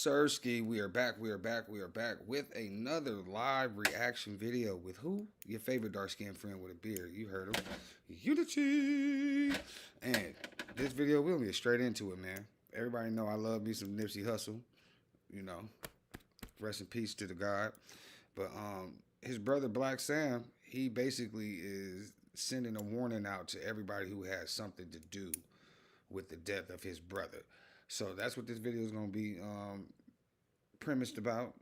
sirski, we are back with another live reaction video with who? Your favorite dark-skinned friend with a beard. You heard him. Unity. And this video, we're going to get straight into it, man. Everybody know I love me some Nipsey Hussle. You know, rest in peace to the God. But his brother, Black Sam, he basically is sending a warning out to everybody who has something to do with the death of his brother. So that's what this video is going to be premised about.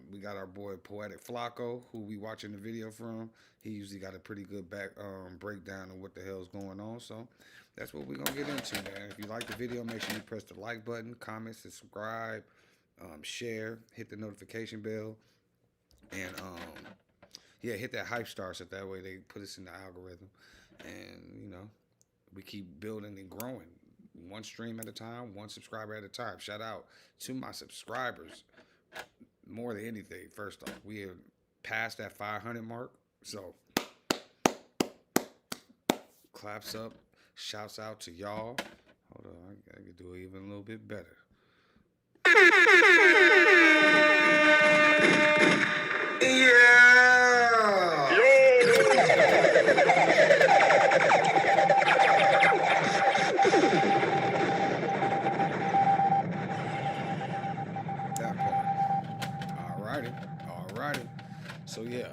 We got our boy Poetic Flacco, who we watching the video from. He usually got a pretty good breakdown of what the hell's going on. So that's what we're going to get into, man. If you like the video, make sure you press the like button, comment, subscribe, share, hit the notification bell, and yeah, hit that hype star so that way they put us in the algorithm. And, you know, we keep building and growing. One stream at a time, one subscriber at a time. Shout out to my subscribers. More than anything, first off, we have passed that 500 mark. So, claps up, shouts out to y'all. Hold on, I can do it even a little bit better. Yeah! That part. Alrighty. So yeah,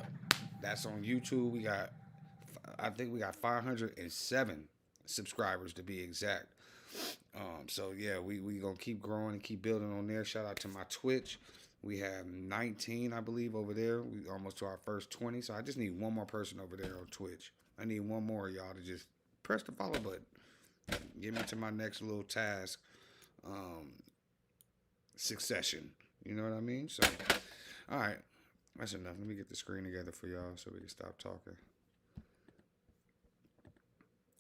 that's on YouTube. I think we got 507 subscribers to be exact. So yeah, we gonna keep growing and keep building on there. Shout out to my Twitch. We have 19, I believe, over there. We almost to our first 20. So I just need one more person over there on Twitch. I need one more of y'all to just press the follow button. Get me to my next little task. Succession. You know what I mean? So, all right. That's enough. Let me get the screen together for y'all so we can stop talking.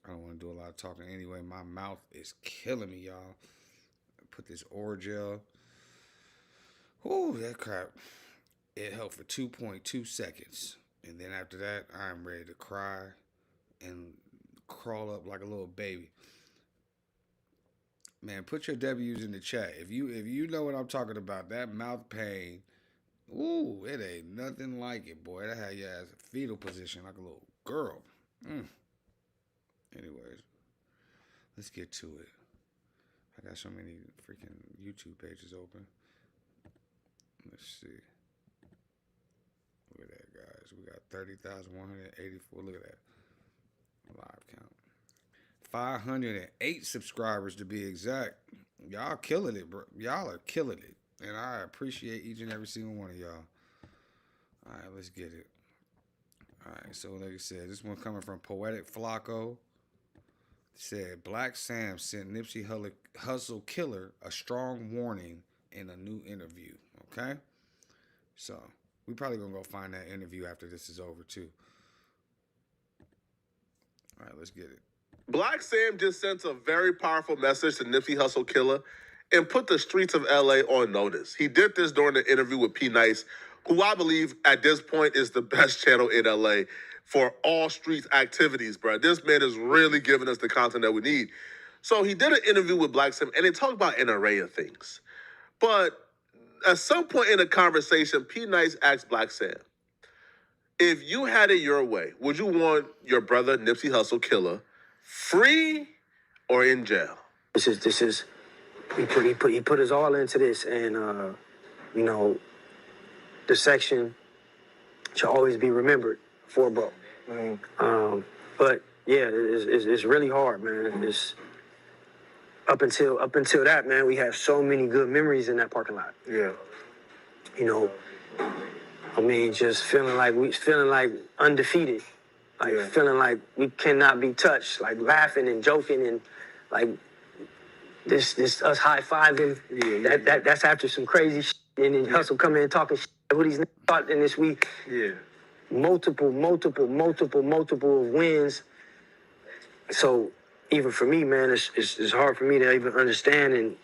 I don't want to do a lot of talking anyway. My mouth is killing me, y'all. Put this Orgel. Ooh, that crap. It helped for 2.2 seconds. And then after that, I'm ready to cry and crawl up like a little baby. Man, put your W's in the chat. If you know what I'm talking about, that mouth pain, ooh, it ain't nothing like it, boy. That had you as a fetal position like a little girl. Anyways, let's get to it. I got so many freaking YouTube pages open. Let's see. Look at that, guys. We got 30,184. Look at that. Live count. 508 subscribers to be exact. Y'all killing it, bro. Y'all are killing it. And I appreciate each and every single one of y'all. All right, let's get it. All right, so like I said, this one coming from Poetic Flacco. Said, Black Sam sent Nipsey Hussle killer a strong warning in a new interview. Okay? So, we probably going to go find that interview after this is over, too. All right, let's get it. Black Sam just sent a very powerful message to Nipsey Hussle killer and put the streets of LA on notice. He did this during the interview with P. Nice, who I believe at this point is the best channel in LA for all streets activities, bro. This man is really giving us the content that we need. So he did an interview with Black Sam, and they talked about an array of things. But at some point in the conversation, P. Nice asked Black Sam, if you had it your way, would you want your brother, Nipsey Hussle killer, free or in jail? This is he put his all into this, and you know, the section should always be remembered for bro. But yeah, it's really hard, man. It's up until that, man, we have so many good memories in that parking lot. Yeah. You know, I mean, just feeling like undefeated, like feeling like we cannot be touched, like laughing and joking and like this us high fiving. Yeah. That's after some crazy shit, and then Hussle come in talking shit. What these niggas thought in this week. Yeah. Multiple wins. So even for me, man, it's hard for me to even understand. And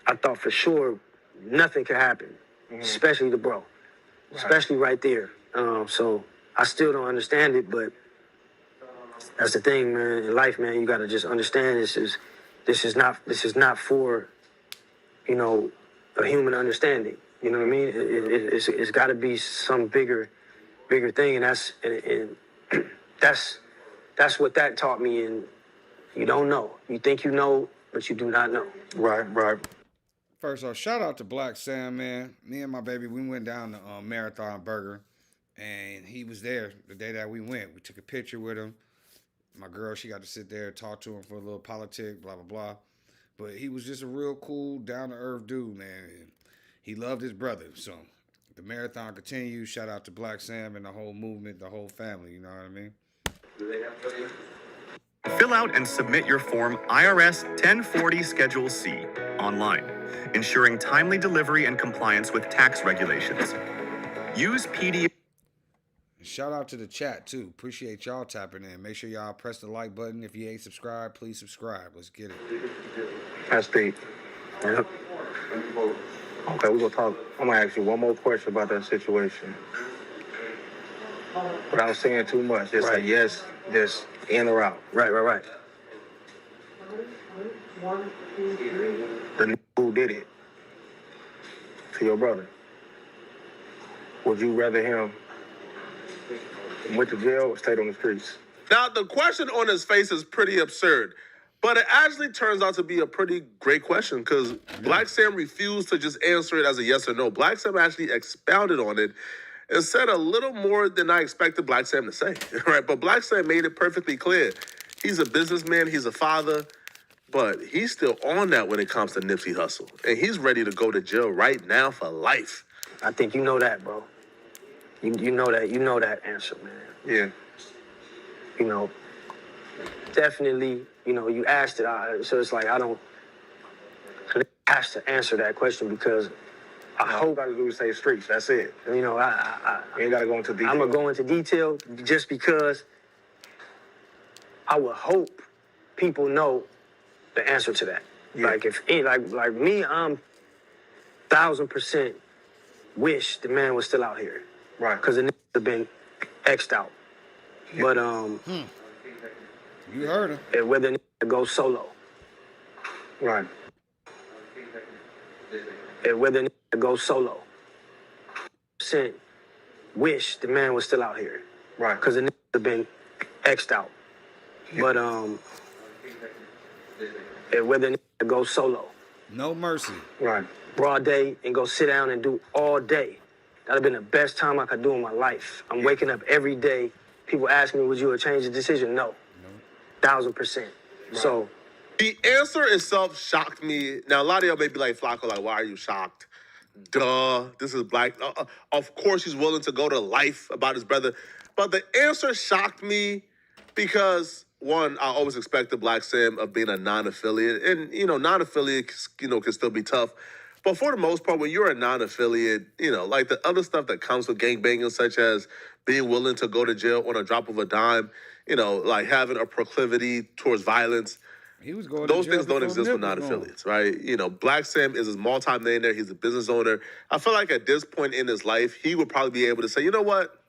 I thought for sure nothing could happen, especially the bro, especially right there. So I still don't understand it, but that's the thing, man. In life, man, you gotta just understand this is not for, you know, a human understanding. You know what I mean? It's got to be some bigger thing, and that's what that taught me. And you don't know. You think you know, but you do not know. Right. First off, shout out to Black Sam, man. Me and my baby, we went down to Marathon Burger, and he was there the day that we went. We took a picture with him. My girl, she got to sit there and talk to him for a little politic, blah, blah, blah. But he was just a real cool, down-to-earth dude, man. And he loved his brother. So the marathon continues. Shout out to Black Sam and the whole movement, the whole family, you know what I mean? Fill out and submit your Form IRS 1040 Schedule C online, ensuring timely delivery and compliance with tax regulations. Use PDF. Shout out to the chat, too. Appreciate y'all tapping in. Make sure y'all press the like button. If you ain't subscribed, please subscribe. Let's get it. That's deep. Yep. Okay, we're going to talk. I'm going to ask you one more question about that situation. Without saying too much, just say yes, just in or out. Right. The nigga who did it to your brother, would you rather him went to jail or stayed on the streets? Now, the question on his face is pretty absurd, but it actually turns out to be a pretty great question because Black Sam refused to just answer it as a yes or no. Black Sam actually expounded on it and said a little more than I expected Black Sam to say, right? But Black Sam made it perfectly clear. He's a businessman, he's a father, but he's still on that when it comes to Nipsey Hussle. And he's ready to go to jail right now for life. I think you know that, bro. You know that answer, man. Yeah. You know, definitely, you know, you asked it, so it's like I have to answer that question because I All you hope, got to do is say streets. That's it. you know, You ain't got to go into detail. I'm going to go into detail just because I would hope people know the answer to that. Yeah. Like like me, I'm 1,000% wish the man was still out here. Right. Because the niggas have been X'd out. Yeah. But You heard him. whether nigga go solo. Right. Whether nigga go solo. Percent wish the man was still out here. Right. Because the niggas have been X'd out. Yeah. But whether nigga go solo. No mercy. Right. Broad day and go sit down and do all day. That'd have been the best time I could do in my life. I'm waking up every day. People ask me, would you have changed the decision? No. 1,000%. Right. So The answer itself shocked me. Now, a lot of y'all may be like, Flacco, like, why are you shocked? Duh, this is Black. Of course he's willing to go to life about his brother. But the answer shocked me because, one, I always expected Black Sam of being a non-affiliate. And, you know, non-affiliate, you know, can still be tough. But for the most part, when you're a non-affiliate, you know, like the other stuff that comes with gangbanging, such as being willing to go to jail on a drop of a dime, you know, like having a proclivity towards violence, He was going those to jail things don't before exist with Nip was gone. non-affiliates, right? You know, Black Sam is a multi-millionaire. He's a business owner. I feel like at this point in his life, he would probably be able to say, you know what?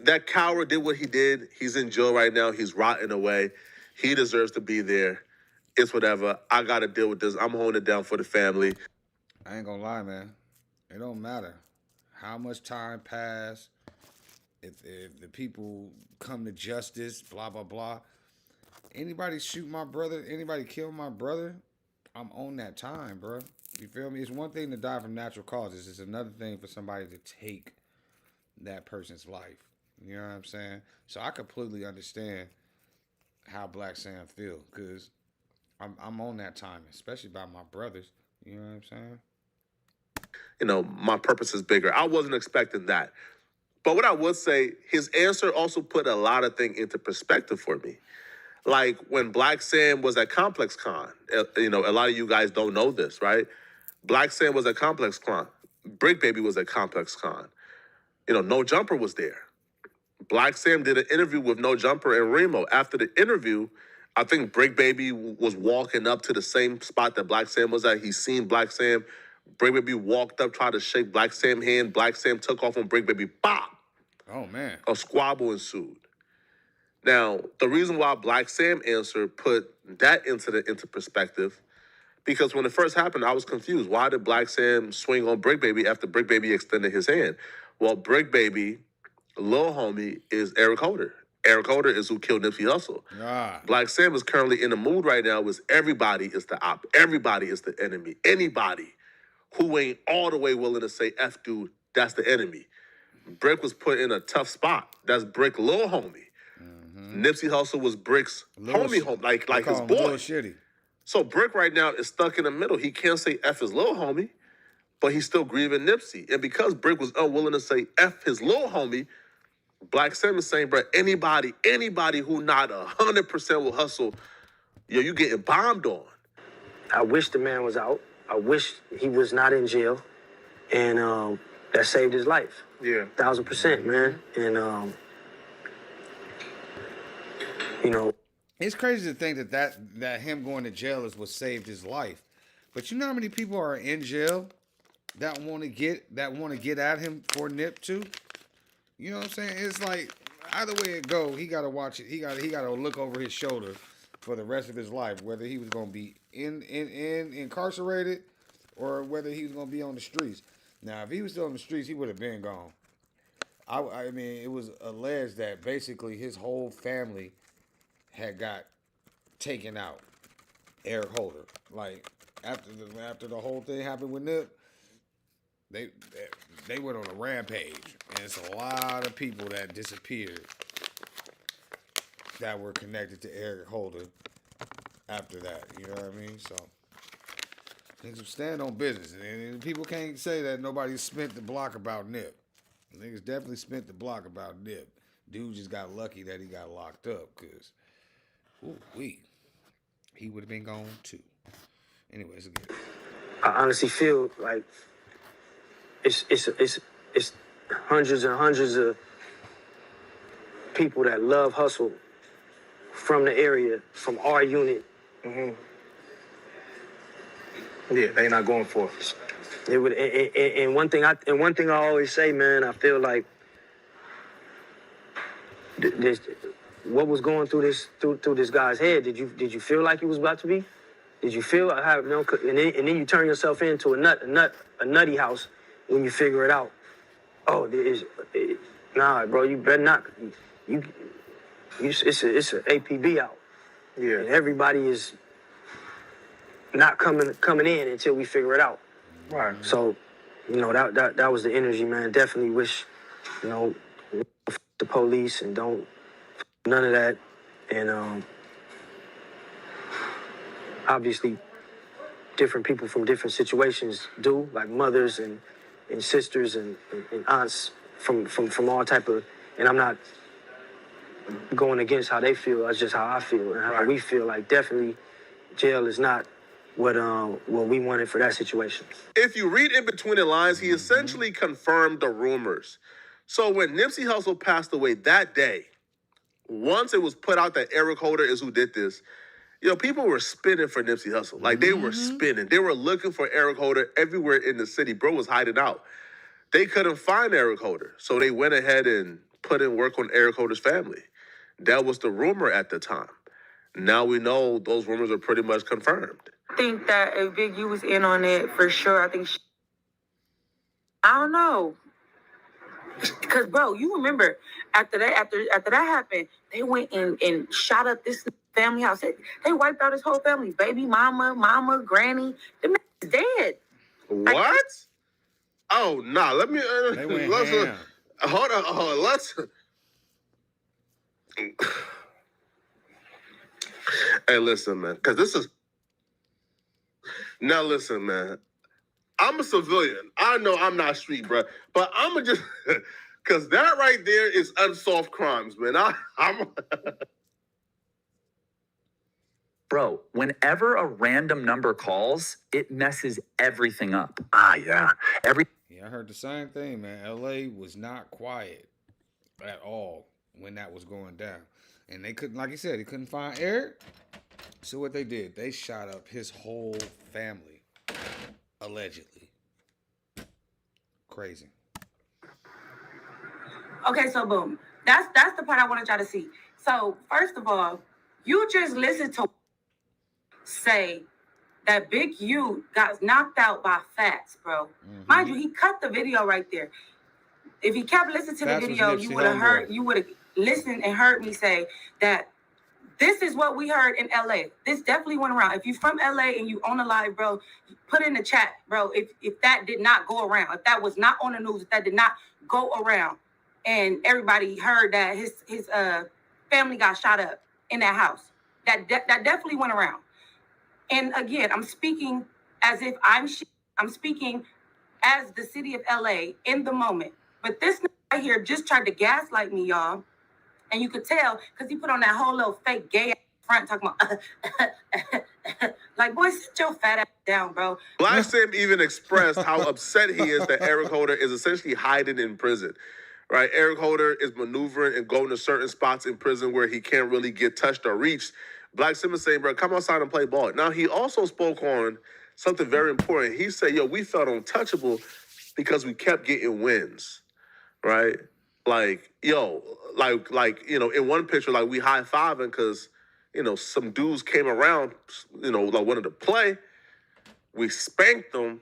That coward did what he did. He's in jail right now. He's rotting away. He deserves to be there. It's whatever. I got to deal with this. I'm holding it down for the family. I ain't gonna lie, man. It don't matter how much time passed. If the people come to justice, blah blah blah. Anybody shoot my brother, anybody kill my brother, I'm on that time, bro. You feel me? It's one thing to die from natural causes. It's another thing for somebody to take that person's life. You know what I'm saying? So I completely understand how Black Sam feel, because I'm on that time, especially by my brothers. You know what I'm saying? You know, my purpose is bigger. I wasn't expecting that. But what I would say, his answer also put a lot of things into perspective for me. Like when Black Sam was at Complex Con, you know, a lot of you guys don't know this, right? Black Sam was at Complex Con. Brick Baby was at Complex Con. You know, No Jumper was there. Black Sam did an interview with No Jumper and Remo. After the interview, I think Brick Baby was walking up to the same spot that Black Sam was at. He seen Black Sam. Brick Baby walked up, tried to shake Black Sam's hand. Black Sam took off on Brick Baby. Bop! Oh man. A squabble ensued. Now, the reason why Black Sam answer put that incident into perspective, Because when it first happened, I was confused. Why did Black Sam swing on Brick Baby after Brick Baby extended his hand? Well, Brick Baby, Lil Homie, is Eric Holder. Eric Holder is who killed Nipsey Hussle. Ah. Black Sam is currently in the mood right now with everybody is the op. Everybody is the enemy. Anybody who ain't all the way willing to say F dude, that's the enemy. Brick was put in a tough spot. That's Brick Lil Homie. Nipsey Hussle was Brick's homie, like his boy. Little Shitty. So Brick right now is stuck in the middle. He can't say F his Lil Homie, but he's still grieving Nipsey. And because Brick was unwilling to say F his Lil Homie, Black Sam is saying, bro, anybody who not 100% will hustle, yo, you getting bombed on. I wish the man was out. I wish he was not in jail. And that saved his life. Yeah. 1,000%, man. And, you know. It's crazy to think that him going to jail is what saved his life. But you know how many people are in jail that want to get at him for Nip too? You know what I'm saying? It's like either way it go, he gotta watch it. He gotta look over his shoulder for the rest of his life, whether he was gonna be incarcerated or whether he was gonna be on the streets. Now, if he was still on the streets, he would have been gone. I mean, it was alleged that basically his whole family had got taken out. Eric Holder, like after the whole thing happened with Nip, they went on a rampage, and it's a lot of people that disappeared that were connected to Eric Holder after that. You know what I mean? So niggas stand on business, and people can't say that nobody spent the block about Nip. Niggas definitely spent the block about Nip. Dude just got lucky that he got locked up, cause he would have been gone too. Anyways, again, I honestly feel like it's hundreds and hundreds of people that love Hussle from the area, from our unit. Yeah, they not going for it. It would, and one thing I always say, man, I feel like this, what was going through this guy's head? Did you feel like he was about to be? Did you feel how, you know? And then you turn yourself into a nutty house when you figure it out. Oh, nah, bro, you better not. It's an APB out. Yeah. And everybody is not coming in until we figure it out. Right. So, you know, that was the energy, man. Definitely wish, you know, the police and don't none of that. And obviously different people from different situations do, like mothers and sisters and aunts from all type of, and I'm not going against how they feel. That's just how I feel and how we feel. Like, definitely jail is not what we wanted for that situation. If you read in between the lines, he essentially confirmed the rumors. So when Nipsey Hussle passed away that day, once it was put out that Eric Holder is who did this, you know, people were spinning for Nipsey Hussle. Like, they were spinning. They were looking for Eric Holder everywhere in the city. Bro was hiding out. They couldn't find Eric Holder, so they went ahead and put in work on Eric Holder's family. That was the rumor at the time. Now we know those rumors are pretty much confirmed. I think that if Big U was in on it for sure, I think I don't know. Because, bro, you remember after that happened, they went and shot up this family house. They wiped out his whole family. Baby, mama, granny. The man is dead. What? Oh, nah. Let me. They went let's, ham. hold on. Let's. Hey, listen, man. Because this is. Now, listen, man. I'm a civilian. I know I'm not street, bro. But I'm going to just. Because that right there is unsolved crimes, man. I'm. Bro, whenever a random number calls, it messes everything up. Yeah. Yeah, I heard the same thing, man. LA was not quiet at all when that was going down. And they couldn't, like you said, they couldn't find Eric. So what they did, they shot up his whole family, allegedly. Crazy. Okay, so boom. That's the part I wanted y'all to see. So, first of all, you just listen to say that Big U got knocked out by Fats, bro. Mind you, he cut the video right there. If he kept listening to Fats the was video, Nipsey you would have homeboy. heard, you would have listened and heard me say that this is what we heard in LA. This definitely went around. If you from LA and you on the live, bro, put in the chat, bro, if that did not go around, if that was not on the news, if that did not go around, and everybody heard that his family got shot up in that house. That definitely went around. And again, I'm speaking as if I'm speaking as the city of LA in the moment. But this right here just tried to gaslight me, y'all. And you could tell because he put on that whole little fake gay ass front talking about like, boy, sit your fat ass down, bro. Black Sam even expressed how upset he is that Eric Holder is essentially hiding in prison. Right? Eric Holder is maneuvering and going to certain spots in prison where he can't really get touched or reached. Black Sam is saying, bro, come outside and play ball. Now, he also spoke on something very important. He said, yo, we felt untouchable because we kept getting wins. Right? Like, yo, like, you know, in one picture, like we high-fiving because, you know, some dudes came around, you know, like wanted to play. We spanked them.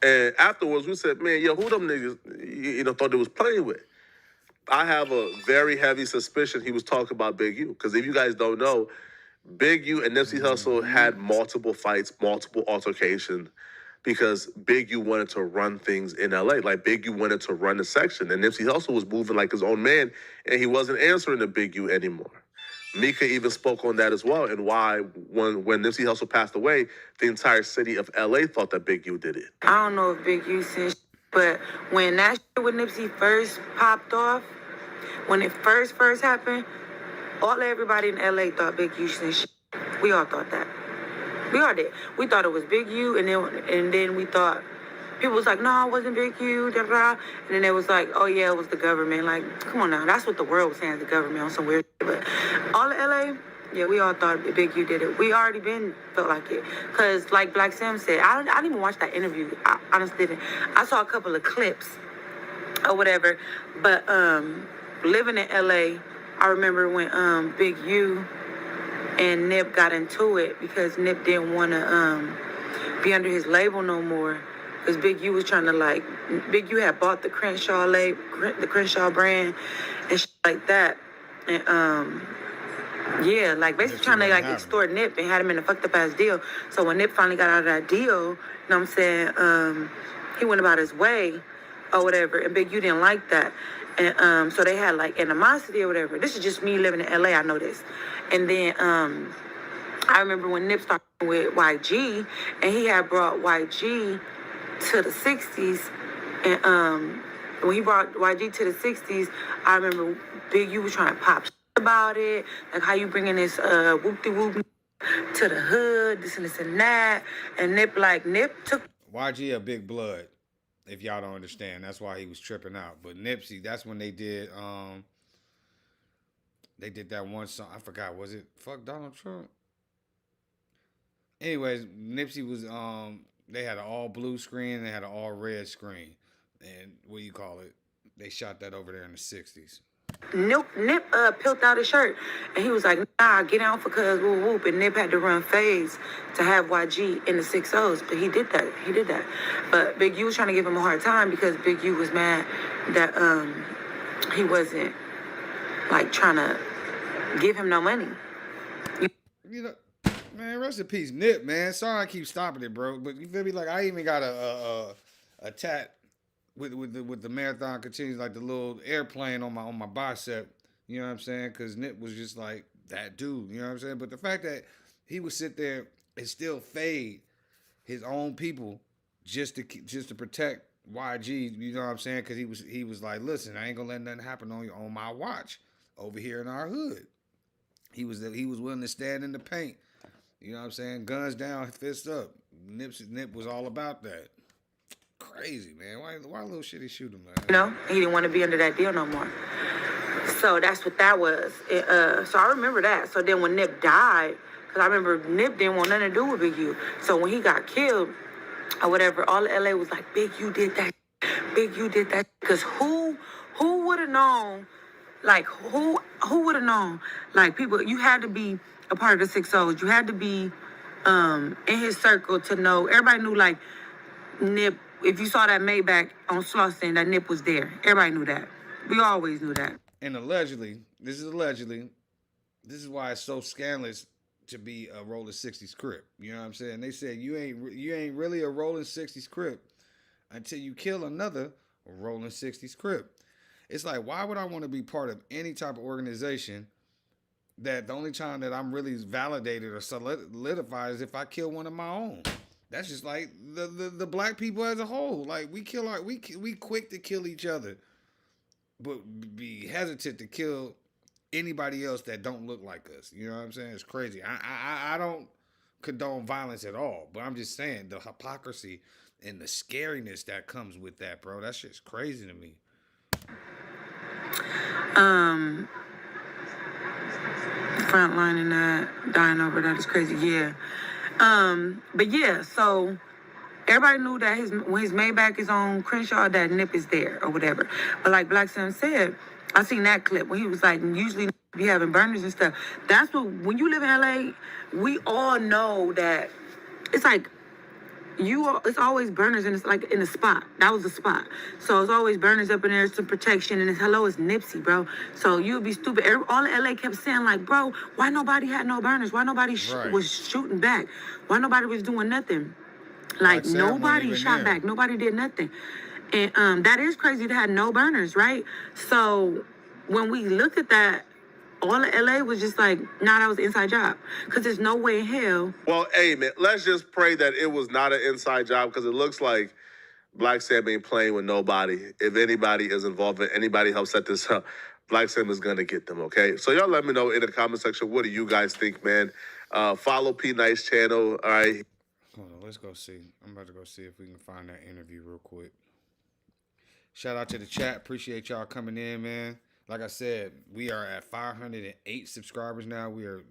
And afterwards, we said, man, yo, who them niggas, you know, thought they was playing with? I have a very heavy suspicion he was talking about Big U. Because if you guys don't know, Big U and Nipsey Hussle had multiple fights, multiple altercations, because Big U wanted to run things in LA. Like, Big U wanted to run the section. And Nipsey Hussle was moving like his own man, and he wasn't answering to Big U anymore. Mika even spoke on that as well, and why when Nipsey Hussle passed away, the entire city of LA thought that Big U did it. I don't know if Big U said shit, but when that shit with Nipsey first popped off, when it first happened, everybody in LA thought Big U said shit. We all thought that. We all did. We thought it was Big U, and then we thought, people was like, no, it wasn't Big U, da da. And then it was like, oh yeah, it was the government. Like, come on now, that's what the world was saying, the government on some weird shit. But all of LA, yeah, we all thought Big U did it. We already felt like it. Because like Black Sam said, I didn't even watch that interview. I honestly didn't. I saw a couple of clips or whatever. But living in LA, I remember when Big U and Nip got into it because Nip didn't want to be under his label no more. Because Big U was trying to Big U had bought the Crenshaw label, the Crenshaw brand and shit like that. And yeah, like basically trying to extort Nip and had him in a fucked up ass deal. So when Nip finally got out of that deal, you know what I'm saying, he went about his way or whatever, and Big U didn't like that. And so they had animosity or whatever. This is just me living in LA, I know this. And then I remember when Nip started with YG, and he had brought YG to the 60s. And when he brought YG to the 60s, I remember Big U was trying to pop shit about it. Like, how you bringing this whoop-de-whoop to the hood, this and that. And Nip took... YG a big blood, if y'all don't understand. That's why he was tripping out. But Nipsey, that's when they did that one song. I forgot, was it Fuck Donald Trump? Anyways, Nipsey was they had an all blue screen and they had an all red screen. And what do you call it? They shot that over there in the 60s. Nip peeled out his shirt, and he was like, nah, get out for cuz whoop whoop. And Nip had to run phase to have YG in the 6-0s, but he did that. But Big U was trying to give him a hard time because Big U was mad that he wasn't trying to give him no money. You know, man, rest in peace, Nip, man. Sorry I keep stopping it, bro. But you feel me? Like, I even got a tat with the marathon continues, like the little airplane on my bicep. You know what I'm saying? Because Nip was just like that dude. You know what I'm saying? But the fact that he would sit there and still fade his own people just to protect YG. You know what I'm saying? Because he was like, listen, I ain't gonna let nothing happen on my watch over here in our hood. He was willing to stand in the paint. You know what I'm saying? Guns down, fists up. Nip was all about that. Crazy, man. Why little shit he shoot him, man? You know, he didn't want to be under that deal no more. So that's what that was. So I remember that. So then when Nip died, because I remember Nip didn't want nothing to do with Big U. So when he got killed or whatever, all of LA was like, Big U did that. Big U did that. Because who would have known? Like, who would have known? Like, people, you had to be a part of the 6-0s. You had to be in his circle to know. Everybody knew, like, Nip, if you saw that Maybach on Slauson, that Nip was there. Everybody knew that. We always knew that. And allegedly, this is why it's so scandalous to be a rolling 60s Crip. You know what I'm saying? They said you ain't really a rolling 60s Crip until you kill another rolling 60s Crip. It's like, why would I want to be part of any type of organization that the only time that I'm really validated or solidified is if I kill one of my own? That's just like the black people as a whole. Like, we quick to kill each other, but be hesitant to kill anybody else that don't look like us. You know what I'm saying? It's crazy. I don't condone violence at all, but I'm just saying the hypocrisy and the scariness that comes with that, bro. That's just crazy to me. Frontlining that, dying over that is crazy. Yeah. But yeah, so everybody knew that when his Maybach is on Crenshaw, that Nip is there or whatever. But like Black Sam said, I seen that clip when he was like, usually be having burners and stuff. That's what, when you live in LA, we all know that it's like, it's always burners, and it's like in a spot. That was the spot. So it's always burners up in there, some protection, and it's Nipsey, bro. So you would be stupid. All in LA kept saying, like, bro, why nobody had no burners? Why nobody was shooting back? Why nobody was doing nothing? Like, nobody shot back. Nobody did nothing. And that is crazy to have no burners, right? So when we looked at that, all of LA was just like, nah, that was an inside job. Because there's no way in hell. Well, hey, man, let's just pray that it was not an inside job, because it looks like Black Sam ain't playing with nobody. If anybody is involved, if anybody helps set this up, Black Sam is going to get them, okay? So y'all let me know in the comment section, what do you guys think, man? Follow P. Nice channel, all right? Hold on, let's go see. I'm about to go see if we can find that interview real quick. Shout out to the chat. Appreciate y'all coming in, man. Like I said, we are at 508 subscribers now. We are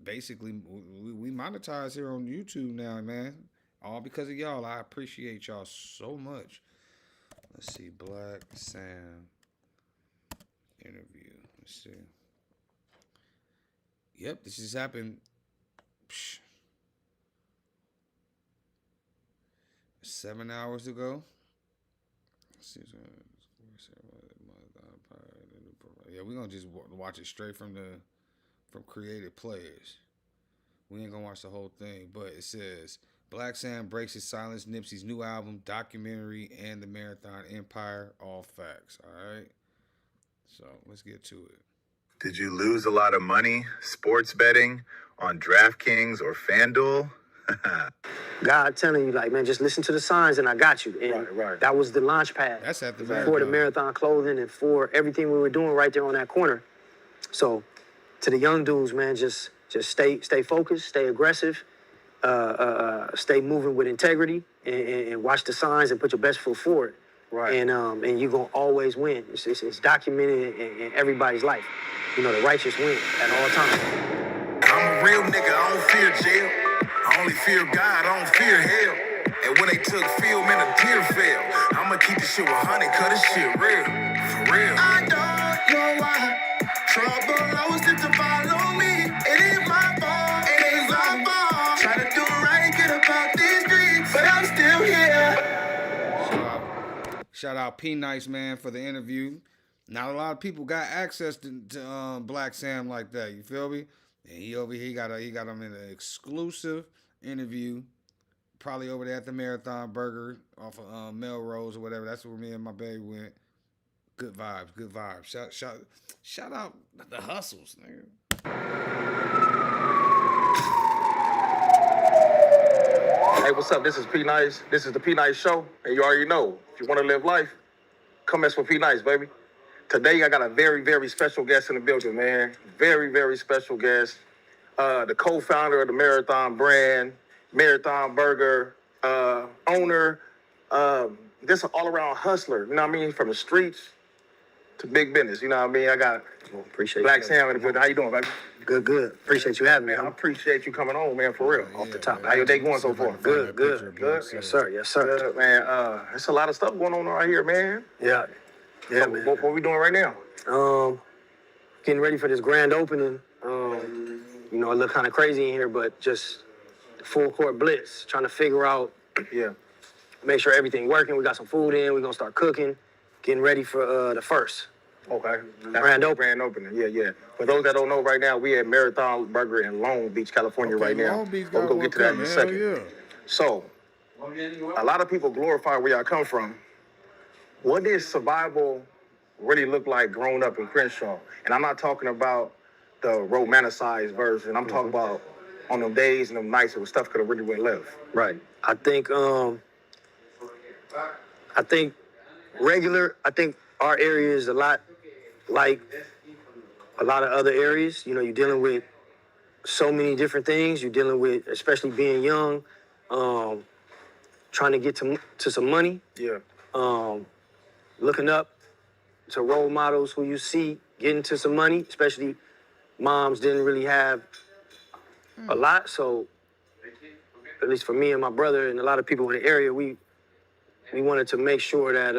basically, we monetize here on YouTube now, man. All because of y'all. I appreciate y'all so much. Let's see, Black Sam interview. Let's see. Yep, this just happened 7 hours ago. Let's see. Yeah, we're going to just watch it straight from creative players. We ain't going to watch the whole thing, but it says, Black Sam breaks his silence, Nipsey's new album, documentary, and the Marathon Empire, all facts, all right? So let's get to it. Did you lose a lot of money sports betting on DraftKings or FanDuel? God telling you, like, man, just listen to the signs and I got you. And Right. that was the launch pad. That's at the for the Marathon clothing and for everything we were doing right there on that corner. So to the young dudes, man, just stay focused, stay aggressive, stay moving with integrity, and watch the signs and put your best foot forward. Right. And you're gonna always win. It's documented in everybody's life. You know, the righteous win at all times. I'm a real nigga, I don't fear jail. I only fear God, I don't fear hell. And when they took film, man, a tear fell. I'ma keep this shit 100, cause this shit real. For real. I don't know why. Trouble always seems to follow me. It ain't my fault, it ain't my fault. Try to do right, get about these streets, but I'm still here. Shout out P. Nice, man, for the interview. Not a lot of people got access to Black Sam like that. You feel me? And he over here, he got him in an exclusive interview, probably over there at the Marathon Burger off of Melrose or whatever. That's where me and my baby went. Good vibes, good vibes. Shout out the Hussles, nigga. Hey, what's up? This is P Nice. This is the P Nice Show, and you already know, if you want to live life, come mess with P Nice, baby. Today, I got a very, very special guest in the building, man. Very, very special guest. The co-founder of the Marathon brand, Marathon Burger, owner, just an all-around hustler, you know what I mean? From the streets to big business, you know what I mean? I got Appreciate Black you. Sam in the building. How you doing, baby? Good. Appreciate you having me. Man, I appreciate you coming on, man, for real. Off the top. How your day going so far? Good. Good. Yes, sir. Good, man. There's a lot of stuff going on right here, man. Yeah, man. What we doing right now? Getting ready for this grand opening. You know, it look kind of crazy in here, but just full court blitz, trying to figure out, make sure everything working. We got some food in. We're gonna start cooking, getting ready for the first. Okay. Grand opening. Yeah. For those that don't know, right now we at Marathon Burger in Long Beach, California. Okay, right now. Long Beach We'll got go one get to that in coming. a Hell second. yeah. So, a lot of people glorify where y'all come from. What did survival really look like growing up in Crenshaw? And I'm not talking about the romanticized version. I'm talking about on them days and them nights where stuff could have really went left. Right. I think our area is a lot like a lot of other areas. You know, you're dealing with so many different things. You're dealing with, especially being young, trying to get to some money. Yeah. Looking up to role models who you see getting to some money, especially moms didn't really have a lot. So at least for me and my brother and a lot of people in the area, we wanted to make sure that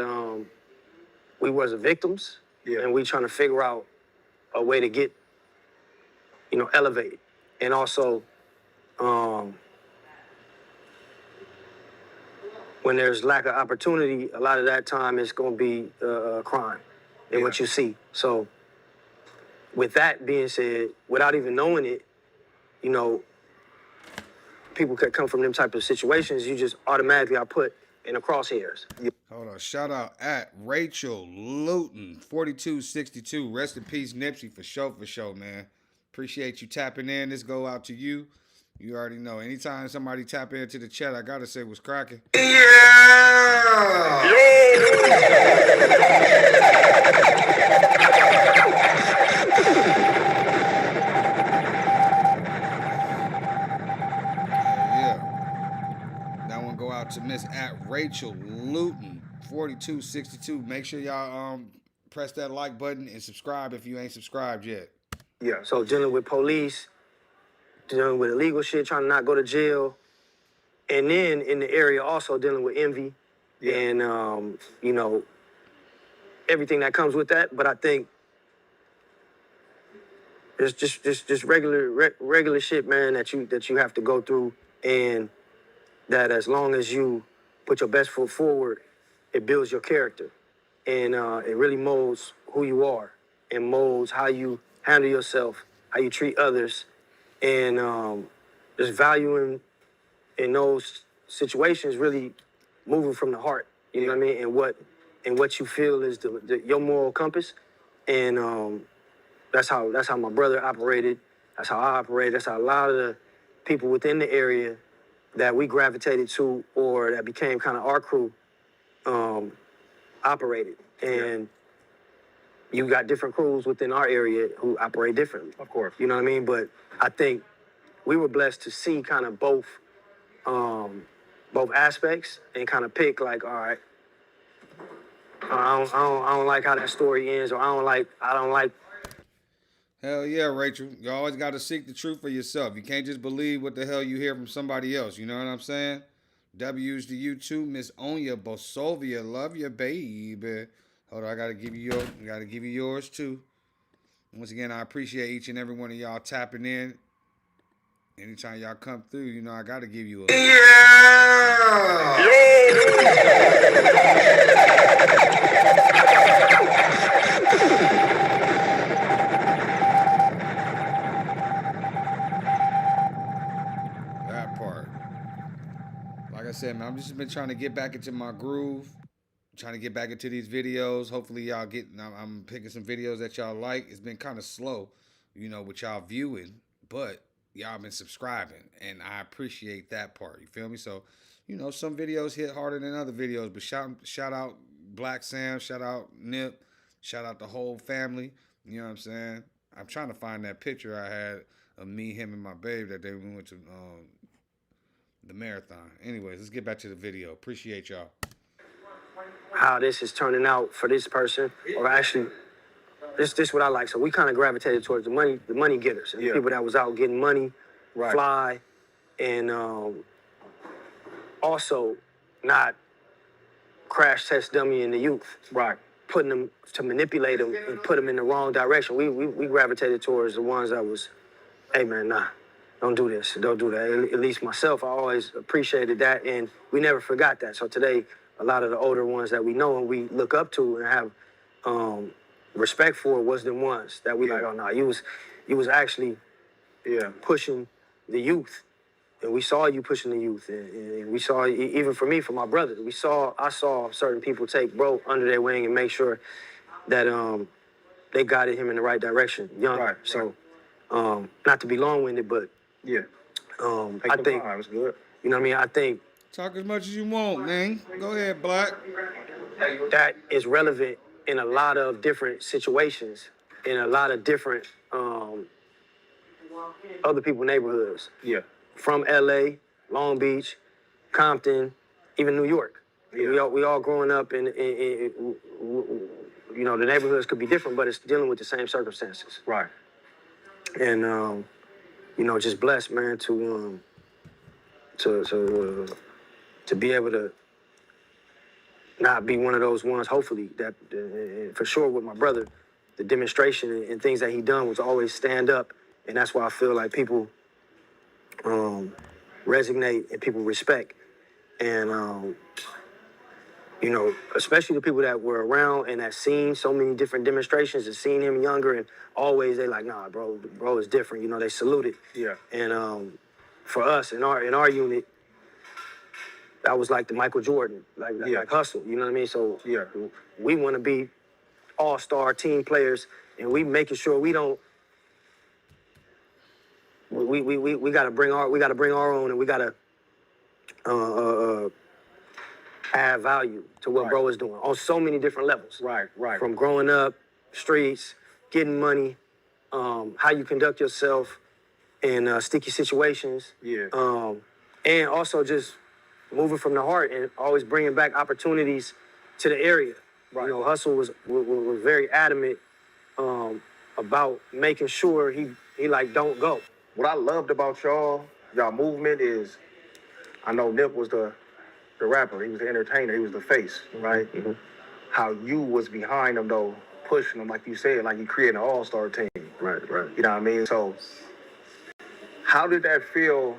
we wasn't victims. Yeah. And we trying to figure out a way to get, elevated. And also, when there's lack of opportunity, a lot of that time it's going to be crime in what you see. So with that being said, without even knowing it, people could come from them type of situations, you just automatically are put in the crosshairs. Hold on. Shout out at Rachel Luton, 4262. Rest in peace, Nipsey, for sure, man. Appreciate you tapping in. This go out to you. You already know. Anytime somebody tap into the chat, I gotta say what's cracking. That one go out to Miss at Rachel Luton, 4262. Make sure y'all press that like button and subscribe if you ain't subscribed yet. Yeah. So dealing with police, dealing with illegal shit, trying to not go to jail, and then in the area also dealing with envy and everything that comes with that. But I think it's just regular shit, man, that you have to go through, and that as long as you put your best foot forward, it builds your character, and it really molds who you are and molds how you handle yourself, how you treat others, and just valuing in those situations, really moving from the heart. You know what I mean? And what you feel is your moral compass, and that's how my brother operated. That's how I operated. That's how a lot of the people within the area that we gravitated to or that became kind of our crew operated. And you got different crews within our area who operate differently. Of course. You know what I mean? But I think we were blessed to see kind of both aspects and kind of pick like, all right, I don't like how that story ends, or I don't like. Hell yeah, Rachel. You always got to seek the truth for yourself. You can't just believe what the hell you hear from somebody else. You know what I'm saying? W's to you too, Miss Onya Bosovia. Love you, baby. Hold on, I gotta give you yours too. Once again, I appreciate each and every one of y'all tapping in. Anytime y'all come through, I gotta give you a that part. Like I said, man, I've just been trying to get back into my groove. Trying to get back into these videos. Hopefully y'all I'm picking some videos that y'all like. It's been kind of slow, with y'all viewing, but y'all been subscribing, and I appreciate that part. You feel me? So, some videos hit harder than other videos, but shout out Black Sam, shout out Nip, shout out the whole family. You know what I'm saying? I'm trying to find that picture I had of me, him, and my babe that day we went to the marathon. Anyways, let's get back to the video. Appreciate y'all. How this is turning out for this person, or actually, this what I like. So we kind of gravitated towards the money getters, and people that was out getting money, fly, and also not crash test dummy in the youth, putting them to manipulate them and put them in the wrong direction. We gravitated towards the ones that was, hey man, nah, don't do this, don't do that. At least myself, I always appreciated that, and we never forgot that. So today, a lot of the older ones that we know and we look up to and have respect for was the ones that we like, oh no, you was actually pushing the youth. And we saw you pushing the youth, and we saw, even for me, for my brother, I saw certain people take bro under their wing and make sure that they guided him in the right direction, young. Right. So, not to be long-winded, but I think, it was good. you know what I mean? I think Talk as much as you want, man. Go ahead, Black. that is relevant in a lot of different situations, in a lot of different other people's neighborhoods. Yeah. From LA, Long Beach, Compton, even New York. Yeah. We all growing up in you know, the neighborhoods could be different, but it's dealing with the same circumstances. Right. And you know, just blessed, man, to be able to not be one of those ones. Hopefully, that for sure with my brother, the demonstration and things that he done was always stand up, and that's why I feel like people resonate and people respect, and you know, especially the people that were around and that seen so many different demonstrations and seen him younger, and always they like, nah, bro is different. You know, they saluted. Yeah. And for us in our unit, that was like the Michael Jordan, like Hussle. You know what I mean? So we want to be all-star team players, and we making sure we don't. We gotta bring our own, and we gotta add value to what bro is doing on so many different levels. Right. From growing up, streets, getting money, how you conduct yourself in sticky situations. Yeah. And also just moving from the heart and always bringing back opportunities to the area. Right. You know, Hussle was very adamant about making sure he like don't go. What I loved about y'all movement is, I know Nip was the rapper, he was the entertainer, he was the face, right? Mm-hmm. How you was behind him though, pushing him, like you said, like you created an all-star team. Right. You know what I mean? So, how did that feel,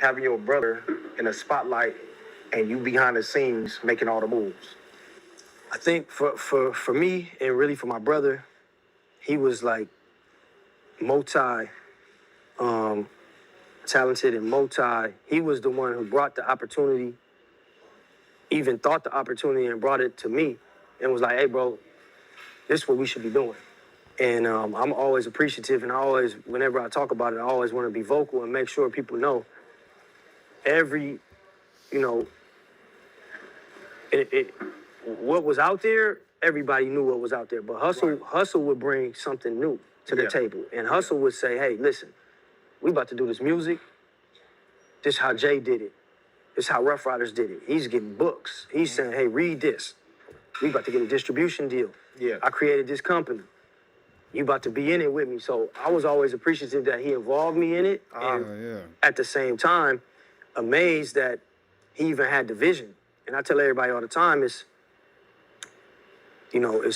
having your brother in the spotlight and you behind the scenes making all the moves? I think for me and really for my brother, he was like talented and he was the one who brought the opportunity, even thought the opportunity and brought it to me and was like, hey bro, this is what we should be doing. And I'm always appreciative, and whenever I talk about it, I always want to be vocal and make sure people know what was out there, everybody knew what was out there. But Hussle would bring something new to the table. And Hussle would say, hey, listen, we about to do this music. This is how Jay did it. This is how Rough Riders did it. He's getting books. He's saying, hey, read this. We about to get a distribution deal. Yeah. I created this company. You about to be in it with me. So I was always appreciative that he involved me in it. And at the same time, amazed that he even had the vision. And I tell everybody all the time, it's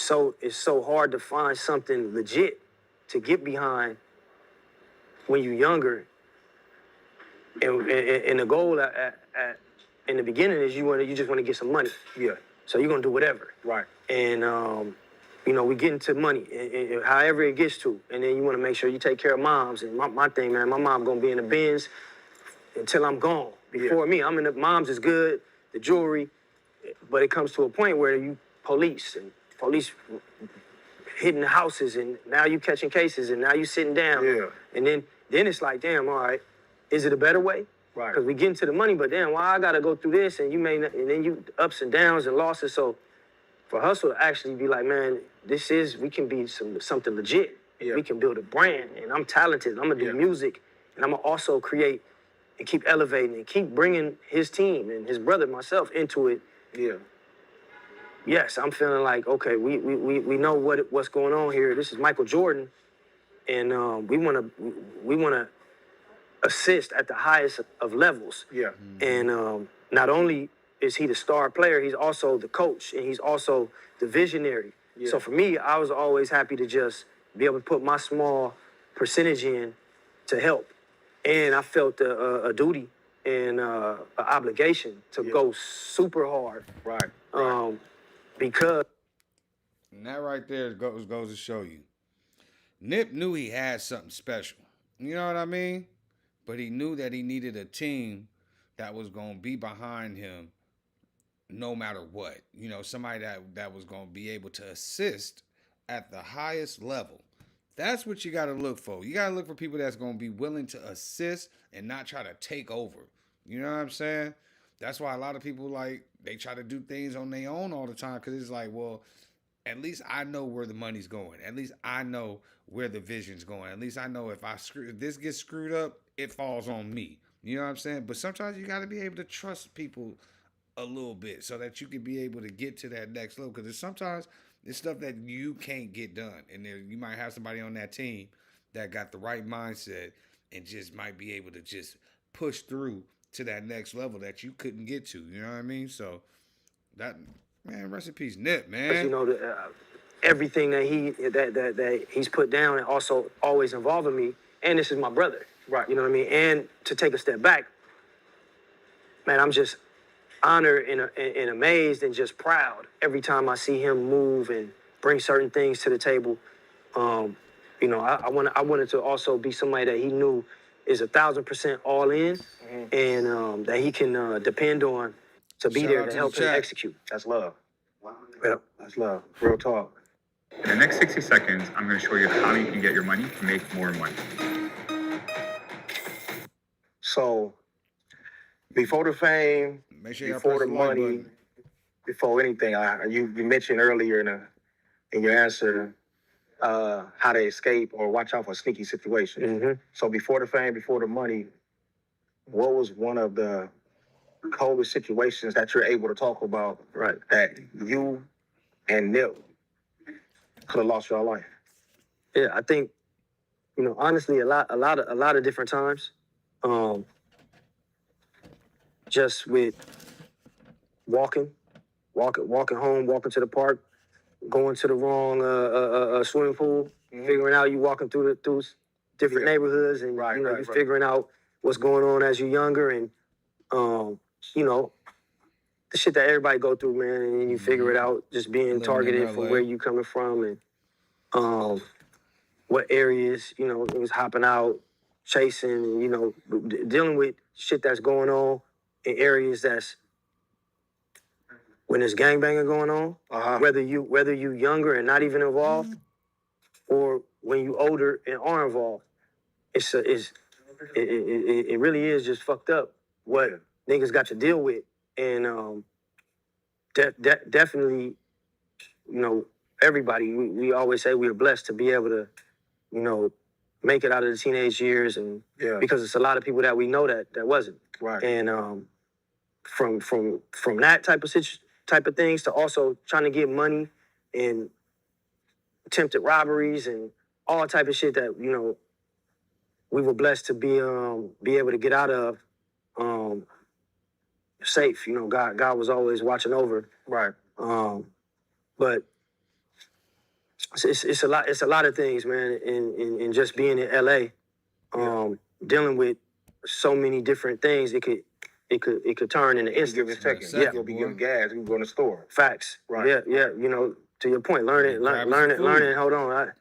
so hard to find something legit to get behind when you're younger. And the goal in the beginning is you just want to get some money. Yeah. So you're gonna do whatever. Right. And we get into money, and however it gets to, and then you want to make sure you take care of moms. And my thing, man, my mom gonna be in the bins until I'm gone. Before me, I'm in the moms is good, the jewelry, but it comes to a point where you police hitting the houses, and now you catching cases, and now you sitting down. Yeah. And then it's like, damn, all right, is it a better way? Right. Because we get into the money, but then why I gotta go through this, and and then you ups and downs and losses. So for Hussle to actually be like, man, we can be something legit. Yeah. We can build a brand, and I'm talented. I'm gonna do music, and I'm gonna also create and keep elevating and keep bringing his team and his brother, myself, into it. Yeah. Yes, I'm feeling like, okay, we know what's going on here. This is Michael Jordan, and we wanna assist at the highest of levels. Yeah. And not only is he the star player, he's also the coach, and he's also the visionary. Yeah. So for me, I was always happy to just be able to put my small percentage in to help. And I felt a duty and an obligation to go super hard. Right. Because And that right there goes to show you. Nip knew he had something special. You know what I mean? But he knew that he needed a team that was going to be behind him no matter what. You know, somebody that was going to be able to assist at the highest level. That's what you got to look for. You got to look for people that's going to be willing to assist and not try to take over. You know what I'm saying? That's why a lot of people, like, they try to do things on their own all the time because it's like, well, at least I know where the money's going. At least I know where the vision's going. At least I know if this gets screwed up, it falls on me. You know what I'm saying? But sometimes you got to be able to trust people a little bit so that you can be able to get to that next level. Because sometimes it's stuff that you can't get done. And you might have somebody on that team that got the right mindset and just might be able to just push through to that next level that you couldn't get to. You know what I mean? So that, man, rest in peace, Nip, man. you know, everything that he's put down and also always involving me. And this is my brother. Right. You know what I mean? And to take a step back, man, I'm just honored and amazed and just proud every time I see him move and bring certain things to the table. You know, I wanted to also be somebody that he knew is 1,000% all in, and that he can depend on to be Shout there out to to help the him chat. execute. That's love. Yep. That's love. Real talk. In the next 60 seconds, I'm going to show you how you can get your money to make more money. So, before the fame, Make sure y'all before press the the like money, button. before anything, you mentioned earlier in your answer how to escape or watch out for sneaky situations. Mm-hmm. So before the fame, before the money, what was one of the coldest situations that you're able to talk about, right, that you and Nip could have lost your life? Yeah, I think, you know, honestly, a lot of different times. Just with walking home, walking to the park, going to the wrong swimming pool, figuring out you walking through different neighborhoods, and you figuring out what's going on as you're younger, and you know, the shit that everybody go through, man, and you figure it out, just being Living in targeted LA. from where you coming from, and what areas, you know, it was hopping out, chasing, and, you know, dealing with shit that's going on in areas that's when there's gangbanging going on, whether you younger and not even involved, or when you older and are involved, it really is just fucked up what niggas got to deal with, and definitely, you know, everybody, we always say we're blessed to be able to, you know, make it out of the teenage years, and because it's a lot of people that we know that wasn't, Right. and from that type of things to also trying to get money and attempted robberies and all type of shit that, you know, we were blessed to be able to get out of safe. You know, God was always watching over. Right. But it's a lot of things, man, in just being in LA, dealing with so many different things. It could turn in an instant. Give it a second. Yeah. You'll be getting gas. You can go in the store. Facts. Right. Yeah. You know, to your point, learn it. Hold on.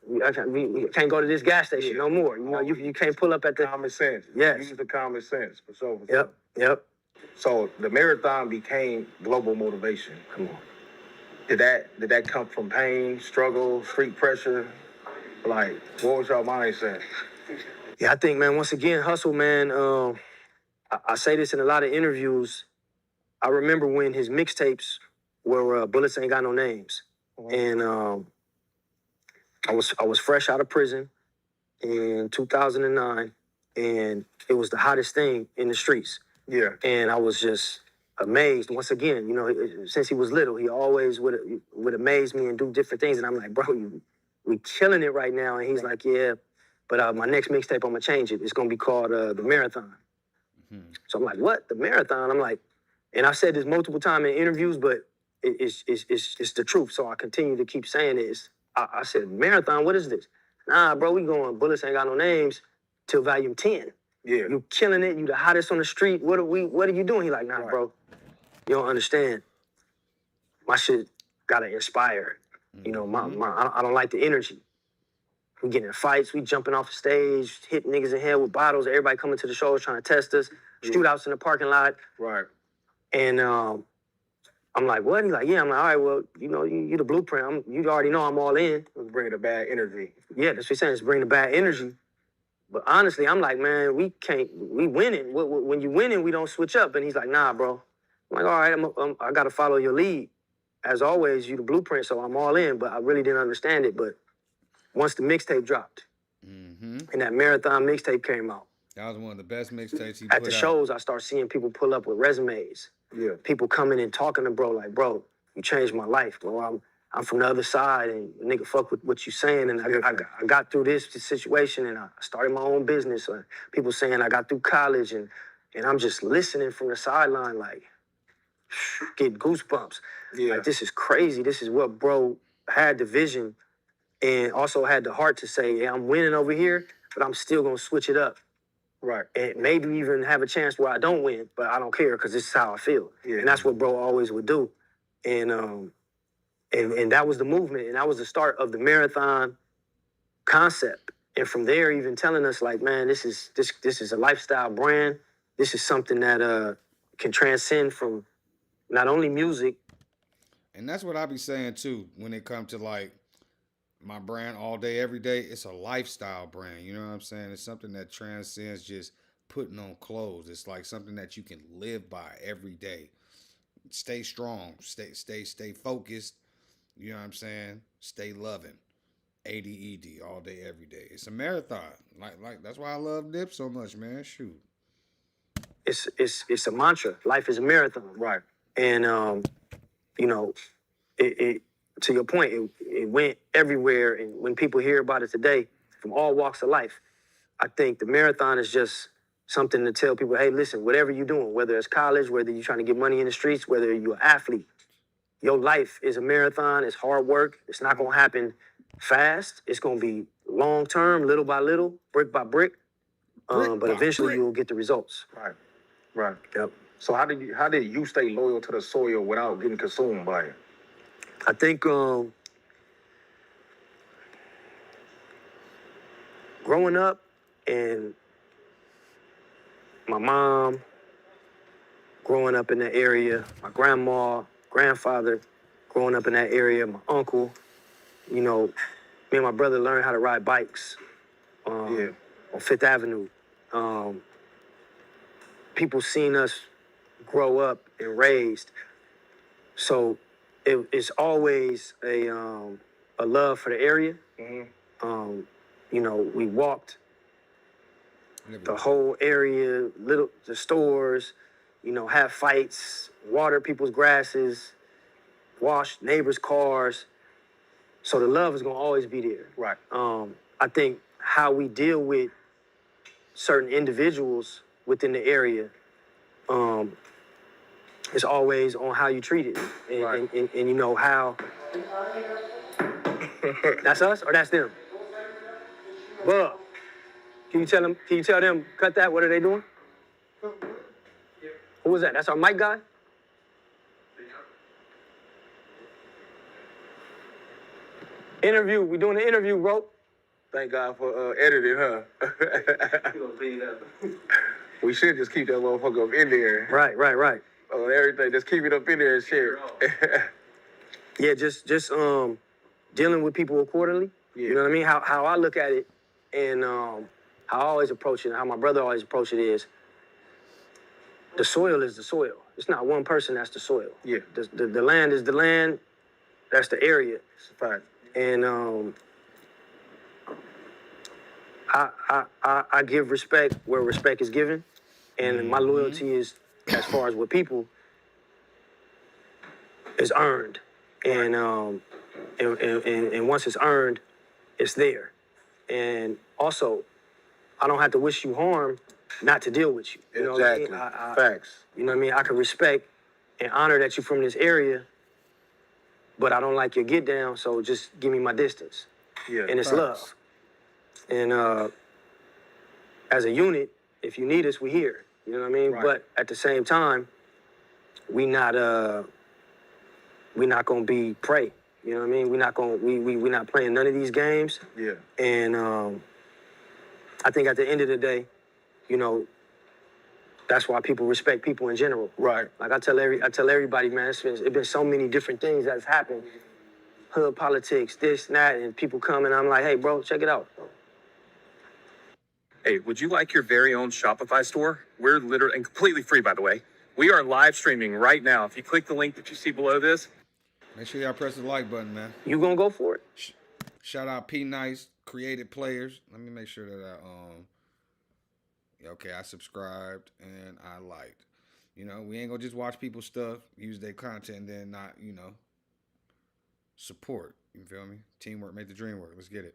We can't go to this gas station no more. You know, you can't pull up at the Common sense. Yes. Use the common sense. For sure. Yep. So the marathon became global motivation. Come on. Did that come from pain, struggle, street pressure? Like, what was your mindset? Yeah, I think, man, once again, hustle, man. I say this in a lot of interviews. I remember when his mixtapes were Bullets Ain't Got No Names. And I was fresh out of prison in 2009, and it was the hottest thing in the streets. Yeah. And I was just amazed. Once again, you know, since he was little, he always would amaze me and do different things. And I'm like, bro, we killing it right now. And he's like, yeah, but my next mixtape, I'm gonna change it. It's gonna be called The Marathon. Mm-hmm. So I'm like, what? The Marathon? I'm like, and I've said this multiple times in interviews, but it's the truth. So I continue to keep saying this. I said, Marathon, what is this? Nah, bro, we going Bullets Ain't Got No Names till volume 10. Yeah. You killing it. You the hottest on the street. What are you doing? He like, nah, bro. You don't understand. My shit gotta inspire. You know, I don't like the energy. We getting in fights. We jumping off the stage, hitting niggas in the head with bottles. Everybody coming to the shows trying to test us. Shootouts in the parking lot. Right. And I'm like, what? He's like, yeah. I'm like, all right, well, you know, you the blueprint. You already know I'm all in. Let's bring the bad energy. Yeah, that's what he's saying. It's bring the bad energy. But honestly, I'm like, man, we winning. When you winning, we don't switch up. And he's like, nah, bro. I'm like, all right, I got to follow your lead. As always, you the blueprint, so I'm all in. But I really didn't understand it. But once the mixtape dropped, and that marathon mixtape came out, that was one of the best mixtapes he at put the out. shows, I start seeing people pull up with resumes. Yeah. People coming and talking to bro, like, bro, you changed my life, bro. I'm from the other side, and nigga, fuck with what you saying, and I got through this situation, and I started my own business. People saying I got through college, and I'm just listening from the sideline, like, get goosebumps. Yeah. Like, this is crazy. This is what bro had the vision, and also had the heart to say, yeah, I'm winning over here, but I'm still gonna switch it up. Right. And maybe even have a chance where I don't win, but I don't care because this is how I feel. Yeah. And that's what bro always would do. And that was the movement, and that was the start of the marathon concept. And from there, even telling us like, man, this is a lifestyle brand. This is something that can transcend from not only music. And that's what I be saying too when it comes to like my brand all day, every day. It's a lifestyle brand. You know what I'm saying? It's something that transcends just putting on clothes. It's like something that you can live by every day. Stay strong. Stay focused. You know what I'm saying? Stay loving. ADED all day, every day. It's a marathon. Like that's why I love Nip so much, man. Shoot. It's a mantra. Life is a marathon. Right. And you know, it to your point, it went everywhere. And when people hear about it today, from all walks of life, I think the marathon is just something to tell people, hey, listen, whatever you're doing, whether it's college, whether you're trying to get money in the streets, whether you're an athlete, your life is a marathon. It's hard work. It's not going to happen fast. It's going to be long term, little by little, brick by brick. But eventually you'll get the results. Right. Right. Yep. So how did you stay loyal to the soil without getting consumed by it? I think growing up and my mom growing up in that area, my grandma, grandfather growing up in that area, my uncle, you know, me and my brother learned how to ride bikes on Fifth Avenue. People seen us grow up and raised. So it's always a love for the area. Mm-hmm. You know, we walked the whole area, the stores, you know, have fights, water people's grasses, wash neighbors' cars. So the love is gonna always be there. Right. I think how we deal with certain individuals within the area is always on how you treat it. And, right. and you know how. That's us or that's them? Bub, can you tell them, cut that? What are they doing? Who was that? That's our mic guy? Interview. We doing an interview, bro. Thank God for editing, huh? We should just keep that motherfucker up in there. Right. On everything, just keep it up in there and share. Yeah, just dealing with people accordingly. Yeah. You know what I mean? How I look at it, and how I always approach it, and how my brother always approach it is, the soil is the soil. It's not one person that's the soil. Yeah. The land is the land. That's the area. It's a fact. And I give respect where respect is given, and my loyalty is, as far as with people, is earned, and once it's earned, it's there, and also, I don't have to wish you harm not to deal with you. You know exactly. what I mean? Facts. You know what I mean? I can respect and honor that you're from this area, but I don't like your get down, so just give me my distance. Yeah. And it's facts. love. And as a unit, If you need us, we here. You know what I mean? Right. But at the same time, we not gonna be prey. You know what I mean? We not playing none of these games. Yeah. And I think at the end of the day, you know, that's why people respect people in general. Right. Like I tell everybody, man, it's been so many different things that's happened. Hood politics, this and that, and people come and I'm like, hey, bro, check it out. Hey, would you like your very own Shopify store? We're literally, and completely free, by the way. We are live streaming right now. If you click the link that you see below this. Make sure y'all press the like button, man. You gonna go for it? Shout out P Nice, creative players. Let me make sure that I subscribed and I liked. You know, we ain't gonna just watch people's stuff, use their content, and then not, you know, support. You feel me? Teamwork make the dream work. Let's get it.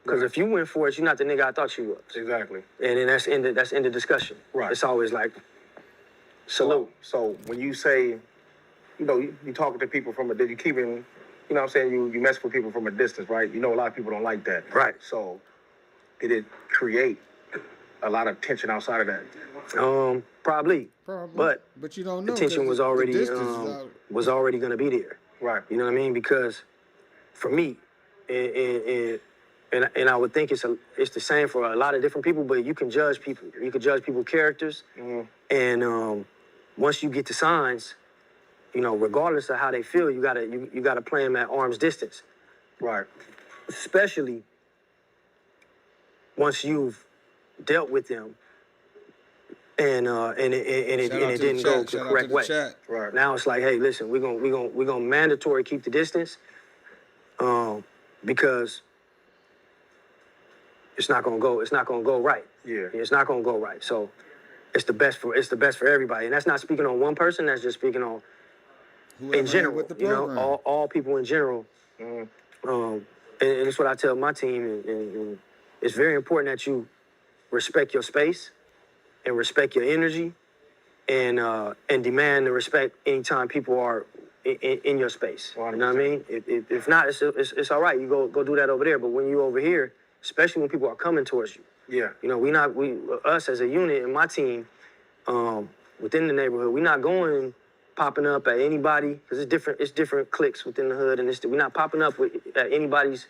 Because if you went for it, you're not the nigga I thought you was. Exactly. And then that's in the discussion. Right. It's always like, salute. So when you say, you know, you talking to people from you keeping, you know what I'm saying, you mess with people from a distance, right? You know a lot of people don't like that. Right. So did it create a lot of tension outside of that? Probably. But you don't know. the tension was already gonna be there. Right. You know what I mean? Because for me, and I would think it's the same for a lot of different people, but you can judge people. You can judge people's characters. Mm-hmm. And once you get the signs, you know, regardless of how they feel, you gotta play them at arm's distance. Right. Especially once you've dealt with them and it didn't go the correct way. Right. Now it's like, hey, listen, we're gonna mandatory keep the distance, because it's not gonna go right. Yeah. It's not gonna go right. So it's the best for everybody. And that's not speaking on one person, that's just speaking on Whoever in general. with the You know, program. all people in general. Mm-hmm. And it's what I tell my team, and it's very important that you respect your space and respect your energy, and demand the respect anytime people are in your space. 100%. You know what I mean? If not, it's all right. You go do that over there. But when you over here, especially when people are coming towards you, Yeah. you know, us as a unit and my team, within the neighborhood, we're not going and popping up at anybody, because it's different cliques within the hood, and we're not popping up at anybody's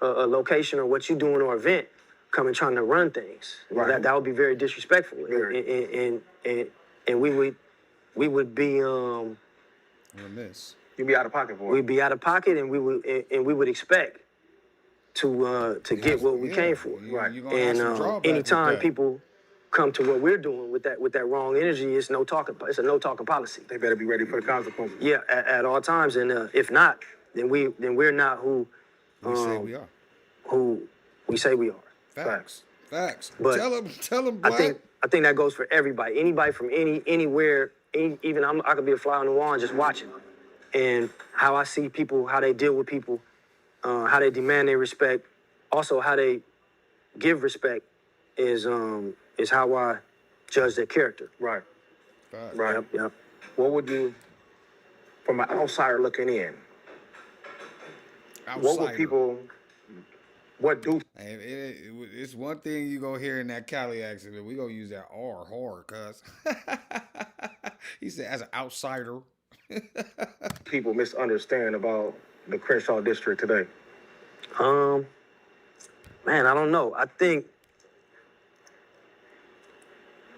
location or what you doing or event, coming trying to run things. You know, Right. that would be very disrespectful. Very. And we would be Remiss. You'd be out of pocket for it. we'd be out of pocket, and we would expect to get what we came for. Right. You gonna have some And drawback with anytime that. people come to what we're doing with that wrong energy, it's a no talking policy. They better be ready for the consequences. Yeah, at all times, and if not, then we're not who we say we are. who we say we are. Facts. But Tell them, Black. I think that goes for everybody. Anybody from anywhere, even I could be a fly on the wall and just watching, and how I see people, how they deal with people, how they demand their respect, also how they give respect is how I judge their character. Right. Facts. Right. Yep. What would you, from an outsider looking in, what would people, what do? It's one thing you gonna hear in that Cali accent, but we gonna use that R hard, cuz. He said, as an outsider. People misunderstand about the Crenshaw district today? Man, I don't know. I think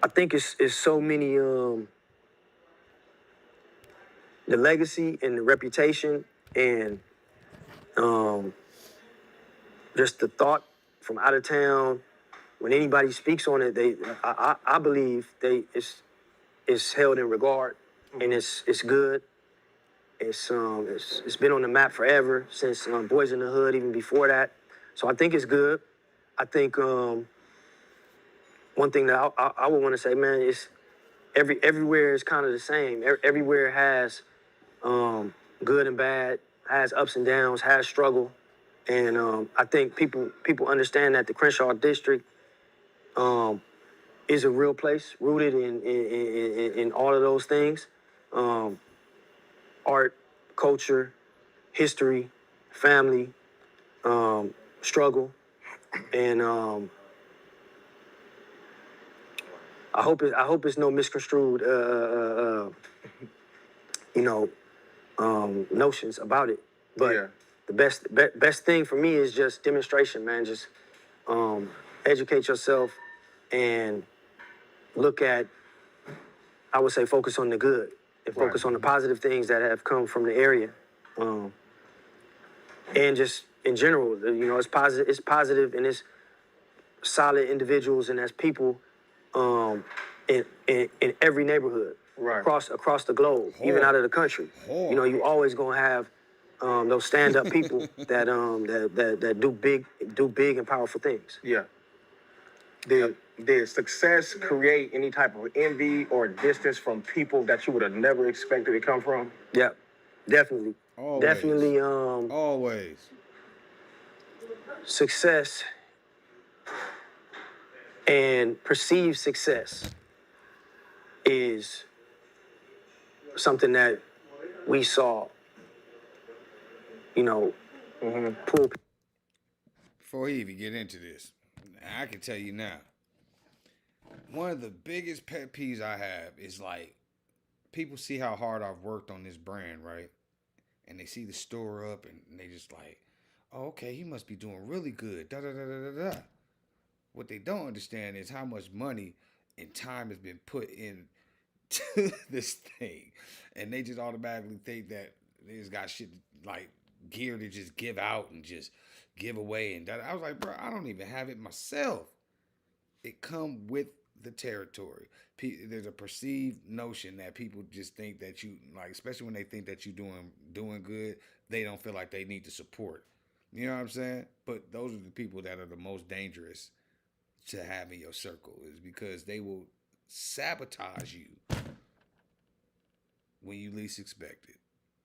it's so many the legacy and the reputation and just the thought from out of town. When anybody speaks on it, I believe it's held in regard, and it's good. It's been on the map forever, since Boys in the Hood, even before that. So I think it's good. I think one thing that I would want to say, man, is everywhere is kind of the same. Everywhere has good and bad, has ups and downs, has struggle, and I think people understand that the Crenshaw district is a real place, rooted in all of those things. Art, culture, history, family, struggle, and I hope it's no misconstrued, notions about it. But the best thing for me is just demonstration, man. Just educate yourself and look at, I would say, focus on the good and focus on the positive things that have come from the area. And just in general, it's positive and it's solid individuals and as people in every neighborhood across the globe, even out of the country. You always gonna have those stand-up people that do big and powerful things. Yeah. Did success create any type of envy or distance from people that you would have never expected to come from? Yeah, definitely. Always. Definitely. Always. Success and perceived success is something that we saw, pull. Before he even get into this, I can tell you now, one of the biggest pet peeves I have is like, people see how hard I've worked on this brand, right? And they see the store up and they just like, oh, okay, he must be doing really good. Da da da da da da. What they don't understand is how much money and time has been put into this thing. And they just automatically think that they just got shit like gear to just give out and just give away. And I was like, bro, I don't even have it myself. It come with the territory. There's a perceived notion that people just think that you, like, especially when they think that you doing good, they don't feel like they need to support. You know what I'm saying? But those are the people that are the most dangerous to have in your circle, is because they will sabotage you when you least expect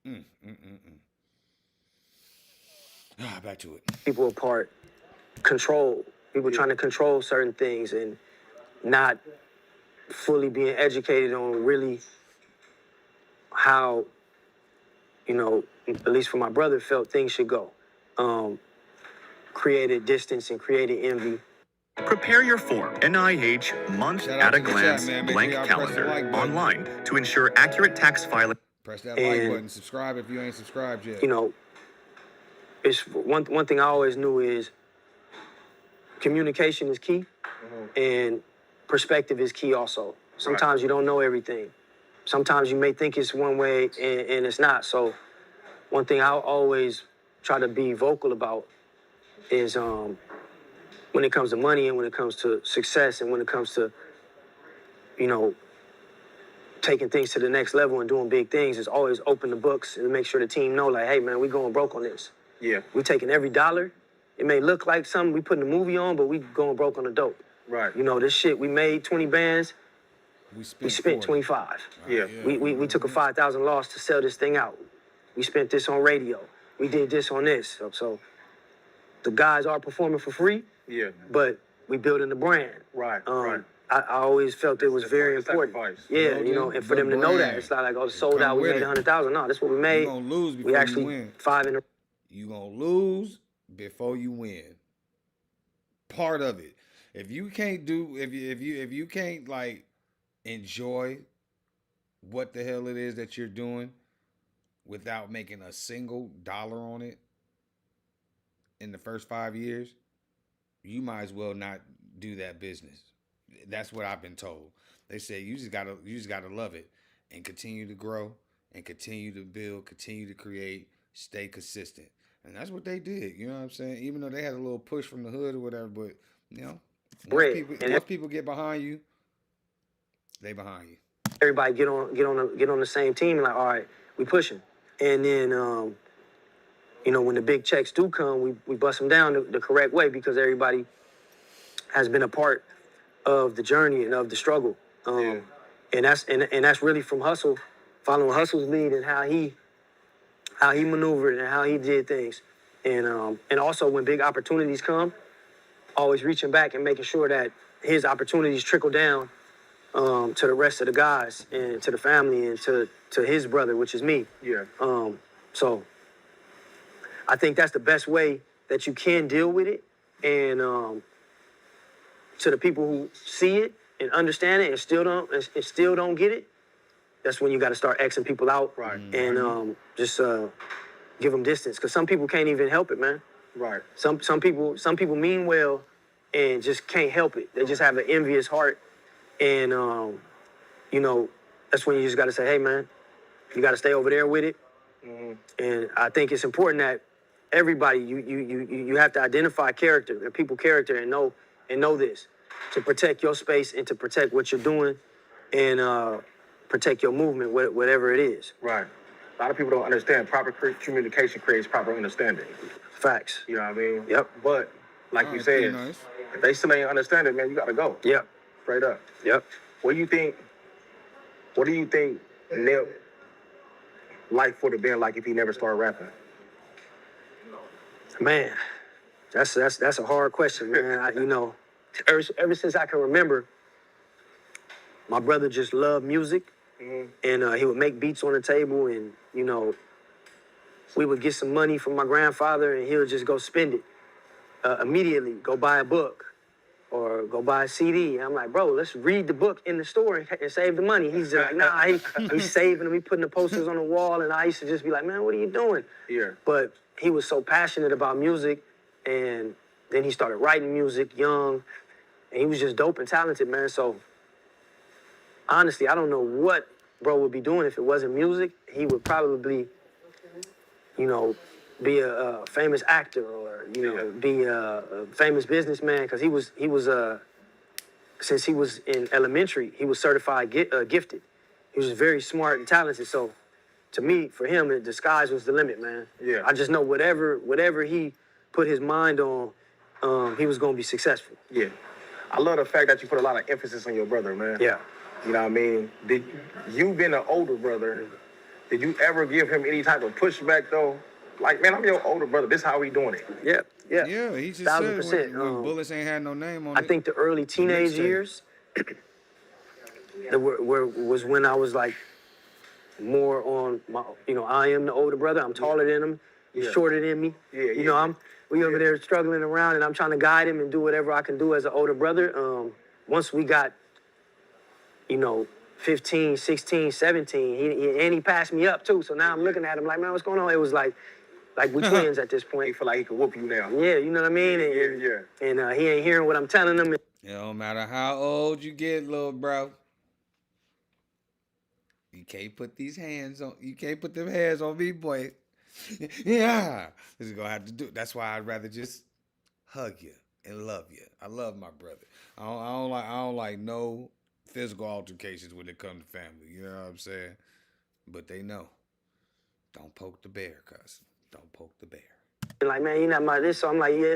it. Back to it. People apart, people trying to control certain things and not fully being educated on really how, at least for my brother, felt things should go. Created distance and created envy. Prepare your form NIH month at a glance blank calendar online to ensure accurate tax filing. Press that like button. Subscribe if you ain't subscribed yet. It's one thing I always knew is communication is key, and perspective is key also. Sometimes you don't know everything. Sometimes you may think it's one way and it's not. So one thing I always try to be vocal about is when it comes to money and when it comes to success and when it comes to, taking things to the next level and doing big things, is always open the books and make sure the team know, like, hey, man, we going broke on this. Yeah. We taking every dollar. It may look like something we putting a movie on, but we going broke on the dope. Right. This shit, we made 20 bands. We spent 25. Yeah. We took a 5,000 loss to sell this thing out. We spent this on radio. We did this on this. So the guys are performing for free. Yeah. But we building the brand. Right. I always felt it was very important. Yeah, and for them to know that, it's not like, oh, sold out, we made 100,000. No, that's what we made. You're gonna lose before you win. 5 in a. You gonna lose before you win. Part of it. If you can't like enjoy what the hell it is that you're doing without making a single dollar on it in the first 5 years, you might as well not do that business. That's what I've been told. They say you just gotta love it and continue to grow and continue to build, continue to create, stay consistent. And that's what they did. You know what I'm saying? Even though they had a little push from the hood or whatever, but once people get behind you, they behind you. Everybody get on the same team and like, all right, we pushing. And then when the big checks do come, we bust them down the correct way, because everybody has been a part of the journey and of the struggle. And that's really from Hussle, following Hussle's lead and how he maneuvered and how he did things. And also when big opportunities come, always reaching back and making sure that his opportunities trickle down to the rest of the guys and to the family and to his brother, which is me. Yeah. So I think that's the best way that you can deal with it. And to the people who see it, and understand it and still don't get it, that's when you got to start Xing people out. Right. And just give them distance, because some people can't even help it, man. Right. Some people mean well and just can't help it. They just have an envious heart, and you know, that's when you just got to say, hey, man, you got to stay over there with it. And I think it's important that everybody you have to identify character and people character and know this to protect your space and to protect what you're doing and protect your movement, whatever it is. Right. A lot of people don't understand proper communication creates proper understanding. Facts. You know what I mean? Yep. But like you said, nice. if they still ain't understanding, man, you gotta go. Yep. Straight up. Yep. What do you think Nip life would have been like if he never started rapping? Man, that's a hard question, man. You know, ever since I can remember, my brother just loved music, and he would make beats on the table, and you know, we would get some money from my grandfather, and he would just go spend it immediately. Go buy a book or go buy a CD. And I'm like, bro, let's read the book in the store and save the money. He's just like, nah, he's saving them. He putting the posters on the wall, and I used to just be like, man, what are you doing? Yeah. But he was so passionate about music, and then he started writing music young, and he was just dope and talented, man. So honestly, I don't know what bro would be doing if it wasn't music. He would probably, you know, be a famous actor or, you know, be a famous businessman, because he was since he was in elementary, he was certified gifted. He was very smart and talented. So to me, for him, the sky was the limit, man. Yeah. I just know whatever he put his mind on, he was gonna be successful. Yeah. I love the fact that you put a lot of emphasis on your brother, man. Yeah. You know what I mean? You being an older brother, did you ever give him any type of pushback though? Like, man, I'm your older brother. This is how we doing it. Yeah. Yeah, he just 1000%. said when bullets ain't had no name on it. I think the early teenage mixtape. years was when I was like more on my, you know, I am the older brother. I'm taller than him. He's shorter than me. Yeah, You know, we over there struggling around, and I'm trying to guide him and do whatever I can do as an older brother. Once we got, you know, 15, 16, 17, he passed me up too. So now I'm looking at him like, man, what's going on? It was like we twins at this He point. feel like he could whoop you now. Yeah, you know what I mean? And he ain't hearing what I'm telling him. It don't matter how old you get, little bro. You can't put these hands on. You can't put them hands on me, boy. Yeah, this is gonna have to do. That's why I'd rather just hug you and love you. I love my brother. I don't like no physical altercations when it comes to family. You know what I'm saying? But they know. Don't poke the bear, cuz. Don't poke the bear. Like, man, you're not my this. So I'm like, yeah.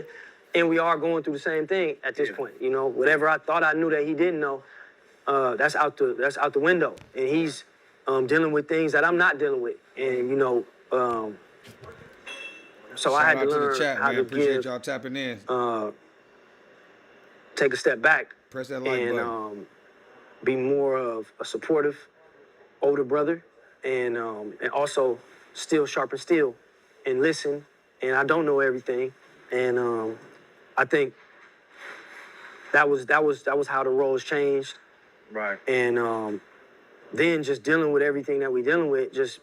And we are going through the same thing at this point. You know, whatever I thought I knew that he didn't know, that's out the window. And he's dealing with things that I'm not dealing with. And, you know, so I had to learn the chat, how man. to Appreciate give, y'all tapping in. take a step back. Press that like button. And be more of a supportive older brother, and also still sharpen steel and listen. And I don't know everything, and I think that was how the roles changed. Right. And then just dealing with everything that we dealing with, just,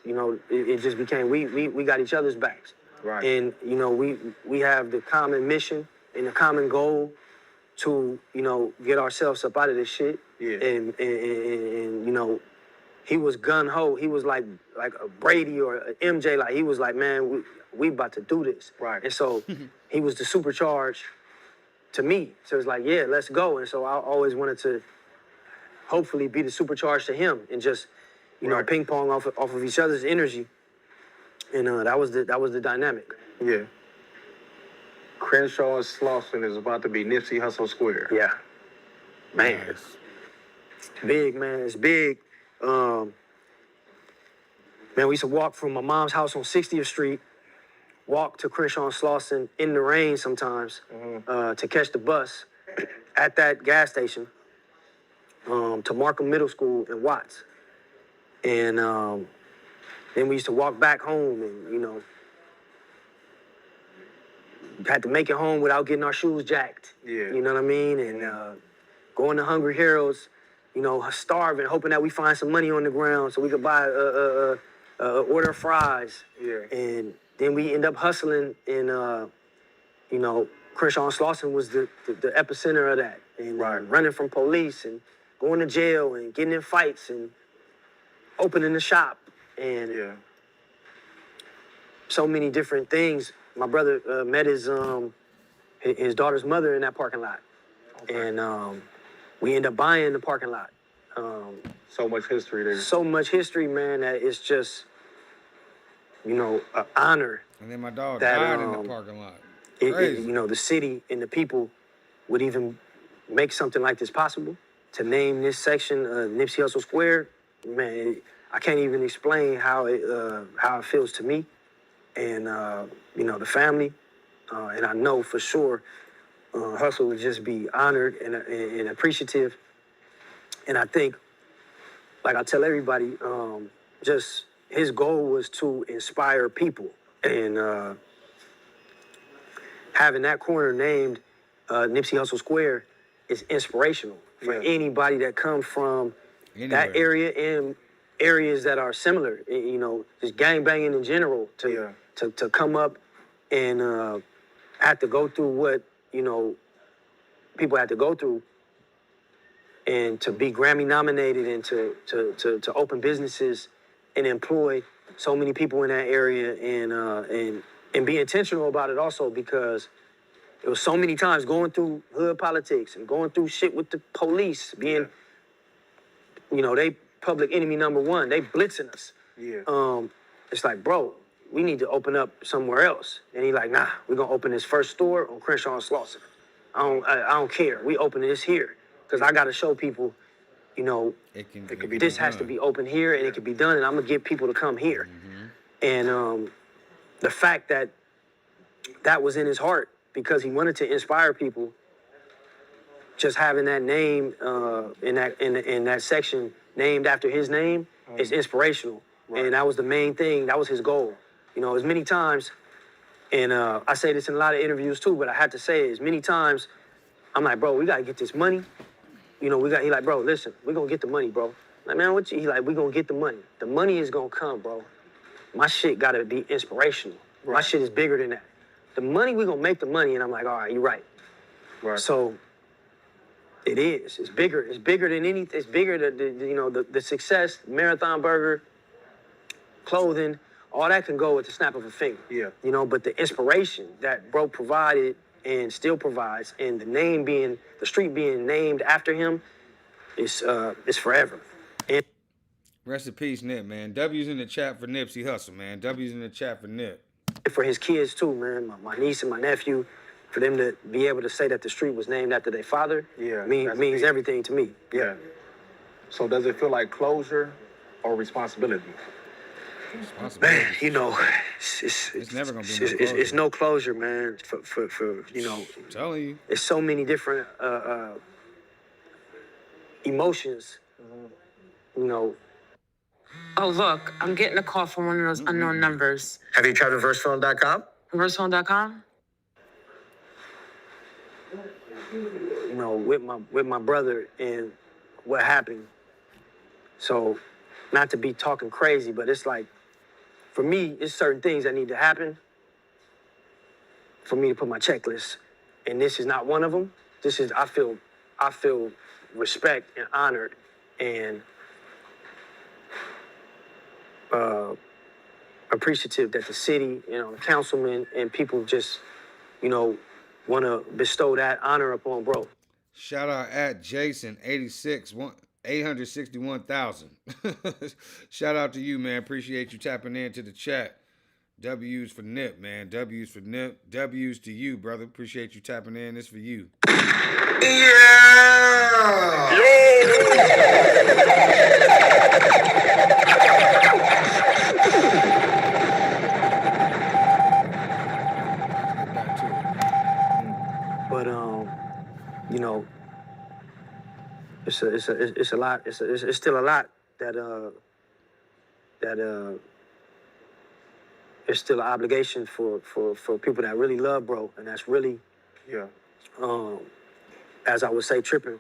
you know, it just became we got each other's backs. Right. And, you know, we have the common mission and the common goal to, you know, get ourselves up out of this shit. Yeah. And you know, he was gun ho. He was like a Brady or a MJ. Like, he was like, man, we about to do this. Right. And so he was the supercharge to me. So it's like, yeah, let's go. And so I always wanted to hopefully be the supercharge to him and just, you know, ping pong off of each other's energy. And that was the dynamic. Yeah. Crenshaw and Slauson is about to be Nipsey Hussle Square. Yeah. Man. It's big, man. It's big. Man, we used to walk from my mom's house on 60th Street, walk to Crenshaw and Slauson in the rain sometimes to catch the bus at that gas station to Markham Middle School in Watts. And then we used to walk back home and, you know, had to make it home without getting our shoes jacked. Yeah. You know what I mean? And going to Hungry Heroes, you know, starving, hoping that we find some money on the ground so we could buy order of fries. Yeah. And then we end up hustling in, you know, Crenshaw and Slauson was the epicenter of that. And running from police and going to jail and getting in fights and opening the shop. And so many different things. My brother met his daughter's mother in that parking lot. Okay. And we end up buying the parking lot. So much history there. So much history, man, that it's just, you know, an honor. And then my dog that, died in the parking lot. Crazy. You know, the city and the people would even make something like this possible. To name this section Nipsey Hussle Square, man, I can't even explain how it feels to me and, you know, the family. And I know for sure Hussle would just be honored and appreciative. And I think, like I tell everybody, just his goal was to inspire people. And having that corner named Nipsey Hussle Square is inspirational for anybody that comes from that area and areas that are similar. You know, just gangbanging in general to come up and have to go through what, you know, people had to go through, and to be Grammy nominated and to open businesses and employ so many people in that area and be intentional about it also, because it was so many times going through hood politics and going through shit with the police being, you know, they public enemy number one. They blitzing us. It's like, bro, we need to open up somewhere else. And he like, nah, we're gonna open this first store on Crenshaw and Slauson. I don't care. We open this here because I gotta show people, you know, this has to be open here and it can be done, and I'm gonna get people to come here. And the fact that that was in his heart because he wanted to inspire people, just having that name in that section named after his name is inspirational. And that was the main thing. That was his goal. You know, as many times, and I say this in a lot of interviews too, but I had to say it as many times. I'm like, bro, we gotta get this money. You know, he like, bro, listen, we're gonna get the money, bro. Like, man, what you? He like, we gonna get the money. The money is gonna come, bro. My shit gotta be inspirational. My shit is bigger than that. The money, we gonna make the money, and I'm like, all right, you're right. So it is. It's bigger. It's bigger than anything. It's bigger than you know, the success, Marathon Burger, clothing, all that can go with the snap of a finger. You know, but the inspiration that bro provided and still provides, and the street being named after him is forever. And rest in peace, Nip, man. W's in the chat for Nipsey Hussle, man. W's in the chat for Nip. For his kids too, man. My niece and my nephew, for them to be able to say that the street was named after their father, means everything to me. So does it feel like closure or responsibility? Man, you know, it's never gonna be it's no closure, man. For you know, I'm telling you, it's so many different emotions. You know. Oh, look, I'm getting a call from one of those unknown numbers. Have you tried reversephone.com? Reversephone.com? You know, with my brother and what happened. So, not to be talking crazy, but it's like, for me, it's certain things that need to happen for me to put my checklist. And this is not one of them. This is, I feel respect and honored and appreciative that the city, you know, the councilman and people just, you know, want to bestow that honor upon bro. Shout out at Jason 861,000. Shout out to you, man. Appreciate you tapping into the chat. W's for Nip, man. W's for Nip. W's to you, brother. Appreciate you tapping in. This for you. But you know, it's a lot. It's still a lot that it's still an obligation for people that really love bro, and that's really as I would say tripping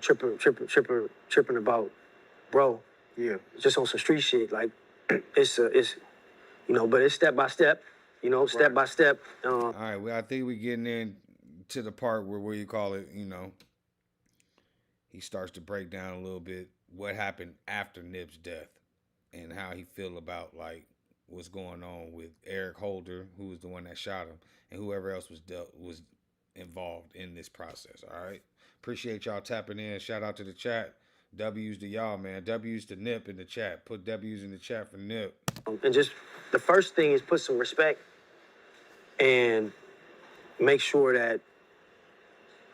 tripping about, bro. Yeah. Just on some street shit. Like, it's but it's step by step. Step by step. All right, well, I think we're getting in to the part where, what you call it, he starts to break down a little bit what happened after Nip's death and how he feel about, like, what's going on with Eric Holder, who was the one that shot him, and whoever else was involved in this process. All right, appreciate y'all tapping in. Shout out to the chat. W's to y'all, man. W's to Nip in the chat. Put W's in the chat for Nip. And just the first thing is put some respect and make sure that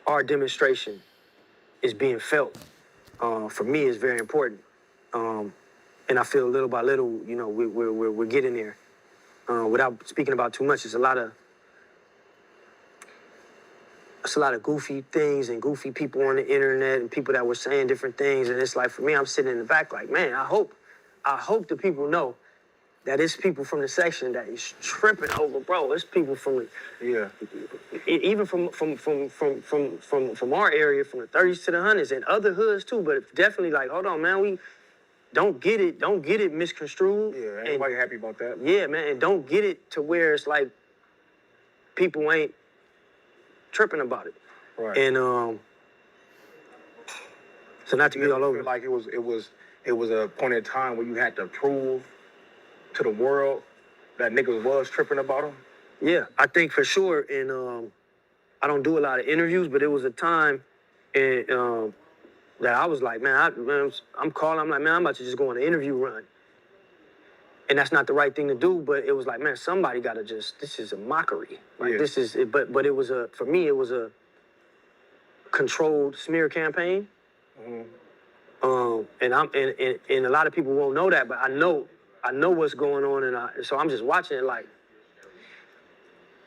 our demonstration is being felt. For me, it's very important. And I feel little by little, we're getting there. Without speaking about too much, it's a lot of goofy things and goofy people on the internet and people that were saying different things. And it's like, for me, I'm sitting in the back like, man, I hope the people know that it's people from the section that is tripping over, bro. It's people from even from our area, from the 30s to the 100s and other hoods too. But it's definitely like, hold on, man, we don't get it misconstrued. Yeah, everybody happy about that. Yeah, man, and don't get it to where it's like people ain't tripping about it. Right. And so not to be all over. Feel like it was a point in time where you had to prove to the world that niggas was tripping about them. Yeah, I think for sure. And I don't do a lot of interviews, but it was a time that I was like, I'm calling. I'm like, man, I'm about to just go on an interview run. And that's not the right thing to do, but it was like, man, somebody got to this is a mockery. Like, this is, but it was for me, it was a controlled smear campaign. Mm-hmm. And a lot of people won't know that, but I know what's going on, and so I'm just watching it like,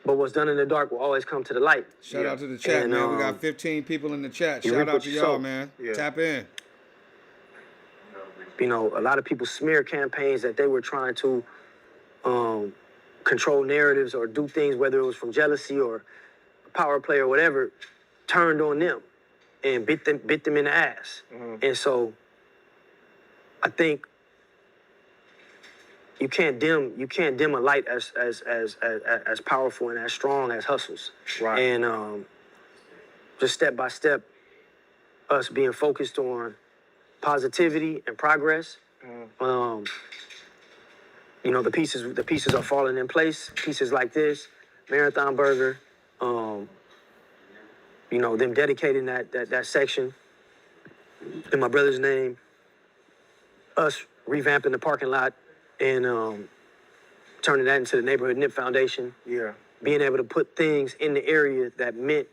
but what's done in the dark will always come to the light. Shout out to the chat, man. We got 15 people in the chat. Shout out to y'all, man. Yeah. Tap in. A lot of people smear campaigns that they were trying to control narratives or do things, whether it was from jealousy or power play or whatever, turned on them and bit them in the ass. Mm-hmm. And so I think you can't dim a light as powerful and as strong as Hussle's. Right. And just step by step, us being focused on positivity and progress. Mm. The pieces are falling in place. Pieces like this, Marathon Burger, them dedicating that section in my brother's name, us revamping the parking lot and turning that into the Neighborhood Nip Foundation. Yeah. Being able to put things in the area that meant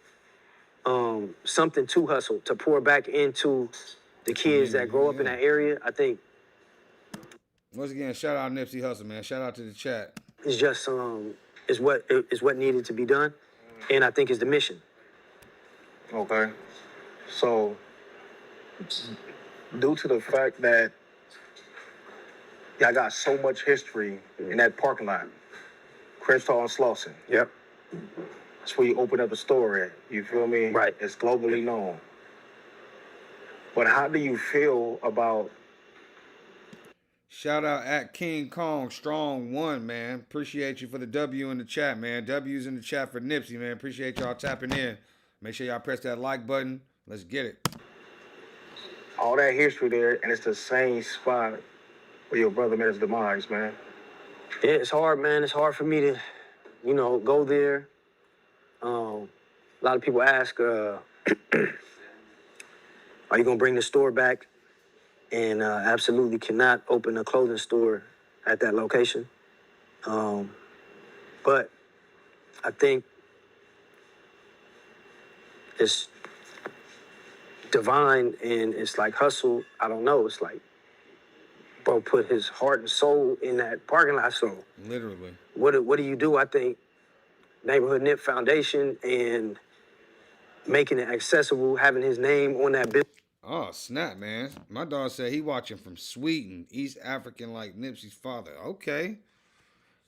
something to Hussle, to pour back into the kids that grow up in that area. I think. Once again, shout out Nipsey Hussle, man. Shout out to the chat. It's just is what needed to be done, and I think is the mission. Okay. So, due to the fact that y'all got so much history in that parking lot, Crenshaw and Slauson. Yep. That's where you open up the store at. You feel me? Right. It's globally known. But how do you feel about... Shout out at King Kong Strong 1, man. Appreciate you for the W in the chat, man. W's in the chat for Nipsey, man. Appreciate y'all tapping in. Make sure y'all press that like button. Let's get it. all that history there, and it's the same spot where your brother met his demise, man. Yeah, it's hard, man. It's hard for me to, go there. A lot of people ask, are you going to bring the store back? And absolutely cannot open a clothing store at that location. But I think it's divine, and it's like Hussle. I don't know. It's like, bro, put his heart and soul in that parking lot. So literally, what do you do? I think Neighborhood Nip Foundation and making it accessible, having his name on that building. Oh, snap, man. My dog said he watching from Sweden, East African like Nipsey's father. Okay.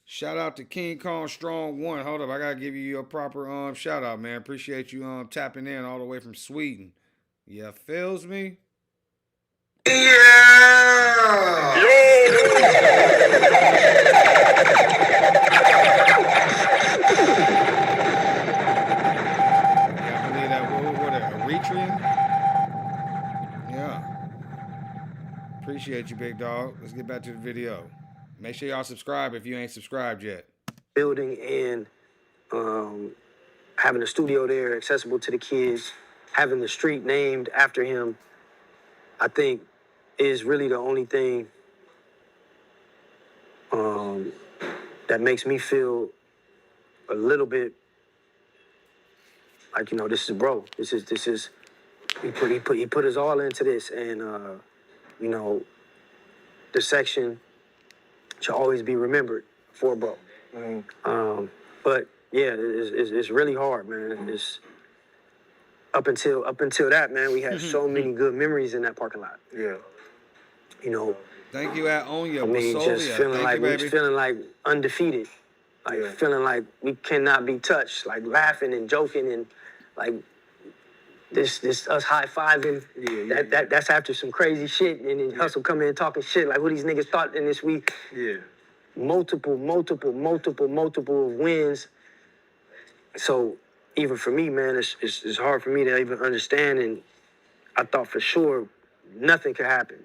Shout out to King Kong Strong 1. Hold up, I got to give you your proper shout out, man. Appreciate you tapping in all the way from Sweden. You feels me? Yeah! I believe that what Eritrean? Yeah. Appreciate you, big dog. Let's get back to the video. Make sure y'all subscribe if you ain't subscribed yet. Building and having a studio there accessible to the kids, having the street named after him, I think is really the only thing that makes me feel a little bit like, this is bro. This is he put his all into this, and the section shall always be remembered for bro. But yeah, it's really hard, man. It's up until that, man, we had so many good memories in that parking lot. Yeah. Thank you at Onya. I mean, just feeling like undefeated, like feeling like we cannot be touched, like laughing and joking and like this us high fiving. That's after some crazy shit, and then Hussle come in talking shit like what these niggas thought in this week. Yeah. Multiple wins. So even for me, man, it's hard for me to even understand, and I thought for sure nothing could happen,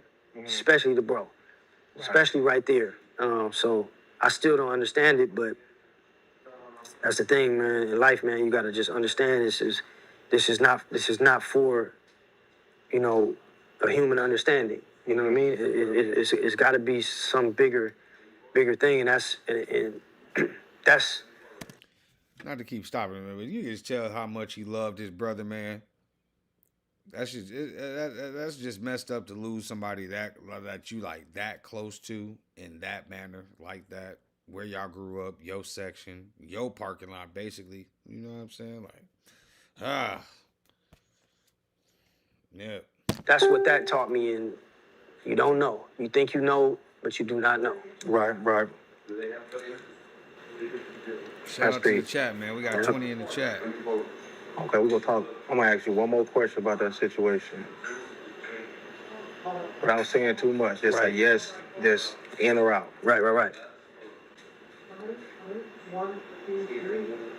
especially the bro, especially right there. So I still don't understand it, but that's the thing, man. In life, man, you gotta just understand this is not for, a human understanding. You know what I mean? It's got to be some bigger thing, and that's. Not to keep stopping him, but you can just tell how much he loved his brother, man. That's just messed up to lose somebody that you like that close to in that manner, like that, where y'all grew up, your section, your parking lot, basically. You know what I'm saying? Like, yeah. That's what that taught me, and you don't know. You think you know, but you do not know. Right. Shout out to the chat, man. We got 20 in the chat. Okay, we're gonna talk. I'm gonna ask you one more question about that situation. Without saying too much, just say yes, just in or out. Right.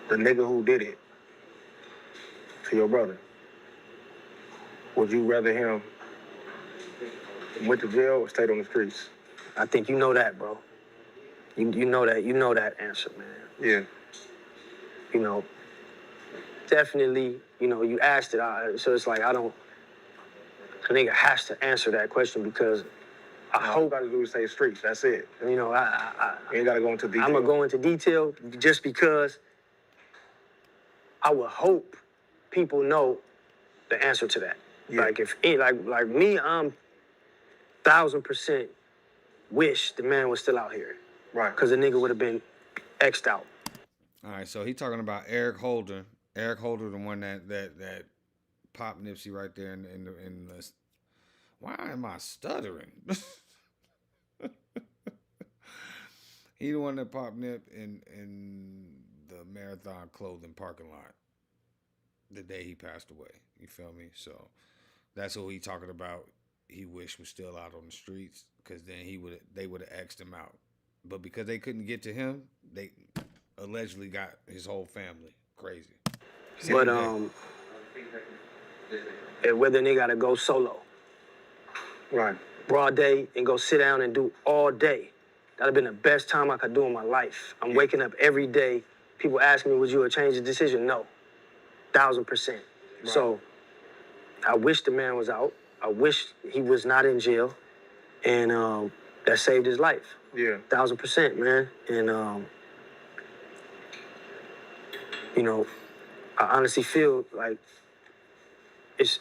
The nigga who did it to your brother, would you rather him went to jail or stayed on the streets? I think you know that, bro. You know that answer, man. Yeah. Definitely, you asked it, so it's like a nigga has to answer that question because I hope. All you gotta do is say streets, that's it. I You ain't gotta go into detail. I'm gonna go into detail just because I would hope people know the answer to that. Yeah. Like if like me, I'm 1,000% wish the man was still out here. Right. Because the nigga would have been X'd out. All right, so he talking about Eric Holder. Eric Holder, the one that popped Nipsey right there in the. Why am I stuttering? He the one that popped Nip in the Marathon Clothing parking lot the day he passed away. You feel me? So that's what he talking about. He wished was still out on the streets because then they would have X'd him out. But because they couldn't get to him, they allegedly got his whole family. Crazy. But whether they gotta go solo, Right. broad day, and go sit down and do all day, that'd have been the best time I could do in my life. I'm waking up every day. People ask me, would you have changed the decision? No, 1,000%. Right. So I wish the man was out. I wish he was not in jail, and that saved his life. Yeah. 1,000%, man. And I honestly feel like it's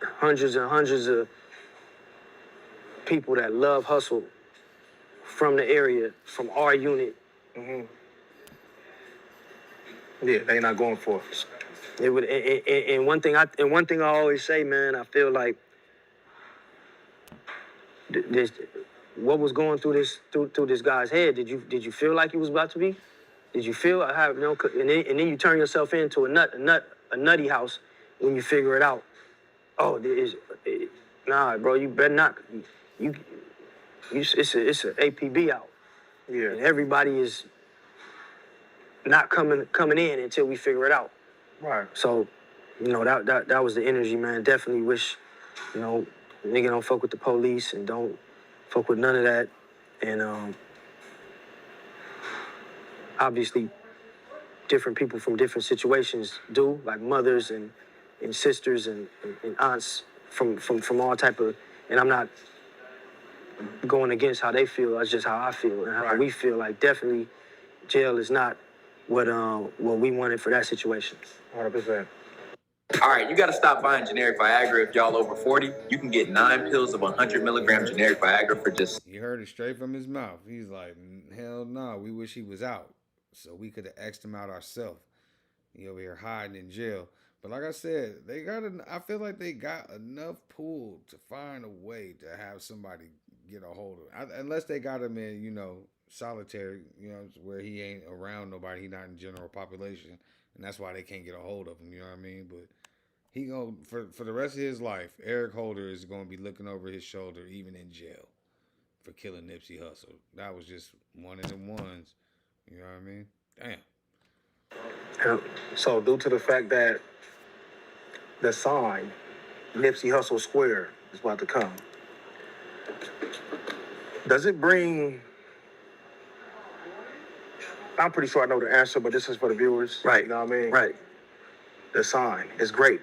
hundreds and hundreds of people that love Hussle from the area, from our unit. Mm-hmm. Yeah, they not going for it. It would, and one thing I always say, man, I feel like this, what was going through this guy's head. Did you feel like he was about to be? Did you feel and then you turn yourself into a nutty house when you figure it out. oh, nah, bro, you better not. It's a APB out. Yeah. And everybody is not coming in until we figure it out. Right. So, that was the energy, man. Definitely wish, nigga don't fuck with the police and don't fuck with none of that. And obviously, different people from different situations do, like mothers and sisters and aunts from all type of. And I'm not going against how they feel. That's just how I feel and how we feel. Like definitely, jail is not what we wanted for that situation. 100%. All right, you got to stop buying generic Viagra if y'all over 40. You can get 9 pills of 100 milligram generic Viagra for just... You heard it straight from his mouth. He's like, hell no, we wish he was out. So we could have X'd him out ourselves. He over here hiding in jail. But like I said, I feel like they got enough pull to find a way to have somebody get a hold of him. Unless they got him in, solitary, where he ain't around nobody. He not in general population. And that's why they can't get a hold of him, you know what I mean? But he gonna, for the rest of his life, Eric Holder is going to be looking over his shoulder even in jail for killing Nipsey Hussle. That was just one of them ones. You know what I mean? Damn. So due to the fact that the sign, Nipsey Hussle Square, is about to come, does it bring... I'm pretty sure I know the answer, but this is for the viewers. Right. You know what I mean? Right. The sign is great.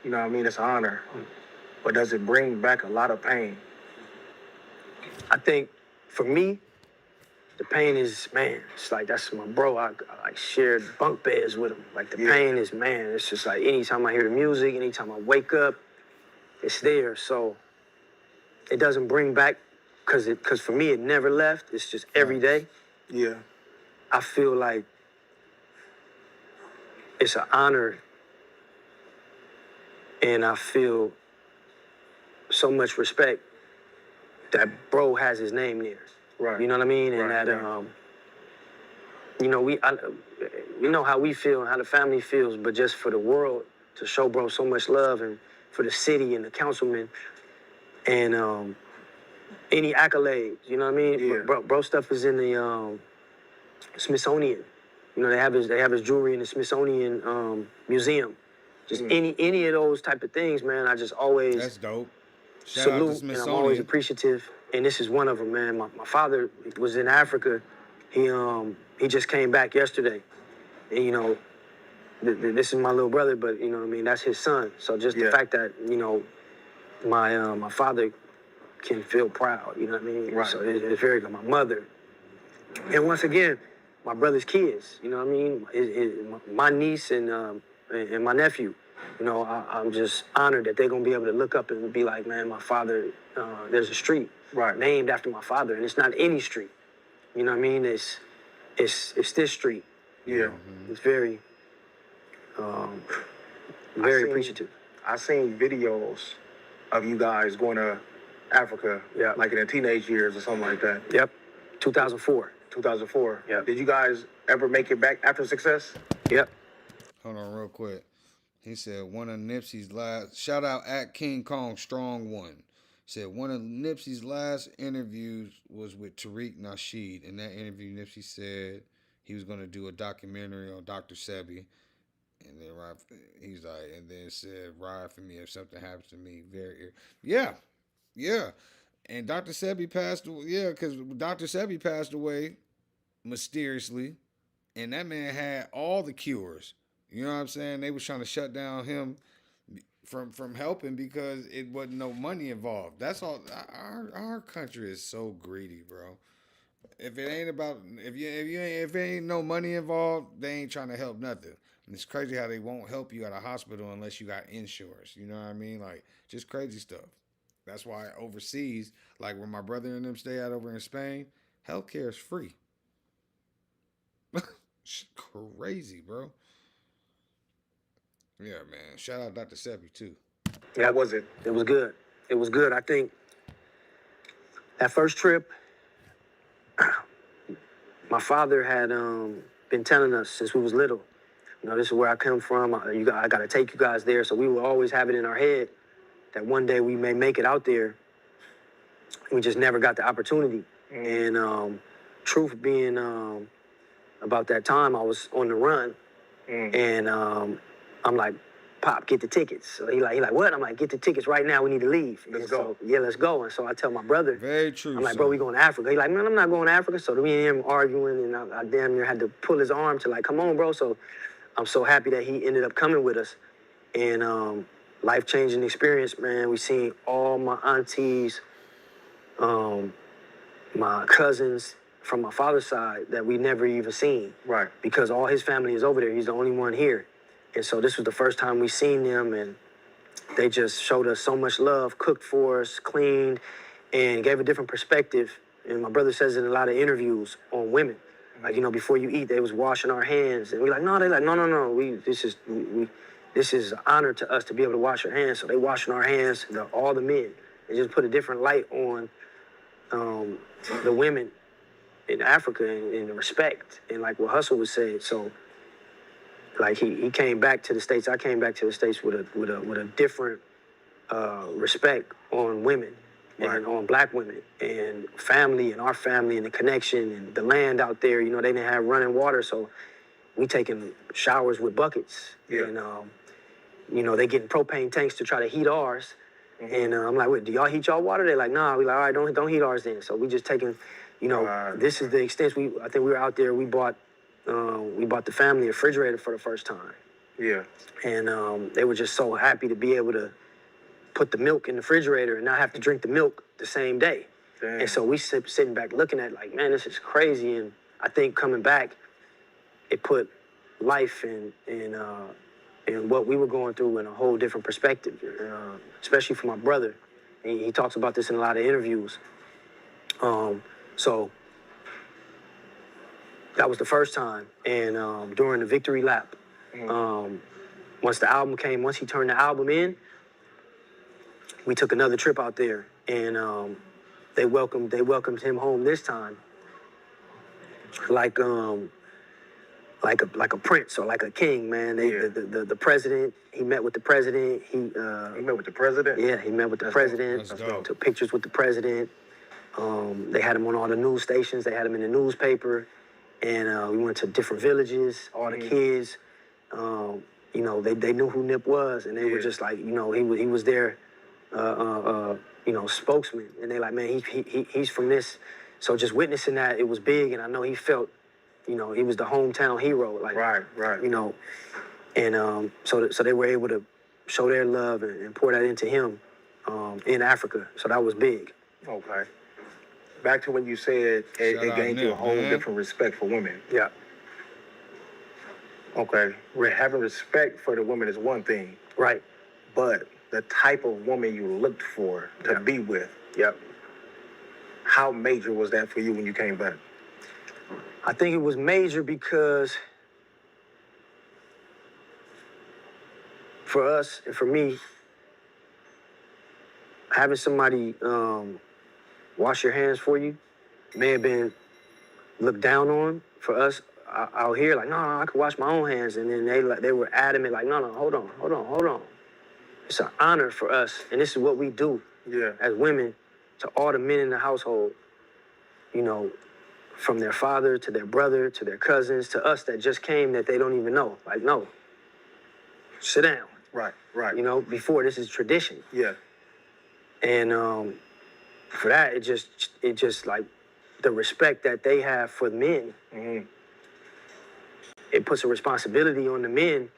You know what I mean? It's an honor. But does it bring back a lot of pain? I think for me, the pain is, man, it's like that's my bro. I like shared bunk beds with him. Like the pain is, man, it's just like anytime I hear the music, anytime I wake up, it's there. So it doesn't bring back, because for me, it never left. It's just every day. Yeah. I feel like it's an honor, and I feel so much respect that bro has his name there. Right. You know what I mean? And Right, that, we know how we feel and how the family feels, but just for the world to show bro so much love, and for the city and the councilman and any accolades, you know what I mean? Yeah. Bro stuff is in the Smithsonian. They have his jewelry in the Smithsonian Museum. Just any of those type of things, man. I just always That's dope. Shout out to salute, and I'm always appreciative. And this is one of them, man. My father was in Africa. He just came back yesterday, and this is my little brother, but you know what I mean. That's his son. So just the fact that my father can feel proud. You know what I mean. Right. So it's very good. My mother, and once again, my brother's kids. You know what I mean. My niece and my nephew. I'm just honored that they're gonna be able to look up and be like, man, my father. There's a street named after my father, and it's not any street. You know what I mean? It's this street. Yeah. It's very, very appreciative. I seen videos of you guys going to Africa, like in the teenage years or something like that. Yep. 2004. 2004. Yep. Did you guys ever make it back after success? Yep. Hold on real quick. He said one of Nipsey's last, shout out at King Kong Strong One. Said one of Nipsey's last interviews was with Tariq Nasheed. In that interview, Nipsey said he was going to do a documentary on Dr. Sebi. And then he's like, and then said, ride for me if something happens to me. Yeah. And Dr. Sebi passed away. Yeah, because Dr. Sebi passed away mysteriously. And that man had all the cures. You know what I'm saying? They was trying to shut down him from helping because it wasn't no money involved. That's all. Our country is so greedy, bro. If it ain't about if it ain't no money involved, they ain't trying to help nothing. And it's crazy how they won't help you at a hospital unless you got insurance. You know what I mean? Like just crazy stuff. That's why overseas, like where my brother and them stay at over in Spain, healthcare is free. Crazy, bro. Yeah, man. Shout out Dr. Sebi, too. Yeah, How was it? It was good. It was good. I think that first trip, my father had been telling us since we was little, this is where I come from. I got to take you guys there. So we would always have it in our head that one day we may make it out there. We just never got the opportunity. And truth being, about that time, I was on the run, and I'm like, Pop, get the tickets. So he like, what? I'm like, get the tickets right now. We need to leave. Let's go. go. Yeah, let's go. And so I tell my brother. Very true. I'm like, bro, we going to Africa. He like, man, I'm not going to Africa. So me and him arguing, and I damn near had to pull his arm to like, come on, bro. So I'm so happy that he ended up coming with us. And life-changing experience, man. We seen all my aunties, my cousins from my father's side that we never even seen. Right. Because all his family is over there. He's the only one here. And so this was the first time we seen them, and they just showed us so much love, cooked for us, cleaned, and gave a different perspective. And my brother says in a lot of interviews on women, like, you know, before you eat, they was washing our hands. And we like, no, they like, no. This is an honor to us to be able to wash our hands. So they washing our hands, all the men. They just put a different light on the women in Africa and the respect, and like what Hussle was saying. So like he came back to the States. I came back to the States with a different respect on women and on black women and family and our family and the connection and the land out there. You know, they didn't have running water, so we taking showers with buckets. Yeah. And you know, they getting propane tanks to try to heat ours. And I'm like, wait, do y'all heat y'all water? They're like, nah. We like, all right, don't heat ours then. So we just taking, you know, this is the extent. I think we were out there. We bought the family a refrigerator for the first time. Yeah. And they were just so happy to be able to put the milk in the refrigerator and not have to drink the milk the same day. Damn. And so we sitting back looking at it like, man, this is crazy. And I think coming back, it put life in what we were going through in a whole different perspective, especially for my brother. And he talks about this in a lot of interviews. So that was the first time. And during the victory lap, once he turned the album in, we took another trip out there, and they welcomed him home this time like a prince or like a king, man. The president, he met with the president. He met with the president? Yeah, he met with the president. Took pictures with the president. They had him on all the news stations. They had him in the newspaper. And we went to different villages, all the kids. You know, they knew who Nip was, and they were just like, you know, he was their, you know, spokesman. And they like, man, he's from this. So just witnessing that, it was big, and I know he felt, you know, he was the hometown hero. Like, right. You know, and so they were able to show their love and pour that into him in Africa. So that was big. Okay. Back to when you said it gained you a whole different respect for women. Yeah. Okay. Having respect for the women is one thing. Right. But the type of woman you looked for to be with. Yep. How major was that for you when you came back? I think it was major because for us and for me, having somebody wash your hands for you may have been looked down on. For us out here, like, no, I can wash my own hands. And then they were adamant, like, no, hold on. It's an honor for us, and this is what we do as women to all the men in the household, you know, from their father to their brother to their cousins to us that just came that they don't even know. Like, no, sit down. Right. You know, before, this is tradition. Yeah. And for that, it just like the respect that they have for men. It puts a responsibility on the men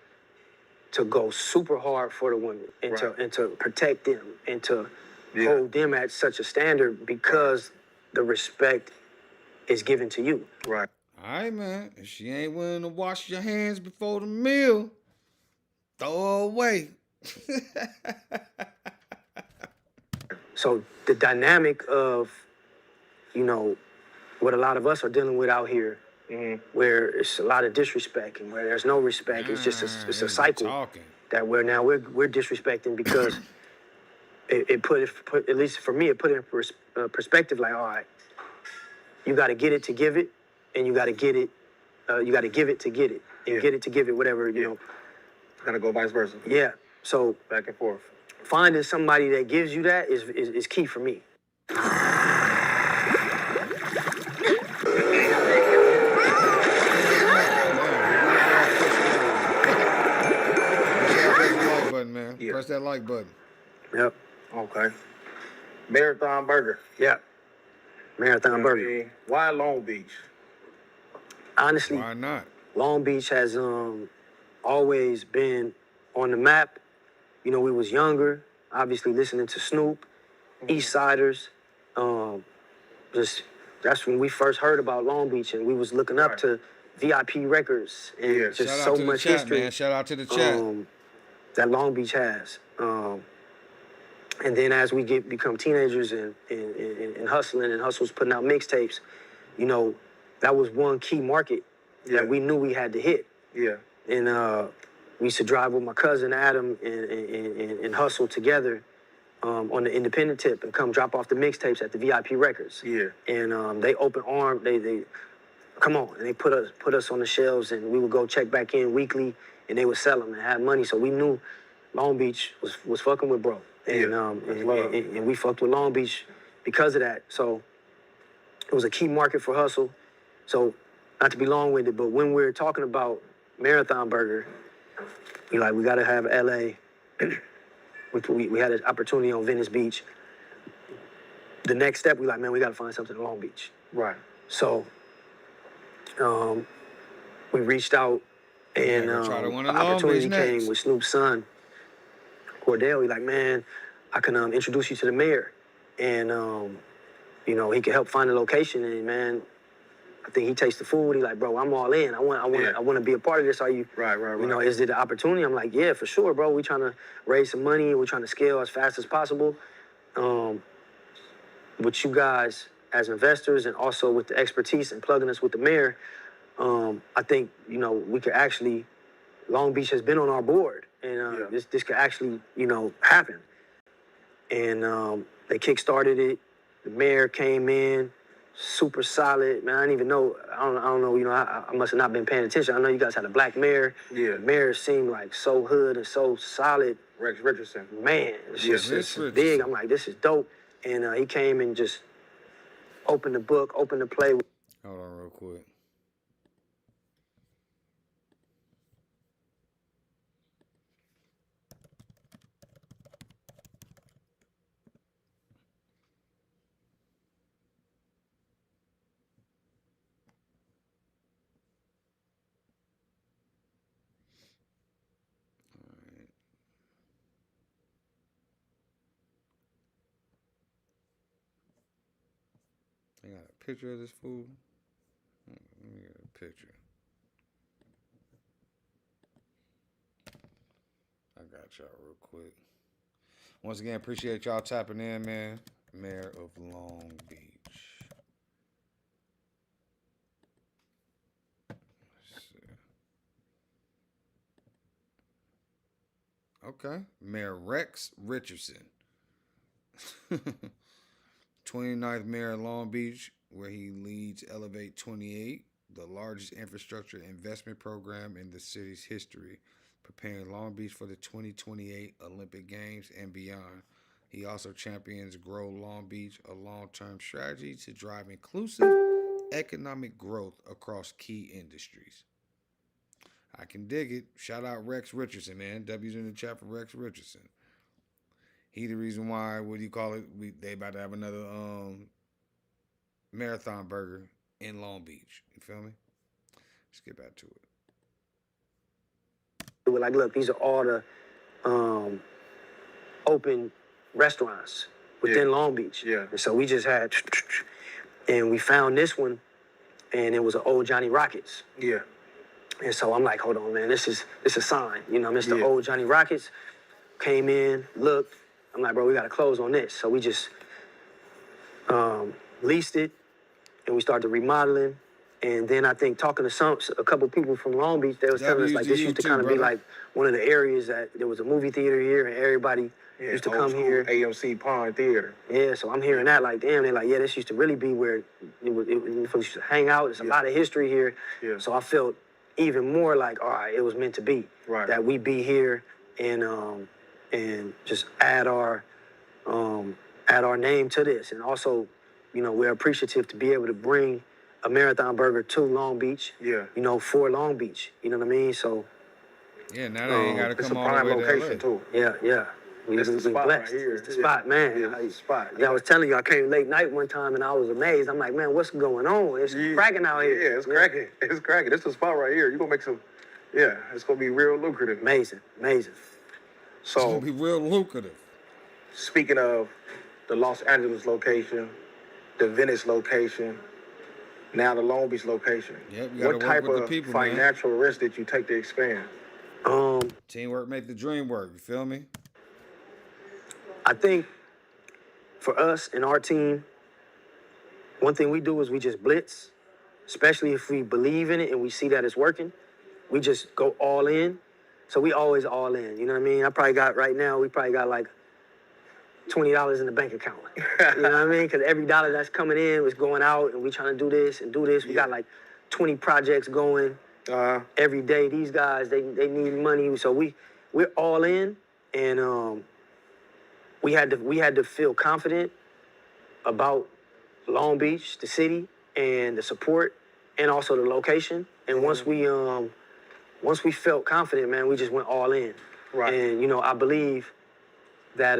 to go super hard for the women and to protect them and to hold them at such a standard because the respect is given to you. Right. All right, man. If she ain't willing to wash your hands before the meal, throw her away. So the dynamic of, you know, what a lot of us are dealing with out here, where it's a lot of disrespect and where there's no respect, it's just a cycle that we're disrespecting because it put at least for me, it put it in perspective. Like, all right, you got to get it to give it, and you got to get it, you got to give it to get it, and get it to give it, whatever, you know. Gotta go vice versa. Yeah. So back and forth. finding somebody that gives you that is key for me. Man. Yeah. Press that like button. Yep. Okay. Marathon Burger. Yeah. Marathon Burger. Why Long Beach? Honestly, why not? Long Beach has always been on the map. You know, we was younger, obviously listening to Snoop, East Siders. Just that's when we first heard about Long Beach, and we was looking up to VIP Records and just so much history. Man. Shout out to the chat. That Long Beach has. And then as we become teenagers and hustling, and Hussle's putting out mixtapes, you know, that was one key market that we knew we had to hit. Yeah. And we used to drive with my cousin Adam and Hussle together on the independent tip and come drop off the mixtapes at the VIP Records. Yeah. And they open arm, they come on, and they put us on the shelves, and we would go check back in weekly, and they would sell them and have money. So we knew Long Beach was fucking with bro. And, and we fucked with Long Beach because of that. So it was a key market for Hussle. So not to be long-winded, but when we're talking about Marathon Burger, we got to have LA. we had an opportunity on Venice Beach. The next step, we got to find something in Long Beach. Right. So we reached out, and the opportunity came with Snoop's son, Cordell. He man, I can introduce you to the mayor, and you know, he can help find a location. And man, I think he tastes the food. He bro, I'm all in. I want to be a part of this. Are you? Right. You know, is it an opportunity? I'm yeah, for sure, bro. We trying to raise some money. We're trying to scale as fast as possible. With you guys as investors, and also with the expertise and plugging us with the mayor, I think, you know, we could actually. Long Beach has been on our board, and this could actually, you know, happen. And they kickstarted it. The mayor came in, super solid. Man, I didn't even know. I don't know. You know, I must have not been paying attention. I know you guys had a black mayor. Yeah. The mayor seemed so hood and so solid. Rex Richardson. Man, it's just big. I'm this is dope. And he came and just opened the book, opened the play. Hold on real quick. I got a picture of this fool. Let me get a picture. I got y'all real quick. Once again, appreciate y'all tapping in, man. Mayor of Long Beach. Let's see. Okay. Mayor Rex Richardson. 29th Mayor of Long Beach, where he leads Elevate 28, the largest infrastructure investment program in the city's history, preparing Long Beach for the 2028 Olympic Games and beyond. He also champions Grow Long Beach, a long-term strategy to drive inclusive economic growth across key industries. I can dig it. Shout out Rex Richardson, man. W's in the chat for Rex Richardson. He the reason why, what do you call it? They about to have another Marathon Burger in Long Beach. You feel me? Let's get back to it. We're look, these are all the open restaurants within Long Beach. Yeah. And so we just had, and we found this one, and it was an old Johnny Rockets. Yeah. And so I'm hold on, man, this is a sign. You know, Mr. Old Johnny Rockets came in, looked. I'm bro, we got to close on this. So we just leased it, and we started remodeling. And then I think talking to a couple people from Long Beach, they was telling us this used to kind of be one of the areas that there was a movie theater here, and everybody used to come here. AMC Pond Theater. Yeah, so I'm hearing that damn, they're this used to really be where it used to hang out. There's a lot of history here. Yeah. So I felt even more all right, it was meant to be. Right. That we be here and and just add our name to this. And also, you know, we're appreciative to be able to bring a marathon burger to Long Beach. Yeah. You know, for Long Beach. You know what I mean? So. Yeah, now they ain't got to It's a come all prime the way to location LA. too. Yeah. It's the spot blessed. right here. It's the spot, man. Yeah, it's the spot. Yeah, I was telling you, I came late night one time and I was amazed. I'm like, man, what's going on? It's cracking out here. Yeah, it's cracking. It's cracking. It's the spot right here. You're gonna make some. Yeah, it's gonna be real lucrative. Amazing. It's So, gonna be real lucrative. speaking of the Los Angeles location, the Venice location, now the Long Beach location. Yep, you gotta what work type with the of people, man. financial risk did you take to expand? Teamwork make the dream work. You feel me? I think for us and our team, one thing we do is we just blitz, especially if we believe in it and we see that it's working. We just go all in. So we always all in. You know what I mean? We probably got like $20 in the bank account. You know what I mean? Because every dollar that's coming in was going out, and we trying to do this and do this. We got like 20 projects going every day. These guys, they need money. So we're all in, and we had to feel confident about Long Beach, the city, and the support, and also the location. And once we felt confident, man, we just went all in. Right. And you know, I believe that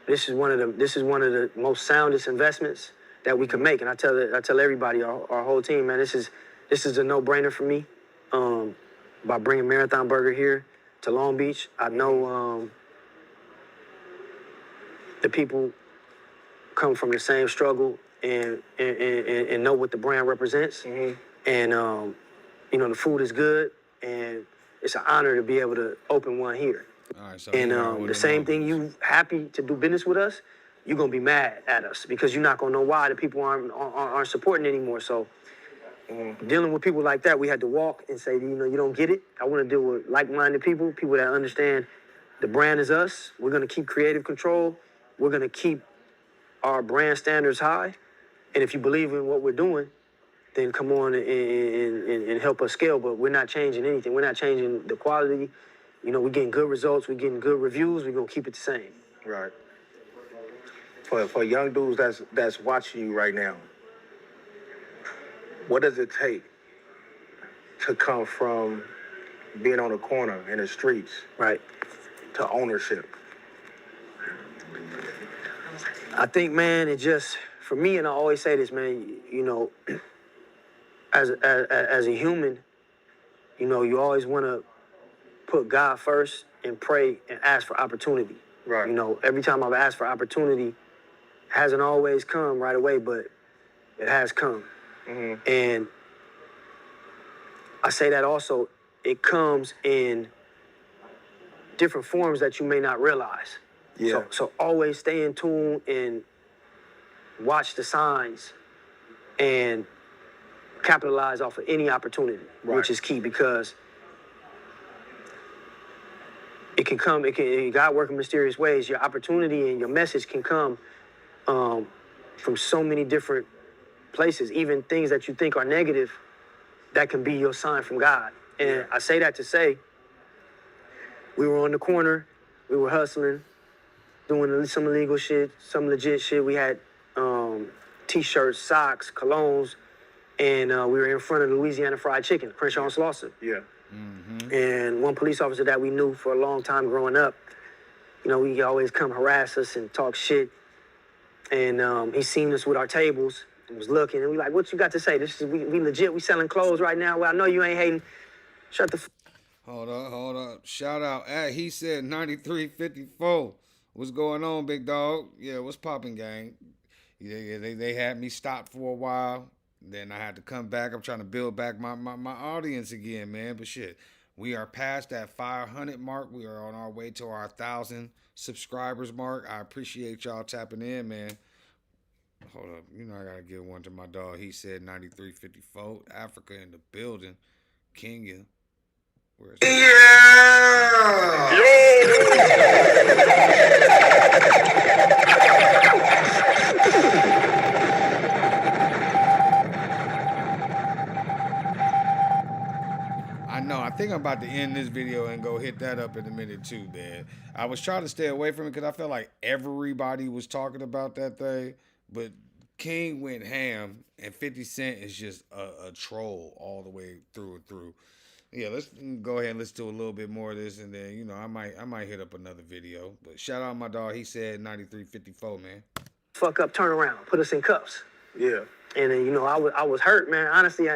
this is one of the most soundest investments that we could make. And I tell everybody, our whole team, man, this is a no-brainer for me. By bringing Marathon Burger here to Long Beach, I know the people come from the same struggle and know what the brand represents. And you know, the food is good, and it's an honor to be able to open one here. All right, so And the same thing, you happy to do business with us, you're gonna be mad at us because you're not gonna know why the people aren't supporting anymore. So dealing with people like that, we had to walk and say, you know, you don't get it. I want to deal with like-minded people that understand the brand is us. We're gonna keep creative control. We're gonna keep our brand standards high. And if you believe in what we're doing, then come on and help us scale. But we're not changing anything. We're not changing the quality. You know, we're getting good results. We're getting good reviews. We're going to keep it the same. Right. For young dudes that's watching you right now, what does it take to come from being on the corner in the streets, right, to ownership? I think, man, it just, for me, and I always say this, man, you know, as a human, you know, you always want to put God first and pray and ask for opportunity. Right. You know, every time I've asked for opportunity, hasn't always come right away, but it has come. And I say that also, it comes in different forms that you may not realize. Yeah. So always stay in tune and watch the signs and capitalize off of any opportunity, which is key, because God work in mysterious ways. Your opportunity and your message can come from so many different places, even things that you think are negative, that can be your sign from God. And I say that to say, we were on the corner, we were hustling, doing some illegal shit, some legit shit. We had T-shirts, socks, colognes, and we were in front of Louisiana Fried Chicken, Crenshaw and Slauson. Yeah. And one police officer that we knew for a long time growing up, you know, he always come harass us and talk shit. And he seen us with our tables and was looking, and we like, what you got to say? We legit, we selling clothes right now. Well, I know you ain't hating. Shut the Hold up. Shout out at he said 9354. What's going on, big dog? Yeah, what's popping, gang? Yeah, they had me stopped for a while. Then I had to come back. I'm trying to build back my audience again, man. But shit, we are past that 500 mark. We are on our way to our 1,000 subscribers mark. I appreciate y'all tapping in, man. Hold up. You know I got to give one to my dog. He said 9354. Africa in the building. Kenya. Where's I know. I think I'm about to end this video and go hit that up in a minute too, man. I was trying to stay away from it because I felt like everybody was talking about that thing, but King went ham, and 50 Cent is just a troll all the way through and through. Yeah, let's go ahead and listen to a little bit more of this, and then, you know, I might hit up another video. But shout out my dog. He said 9354, man. Fuck up, turn around, put us in cuffs. Yeah. And then, you know, I was hurt, man. Honestly,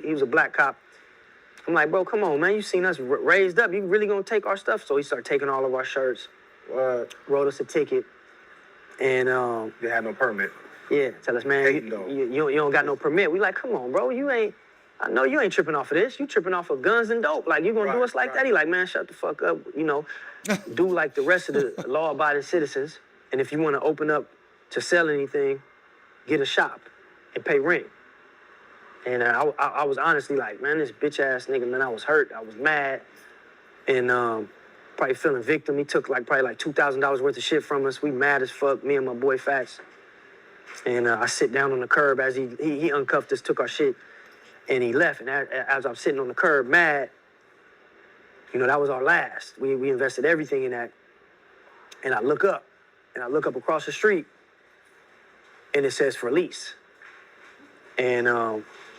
he was a black cop. I'm like, bro, come on, man. You seen us raised up. You really gonna take our stuff? So he started taking all of our shirts. Wrote us a ticket. And They had no permit. yeah, tell us, man, you don't got no permit. We like, come on, bro. I know you ain't tripping off of this. You tripping off of guns and dope. Like, you gonna do us like that? He like, man, shut the fuck up. You know, do like the rest of the law-abiding citizens. And if you want to open up to sell anything, get a shop and pay rent. And I was honestly like, man, this bitch-ass nigga, man, I was hurt. I was mad. And probably feeling victim. He took probably $2,000 worth of shit from us. We mad as fuck, me and my boy Fats. And I sit down on the curb as he uncuffed us, took our shit, and he left. And as I'm sitting on the curb mad, you know, that was our last. We invested everything in that. And I look up across the street, and it says for lease. And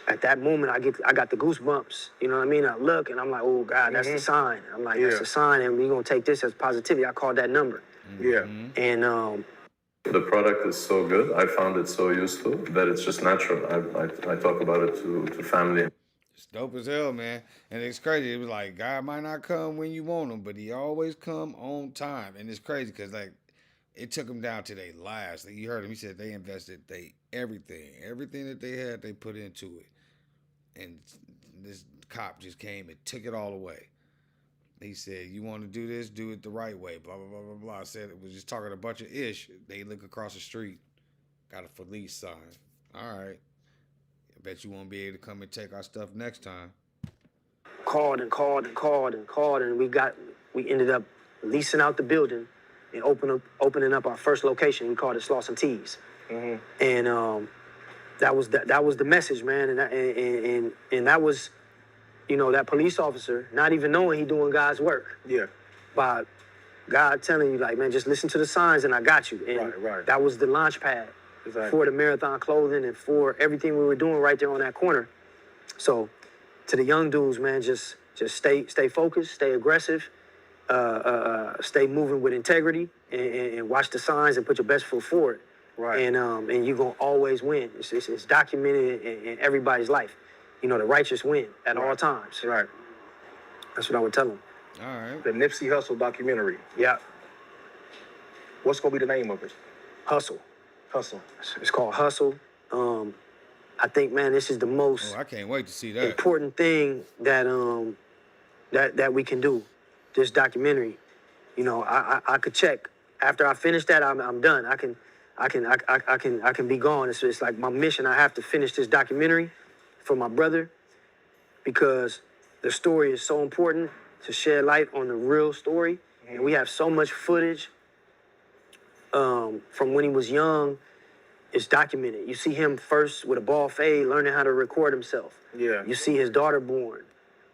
at that moment, I got the goosebumps. You know what I mean? I look, and I'm like, oh, God, that's the sign. I'm like, that's the sign, and we're going to take this as positivity. I called that number. Yeah. And the product is so good. I found it so useful that it's just natural. I talk about it to family. It's dope as hell, man. And it's crazy. It was like, God might not come when you want him, but he always come on time. And it's crazy because, like, it took them down to their last. Like, you heard him. He said they invested everything that they had, they put into it. And this cop just came and took it all away. He said, you want to do this, do it the right way, blah, blah, blah, blah, blah. I said, it was just talking a bunch of ish. They look across the street, got a for lease sign. All right. I bet you won't be able to come and take our stuff next time. Called, and we ended up leasing out the building and opening up our first location. We called it Sloss and Tees. Mm-hmm. And that was the message, man. And that was, you know, that police officer not even knowing he doing God's work. Yeah. By God telling you, like, man, just listen to the signs and I got you. And right. that was the launch pad for the Marathon Clothing and for everything we were doing right there on that corner. So to the young dudes, man, just stay focused, stay aggressive, stay moving with integrity, and watch the signs and put your best foot forward. Right. And you're gonna always win. It's documented in everybody's life. You know, the righteous win at all times. Right. That's what I would tell them. All right. The Nipsey Hussle documentary. Yeah. What's gonna be the name of it? Hussle. Hussle. It's called Hussle. I think, man, this is the most I can't wait to see that. important thing that that we can do. This documentary. You know, I could check after I finish that. I'm done. I can be gone. It's like my mission. I have to finish this documentary for my brother because the story is so important to shed light on the real story. And we have so much footage from when he was young. It's documented. You see him first with a ball fade, learning how to record himself. Yeah. You see his daughter born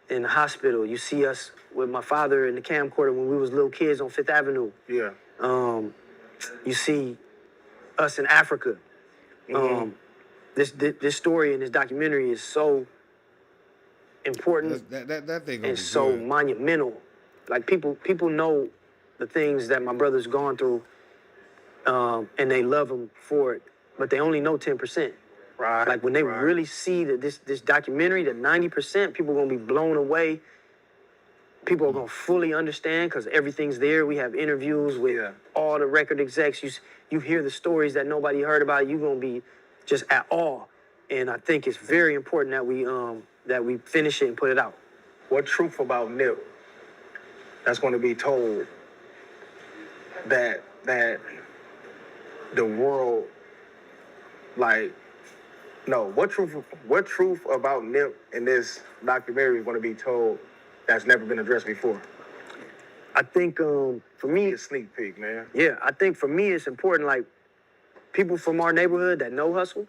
in the hospital. You see us with my father in the camcorder when we was little kids on Fifth Avenue. Yeah. You see us in Africa. This story in this documentary is so important that thing and so monumental. Like people know the things that my brother's gone through, and they love him for it, but they only know 10%. Right. Like when they really see that this documentary, that 90%, people are gonna be blown away. People are gonna fully understand because everything's there. We have interviews with all the record execs. You hear the stories that nobody heard about. You're gonna be just at awe. And I think it's very important that we finish it and put it out. What truth about Nip that's going to be told that the world, like, no, what truth about Nip in this documentary is going to be told that's never been addressed before? I think for me, a sneak peek, man. Yeah, I think for me it's important, like, people from our neighborhood that know Hussle.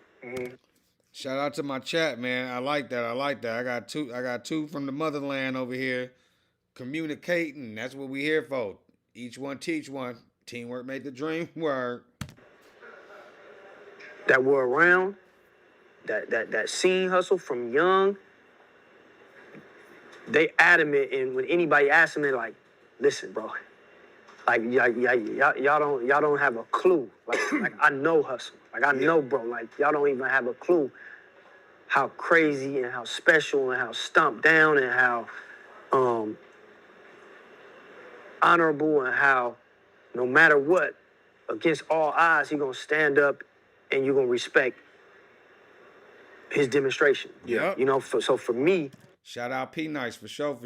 Shout out to my chat, man. I like that. I got two from the motherland over here communicating. That's what we here for. Each one teach one. Teamwork make the dream work. That were around, that seen Hussle from young, they adamant, and when anybody asks them, they're like, listen, bro, like y'all don't have a clue. Like I know Hussle. Like I know, bro. Like y'all don't even have a clue how crazy and how special and how stomped down and how honorable and how no matter what, against all odds, he gonna stand up and you're gonna respect his demonstration. Yeah. You know, so for me, shout out P Nice for sure.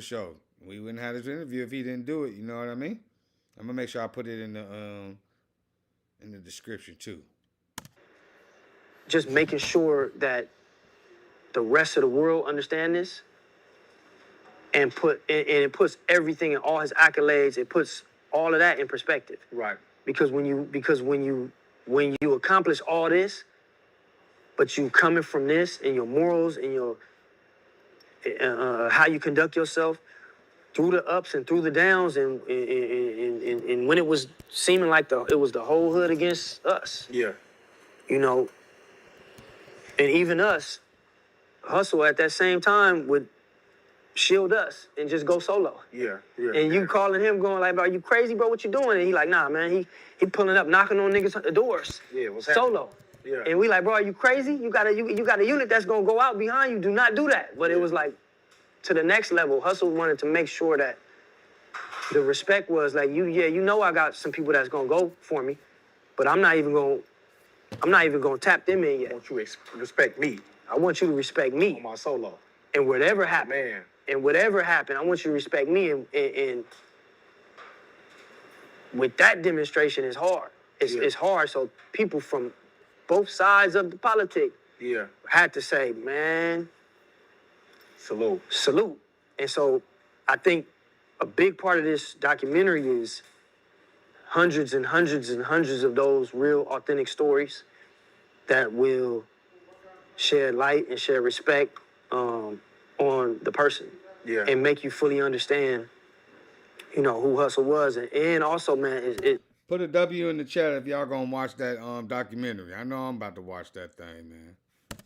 We wouldn't have this interview if he didn't do it. You know what I mean? I'm gonna make sure I put it in the description too. Just making sure that the rest of the world understand this, and it puts everything and all his accolades. It puts all of that in perspective. Right. Because when you accomplish all this, but you coming from this and your morals and your how you conduct yourself through the ups and through the downs, and when it was seeming like it was the whole hood against us. Yeah. You know, and even us, Hussle at that same time would shield us and just go solo. Yeah. And you calling him going like, bro, are you crazy, bro? What you doing? And he like, nah, man. He pulling up, knocking on niggas' doors. Yeah, what's happening? Solo. Yeah. And we like, bro, are you crazy? You got a unit that's gonna go out behind you. Do not do that. But it was like to the next level. Hussle wanted to make sure that the respect was like, you know I got some people that's gonna go for me, but I'm not even gonna tap them in yet. I want you to respect me. I want you to respect me. On my solo. And whatever happened. Man. And whatever happened, I want you to respect me. And with that demonstration, it's hard. It's hard. So people from both sides of the politic had to say, man, salute. And so I think a big part of this documentary is hundreds and hundreds and hundreds of those real authentic stories that will shed light and shed respect on the person. Yeah. And make you fully understand, you know, who Hussle was. And also, man, put a W in the chat if y'all gonna watch that documentary. I know I'm about to watch that thing, man.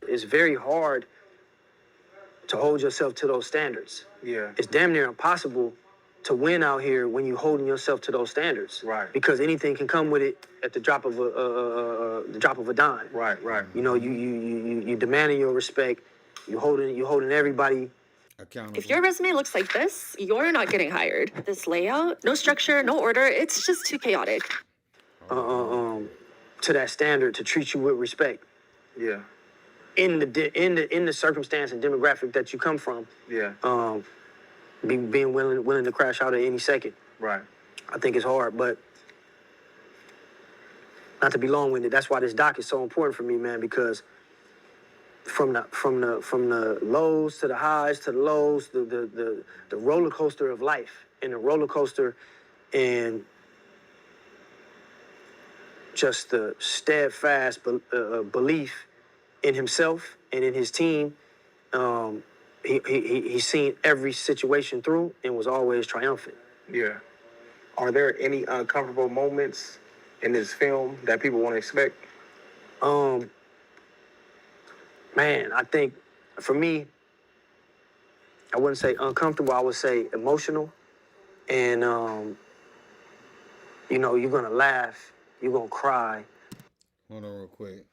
It's very hard to hold yourself to those standards. Yeah. It's damn near impossible to win out here when you're holding yourself to those standards. Right. Because anything can come with it at the drop of a dime. Right. You know, you demanding your respect. You holding everybody accountable. If your resume looks like this, you're not getting hired. This layout, no structure, no order, it's just too chaotic. To that standard, to treat you with respect. Yeah. In the circumstance and demographic that you come from. Yeah. Being willing to crash out at any second. Right. I think it's hard, but not to be long-winded. That's why this doc is so important for me, man, because from the lows to the highs to the lows, the roller coaster of life, and the roller coaster and just the steadfast belief in himself and in his team. He's seen every situation through and was always triumphant. Yeah. Are there any uncomfortable moments in this film that people want to expect? Man, I think for me, I wouldn't say uncomfortable. I would say emotional. And, you know, you're going to laugh. You're going to cry. Hold on real quick.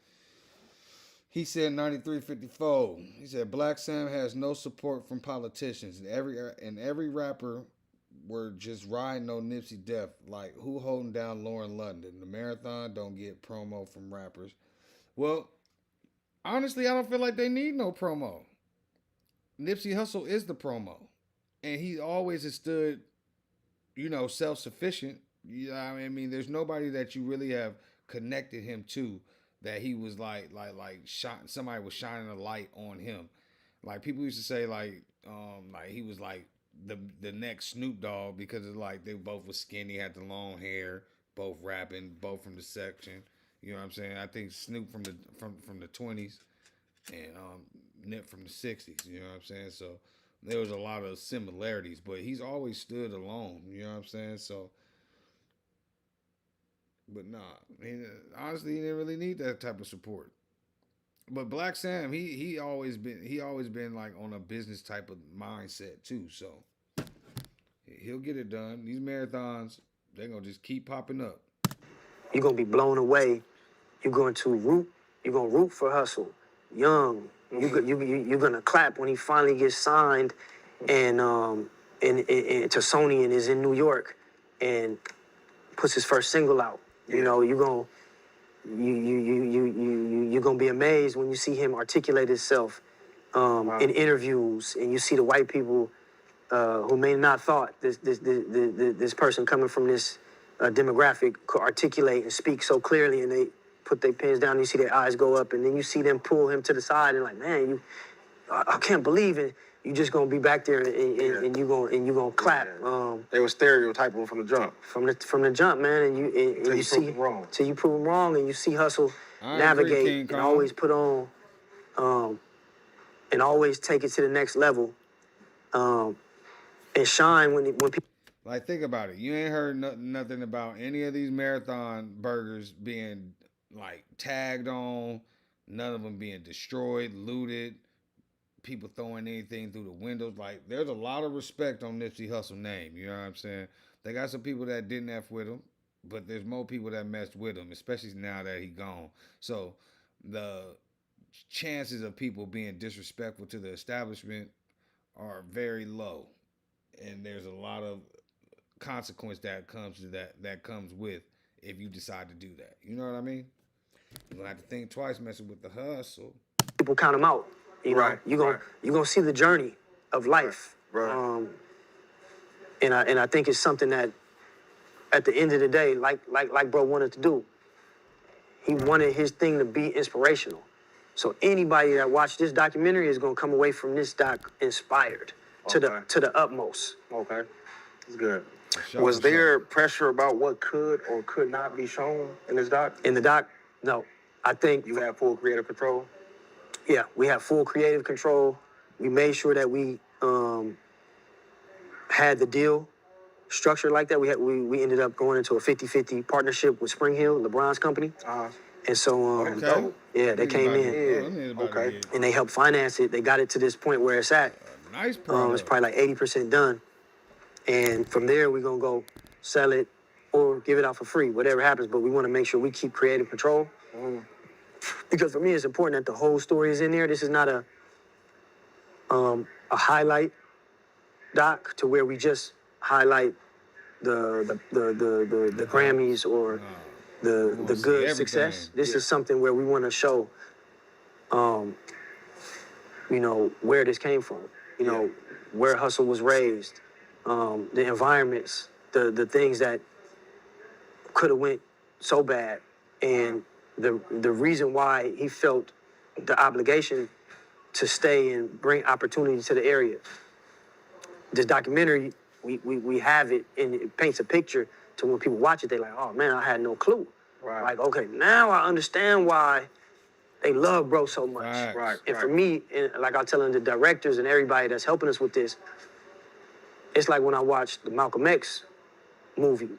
He said 9354. He said Black Sam has no support from politicians. And every rapper were just riding on Nipsey death. Like, who holding down Lauren London? The marathon don't get promo from rappers. Well, honestly, I don't feel like they need no promo. Nipsey Hussle is the promo. And he always has stood, you know, self-sufficient. You know, I mean, there's nobody that you really have connected him to that he was like somebody was shining a light on him. Like people used to say like he was like the next Snoop Dogg because it's like they both were skinny, had the long hair, both rapping, both from the section. You know what I'm saying? I think Snoop from the 20s, and Nip from the 60s, you know what I'm saying? So there was a lot of similarities, but he's always stood alone, you know what I'm saying? So, but nah, honestly, he didn't really need that type of support. But Black Sam, he always been like on a business type of mindset too. So he'll get it done. These marathons, they're gonna just keep popping up. You're gonna be blown away. You're going to root for Hussle. Young. You're gonna clap when he finally gets signed and to Sony and is in New York and puts his first single out. You know, you're gonna be amazed when you see him articulate himself in interviews, and you see the white people who may not thought this person coming from this demographic could articulate and speak so clearly, and they put their pens down, and you see their eyes go up, and then you see them pull him to the side, and like, man, I can't believe it. You just gonna be back there, and you gonna clap. They were stereotyping him from the jump. From the jump, man, and you see wrong. Till you prove him wrong, and you see Hussle navigate and always put on, and always take it to the next level, and shine when people. Like, think about it. You ain't heard nothing about any of these marathon burgers being like tagged on, none of them being destroyed, looted, people throwing anything through the windows. Like, there's a lot of respect on Nipsey Hussle name. You know what I'm saying? They got some people that didn't F with him, but there's more people that messed with him, especially now that he gone. So the chances of people being disrespectful to the establishment are very low. And there's a lot of consequence that comes with if you decide to do that. You know what I mean? You're gonna have to think twice messing with the Hussle. People count him out. You know, you're gonna see the journey of life. Right. And I think it's something that at the end of the day, like bro wanted to do. He wanted his thing to be inspirational. So anybody that watched this documentary is gonna come away from this doc inspired to the utmost. Okay. That's good. Was there pressure about what could or could not be shown in this doc? In the doc, no. I think you have full creative control. Yeah, we have full creative control. We made sure that we had the deal structured like that. We ended up going into a 50-50 partnership with Spring Hill, LeBron's company. And so, they came in. Okay. And they helped finance it. They got it to this point where it's at. Nice product. It's probably like 80% done. And from there, we're going to go sell it or give it out for free, whatever happens. But we want to make sure we keep creative control. Because for me, it's important that the whole story is in there. This is not a highlight doc to where we just highlight the Grammys or the good success. This is something where we want to show, where this came from. Where Hussle was raised, the environments, the things that could have went so bad, and the reason why he felt the obligation to stay and bring opportunity to the area. This documentary, we have it, and it paints a picture to when people watch it, they're like, oh man, I had no clue. Right. Like, okay, now I understand why they love bro so much. Right. And for me, and like I was telling the directors and everybody that's helping us with this, it's like when I watched the Malcolm X movie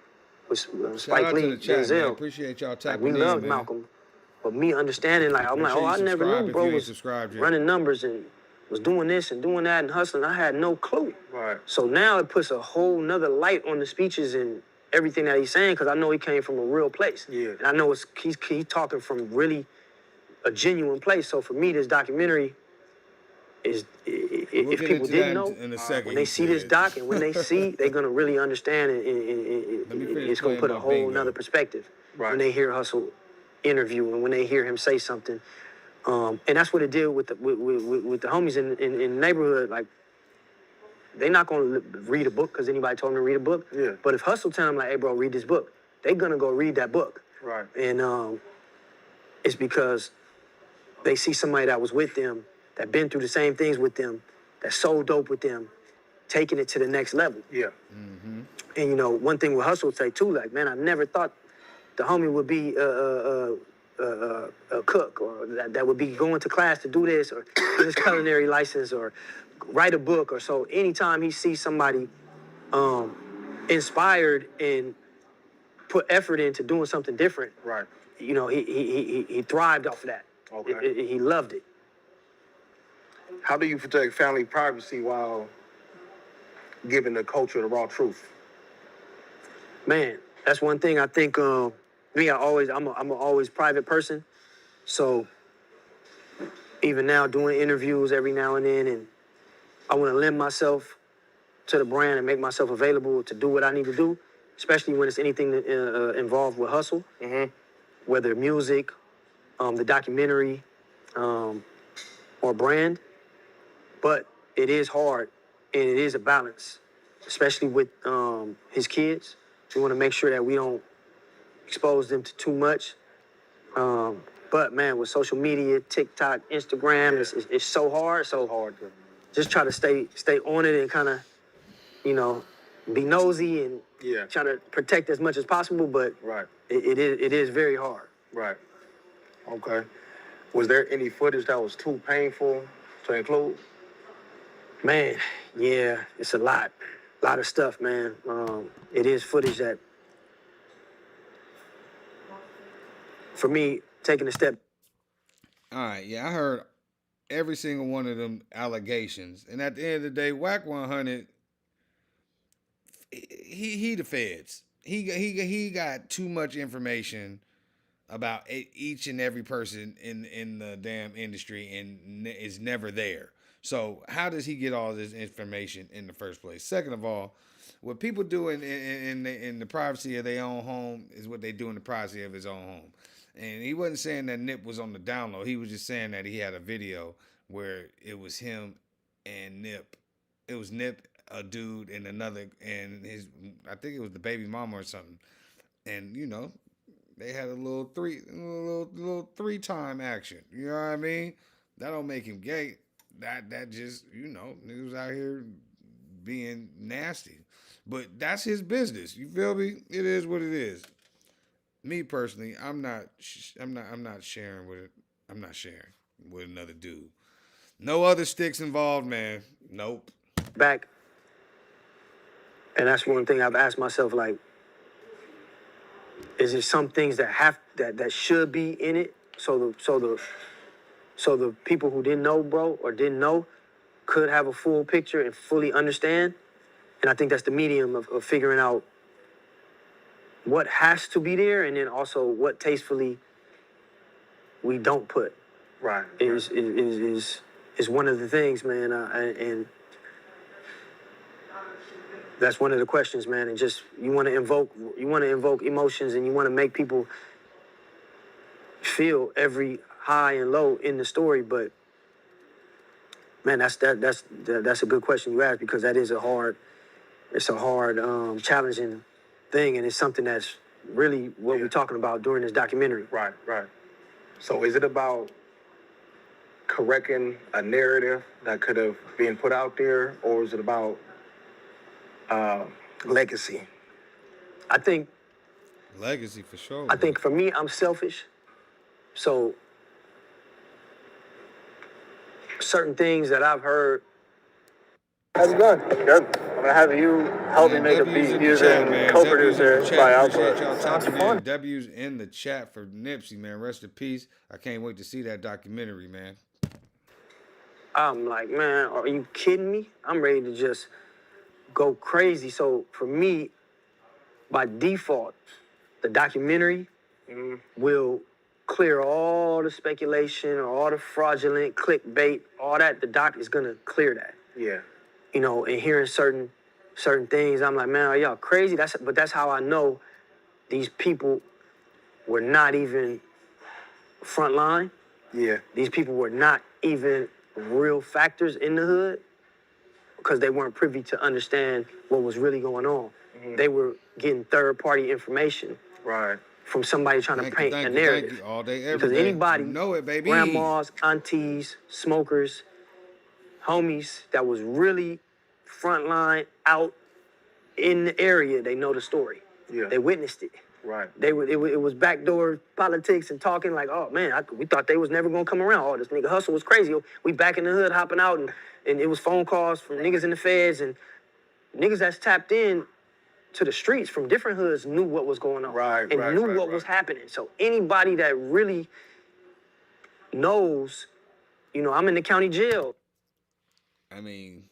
with Spike Lee, Denzel. Appreciate y'all Like, tapping we in, loved man. Malcolm, but me understanding, like, I'm like, oh, I never knew bro was running numbers and was doing this and doing that and hustling. I had no clue. Right. So now it puts a whole nother light on the speeches and everything that he's saying, because I know he came from a real place. Yeah. And I know he's talking from really a genuine place. So for me, this documentary is, if people didn't know, when they see this doc and when they see, they're going to really understand, and it's going to put a whole nother perspective when they hear Hussle interview and when they hear him say something. And that's what it did with the homies in the neighborhood. Like, they're not going to read a book because anybody told them to read a book. Yeah. But if Hussle tell them, like, hey, bro, read this book, they're going to go read that book. Right. And it's because they see somebody that was with them, that been through the same things with them, that's so dope with them, taking it to the next level. Yeah. Mm-hmm. And, one thing with Hussle would say, too, like, man, I never thought the homie would be a cook, or that would be going to class to do this, or get his culinary license, or write a book, or so. Anytime he sees somebody inspired and put effort into doing something different, Right. you know, he thrived off of that. Okay. He loved it. How do you protect family privacy while giving the culture the raw truth? Man, that's one thing I think. Me, I'm a always private person, so even now doing interviews every now and then, and I want to lend myself to the brand and make myself available to do what I need to do, especially when it's anything involved with Hussle, whether music, the documentary, or brand. But it is hard, and it is a balance, especially with his kids. We want to make sure that we don't expose them to too much. But man, with social media, TikTok, Instagram, it's so hard. So hard. Just try to stay on it and kind of, you know, be nosy and try to protect as much as possible. But it is very hard. Right. Okay. Was there any footage that was too painful to include? Man, yeah, it's a lot of stuff, man. It is footage that, for me, taking a step. All right, yeah, I heard every single one of them allegations, and at the end of the day, Whack 100, he the feds. He got too much information about each and every person in the damn industry, and is never there. So how does he get all this information in the first place? Second of all, what people do in the privacy of their own home is what they do in the privacy of his own home. And he wasn't saying that Nip was on the down low. He was just saying that he had a video where it was him and Nip. It was Nip, a dude, and another, and his, I think it was the baby mama or something. And, you know, they had a little three-time action. You know what I mean? That don't make him gay. That just, you know, niggas was out here being nasty. But that's his business. You feel me? It is what it is. Me personally, I'm not sharing with it. I'm not sharing with another dude. No other sticks involved, man. Nope. Back. And that's one thing I've asked myself, like, is there some things that should be in it so the people who didn't know, bro, or didn't know could have a full picture and fully understand? And I think that's the medium of figuring out what has to be there, and then also what tastefully we don't put. Right. Is one of the things, man, and that's one of the questions, man. And just you want to invoke emotions, and you want to make people feel every high and low in the story. But man, that's a good question you asked, because that is a hard, challenging thing, and it's something that's really what we're talking about during this documentary. Right. So is it about correcting a narrative that could have been put out there, or is it about legacy? I think legacy for sure. I think for me, I'm selfish, so certain things that I've heard. How's it going? Good. I'm gonna have you help me make a beat using co-producer by output. Sounds fun. W's in the chat for Nipsey, man. Rest in peace. I can't wait to see that documentary, man. I'm like, man, are you kidding me? I'm ready to just go crazy. So for me, by default, the documentary will clear all the speculation or all the fraudulent clickbait, all that. The doc is gonna clear that. Yeah. You know, and hearing certain things, I'm like, man, are y'all crazy? But that's how I know these people were not even front line. Yeah. These people were not even real factors in the hood, because they weren't privy to understand what was really going on. They were getting third-party information. Right. From somebody trying to paint a narrative. Thank you. All day, every because day. anybody, You know it, baby. grandmas, aunties, smokers, homies that was really frontline out in the area, they know the story. Yeah. They witnessed it. Right. It was backdoor politics and talking like, oh man, we thought they was never gonna come around. Oh, this nigga Hussle was crazy. We back in the hood hopping out, and it was phone calls from niggas in the feds and niggas that's tapped in to the streets from different hoods knew what was going on and knew what was happening. So anybody that really knows, you know, I'm in the county jail. I mean,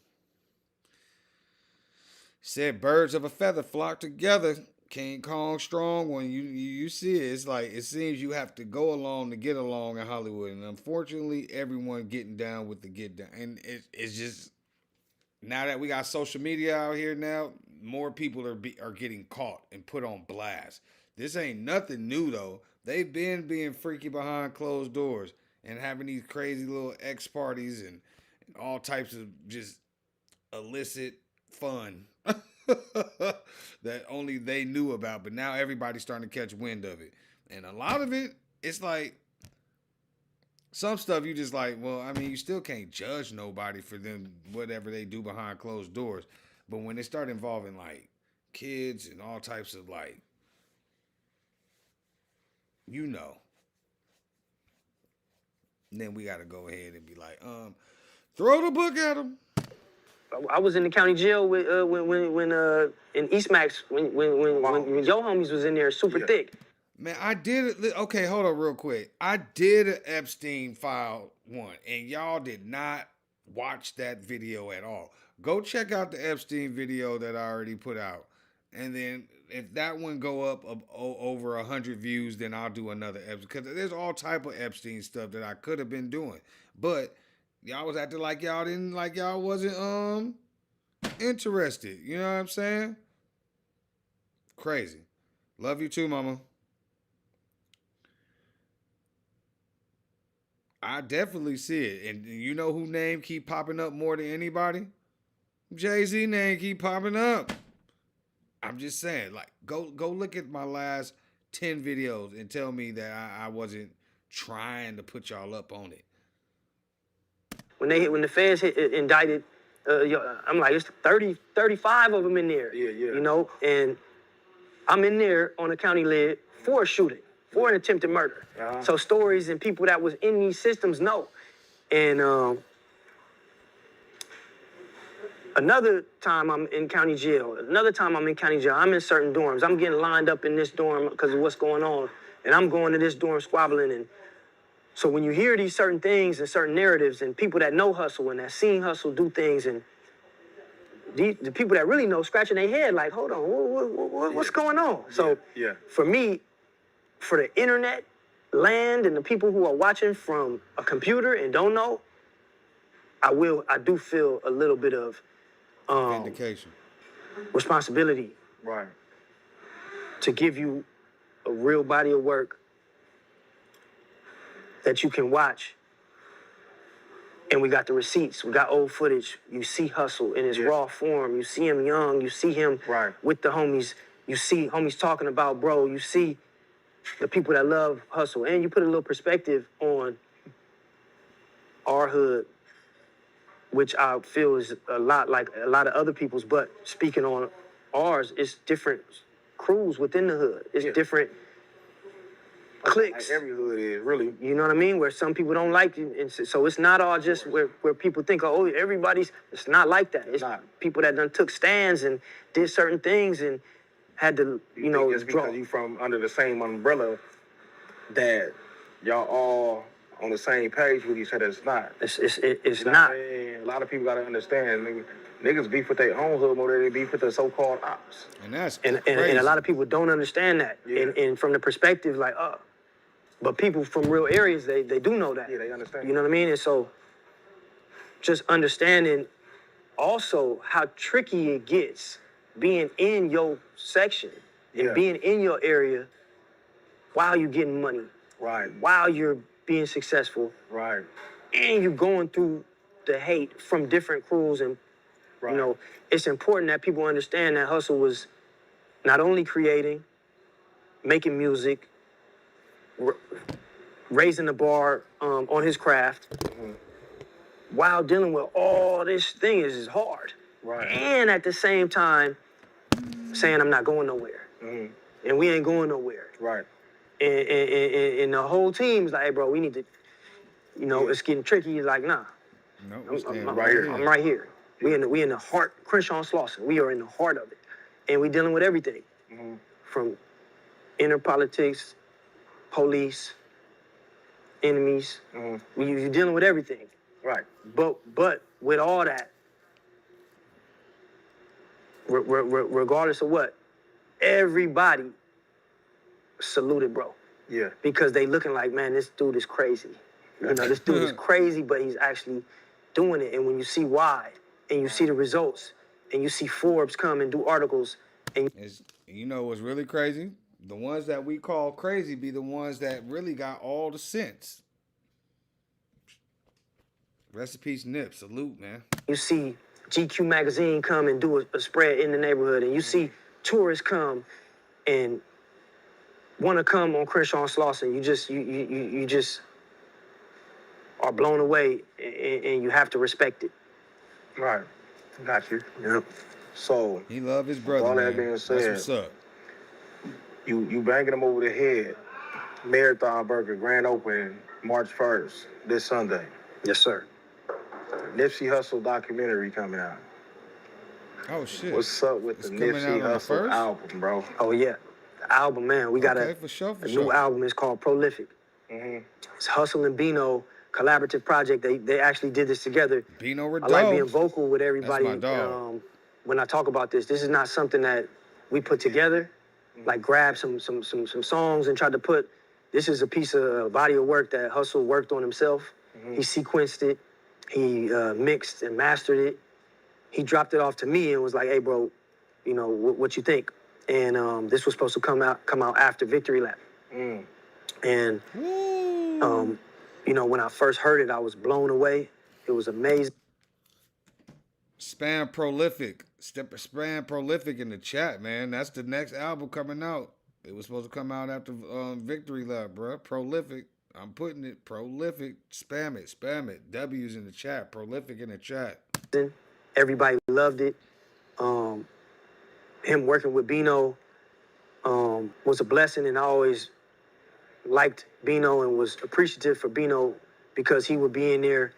said birds of a feather flock together. King Kong strong. When you see it, it's like it seems you have to go along to get along in Hollywood, and unfortunately, everyone getting down with the get down, and it's just now that we got social media out here now, more people are getting caught and put on blast. This ain't nothing new though. They've been being freaky behind closed doors and having these crazy little X parties and all types of just illicit fun that only they knew about, but now everybody's starting to catch wind of it. And a lot of it, it's like some stuff you just like, well, I mean, you still can't judge nobody for them, whatever they do behind closed doors. But when they start involving like kids and all types of like, you know, then we got to go ahead and be like, throw the book at them. I was in the county jail with when in East Max when your homies was in there super thick. Man, I did it. Okay, hold on real quick. I did an Epstein file one, and y'all did not watch that video at all. Go check out the Epstein video that I already put out, and then if that one go up over 100 views, then I'll do another Epstein, because there's all type of Epstein stuff that I could have been doing, but y'all was acting like y'all didn't, like y'all wasn't interested. You know what I'm saying? Crazy. Love you too, mama. I definitely see it. And you know who name keep popping up more than anybody? Jay-Z name keep popping up. I'm just saying, like, go look at my last 10 videos and tell me that I wasn't trying to put y'all up on it. When the feds indicted, I'm like, it's 30, 35 of them in there. Yeah. You know, and I'm in there on a county lid for a shooting, for an attempted murder. Uh-huh. So stories and people that was in these systems know. And another time I'm in county jail. I'm in certain dorms. I'm getting lined up in this dorm because of what's going on. And I'm going to this dorm squabbling. And so when you hear these certain things and certain narratives and people that know Hussle and that seen Hussle do things, and the people that really know scratching their head like, hold on, what's going on? So for me, for the internet land and the people who are watching from a computer and don't know, I do feel a little bit of vindication, responsibility, right, to give you a real body of work that you can watch. And we got the receipts, we got old footage. You see Hussle in his raw form. You see him young. You see him with the homies. You see homies talking about bro. You see the people that love Hussle. And you put a little perspective on our hood, which I feel is a lot like a lot of other people's. But speaking on ours, it's different crews within the hood. It's different cliques. Like every hood is, really. You know what I mean? Where some people don't like you. And so it's not all just where people think, oh, everybody's, it's not like that. It's people that done took stands and did certain things and had to, you know, it's because you from under the same umbrella that y'all all on the same page with each other. It's not. It's not. A lot of people got to understand, niggas beef with their own hood more than they beef with the so-called ops. And that's and a lot of people don't understand that. Yeah. And from the perspective, like, but people from real areas, they do know that. Yeah, they understand. You know what I mean? And so just understanding also how tricky it gets being in your section and being in your area while you're getting money. Right. While you're being successful. Right. And you're going through the hate from different crews. And, you know, it's important that people understand that Hussle was not only creating, making music, raising the bar on his craft, while dealing with all this thing is hard. Right. And at the same time, saying I'm not going nowhere. and we ain't going nowhere. Right. And the whole team's like, hey, bro, we need to, it's getting tricky. He's like, nah, No, we're standing I'm right here. I'm right here. We in the heart, Crenshaw and Slauson. We are in the heart of it, and we dealing with everything, from inner politics, police, enemies. You're dealing with everything. Right. But with all that, regardless of what, everybody saluted, bro. Yeah. Because they looking like, man, this dude is crazy. This dude is crazy, but he's actually doing it. And when you see why, and you see the results, and you see Forbes come and do articles, and you know what's really crazy? The ones that we call crazy be the ones that really got all the sense. Rest in peace, Nip. Salute, man. You see GQ magazine come and do a spread in the neighborhood, and you see tourists come and want to come on Crenshaw and Slauson. You just are blown away, and you have to respect it. Right. Got you. Yep. So he love his brother. All man. that being said, that's what's up. You banging him over the head. Marathon Burger grand opening March 1st, this Sunday. Yes, sir. Nipsey Hussle documentary coming out. Oh shit. What's up with the Nipsey Hussle album, bro? Oh yeah, the album, man. We got a new album. It's called Prolific. It's Hussle and Bino collaborative project. They actually did this together. Bino Redo. I like being vocal with everybody. That's my dog. When I talk about this is not something that we put together. Like grab some songs and tried to put. This is a piece of body of work that Hussle worked on himself. He sequenced it. He mixed and mastered it. He dropped it off to me and was like, "Hey, bro, what you think?" And this was supposed to come out after Victory Lap. And when I first heard it, I was blown away. It was amazing. Spam Prolific. Spam Prolific in the chat, man. That's the next album coming out. It was supposed to come out after Victory Lap, bro. Prolific. I'm putting it. Prolific. Spam it. Spam it. W's in the chat. Prolific in the chat. Everybody loved it. Him working with Bino was a blessing, and I always liked Bino and was appreciative for Bino because he would be in there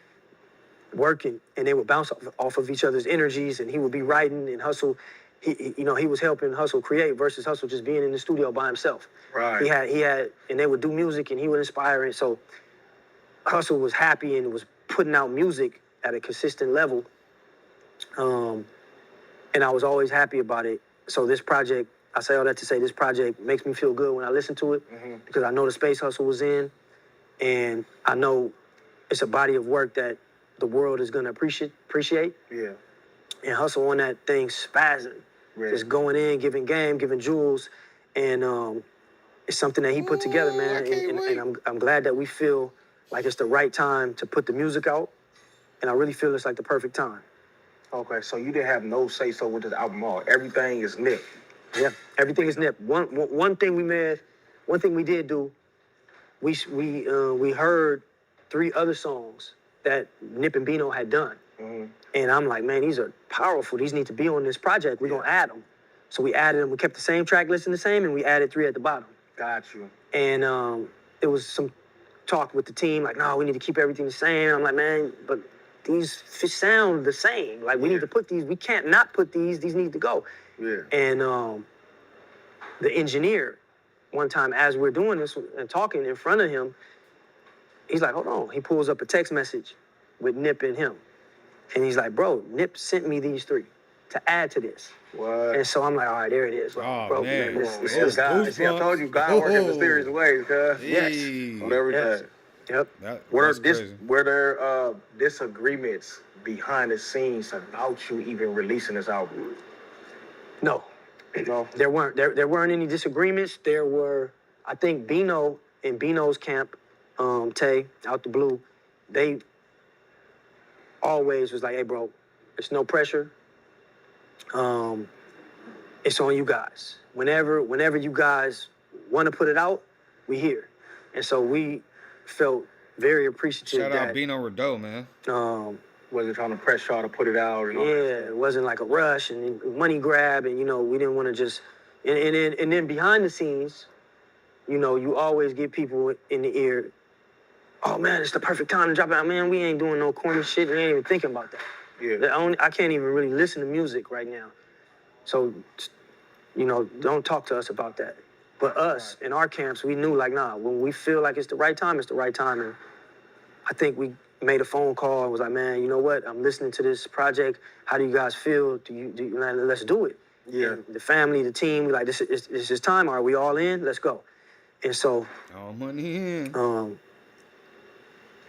working and they would bounce off of each other's energies, and he would be writing, and Hussle, he was helping Hussle create versus Hussle just being in the studio by himself. Right. He had, and they would do music and he would inspire it. So Hussle was happy and was putting out music at a consistent level. And I was always happy about it. So this project, I say all that to say this project makes me feel good when I listen to it because I know the space Hussle was in, and I know it's a body of work that the world is gonna appreciate. Yeah. And Hussle on that thing spazzing, just going in, giving game, giving jewels, and it's something that he put together, man. And I'm glad that we feel like it's the right time to put the music out, and I really feel it's like the perfect time. Okay, so you didn't have no say so with this album at all. Everything is Nip. Yeah, everything is Nip. One thing we did do, we heard 3 other songs that Nip and Bino had done. And I'm like, man, these are powerful. These need to be on this project. We're gonna add them. So we added them. We kept the same track listing the same, and we added 3 at the bottom. Got you. And it was some talk with the team, like, no, we need to keep everything the same. I'm like, man, but these sound the same. Like, we need to put these. We can't not put these. These need to go. Yeah. And the engineer, one time as we're doing this and talking in front of him, he's like, hold on. He pulls up a text message with Nip and him. And he's like, bro, Nip sent me these 3 to add to this. What? And so I'm like, all right, there it is. Oh, bro, man. This God. See, I told you, God works in mysterious ways, cuz. Yes. On everything. Yep. Were there disagreements behind the scenes about you even releasing this album? No. There weren't. There weren't any disagreements. There were, I think Bino in Bino's camp, Tay, out the blue, they always was like, hey, bro, there's no pressure. It's on you guys. Whenever you guys want to put it out, we here. And so we felt very appreciative. Shout out Bino Redo, man. Wasn't trying to press y'all to put it out and all that. It wasn't like a rush and money grab, and we didn't want to just And then behind the scenes, you know, you always get people in the ear, oh man, it's the perfect time to drop it out. Man, we ain't doing no corny shit. We ain't even thinking about that. Yeah. I can't even really listen to music right now. So, you know, don't talk to us about that. But us, in our camps, we knew like, nah, when we feel like it's the right time, it's the right time. And I think we made a phone call and was like, man, you know what? I'm listening to this project. How do you guys feel? Man, let's do it. Yeah. And the family, the team, we like, this is time. Are we all in? Let's go. And so, all money in.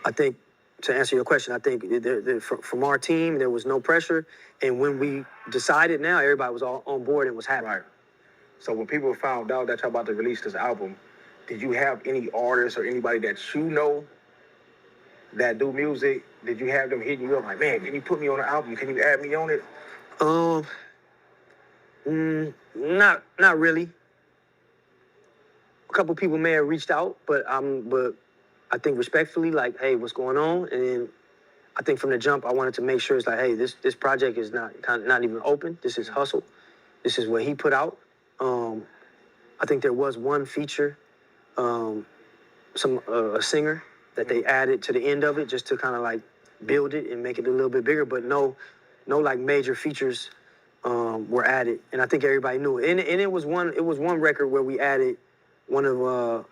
I think, to answer your question, I think from our team, there was no pressure. And when we decided now, everybody was all on board and was happy. Right. So when people found out that y'all about to release this album, did you have any artists or anybody that you know that do music? Did you have them hitting you up like, man, can you put me on the album? Can you add me on it? Not really. A couple people may have reached out, but I think respectfully, like, hey, what's going on? And then I think from the jump, I wanted to make sure it's like, hey, this project is not even open. This is Hussle. This is what he put out. I think there was one feature, a singer that they added to the end of it just to kind of like build it and make it a little bit bigger, but no like major features were added. And I think everybody knew it. And it was one record where we added one of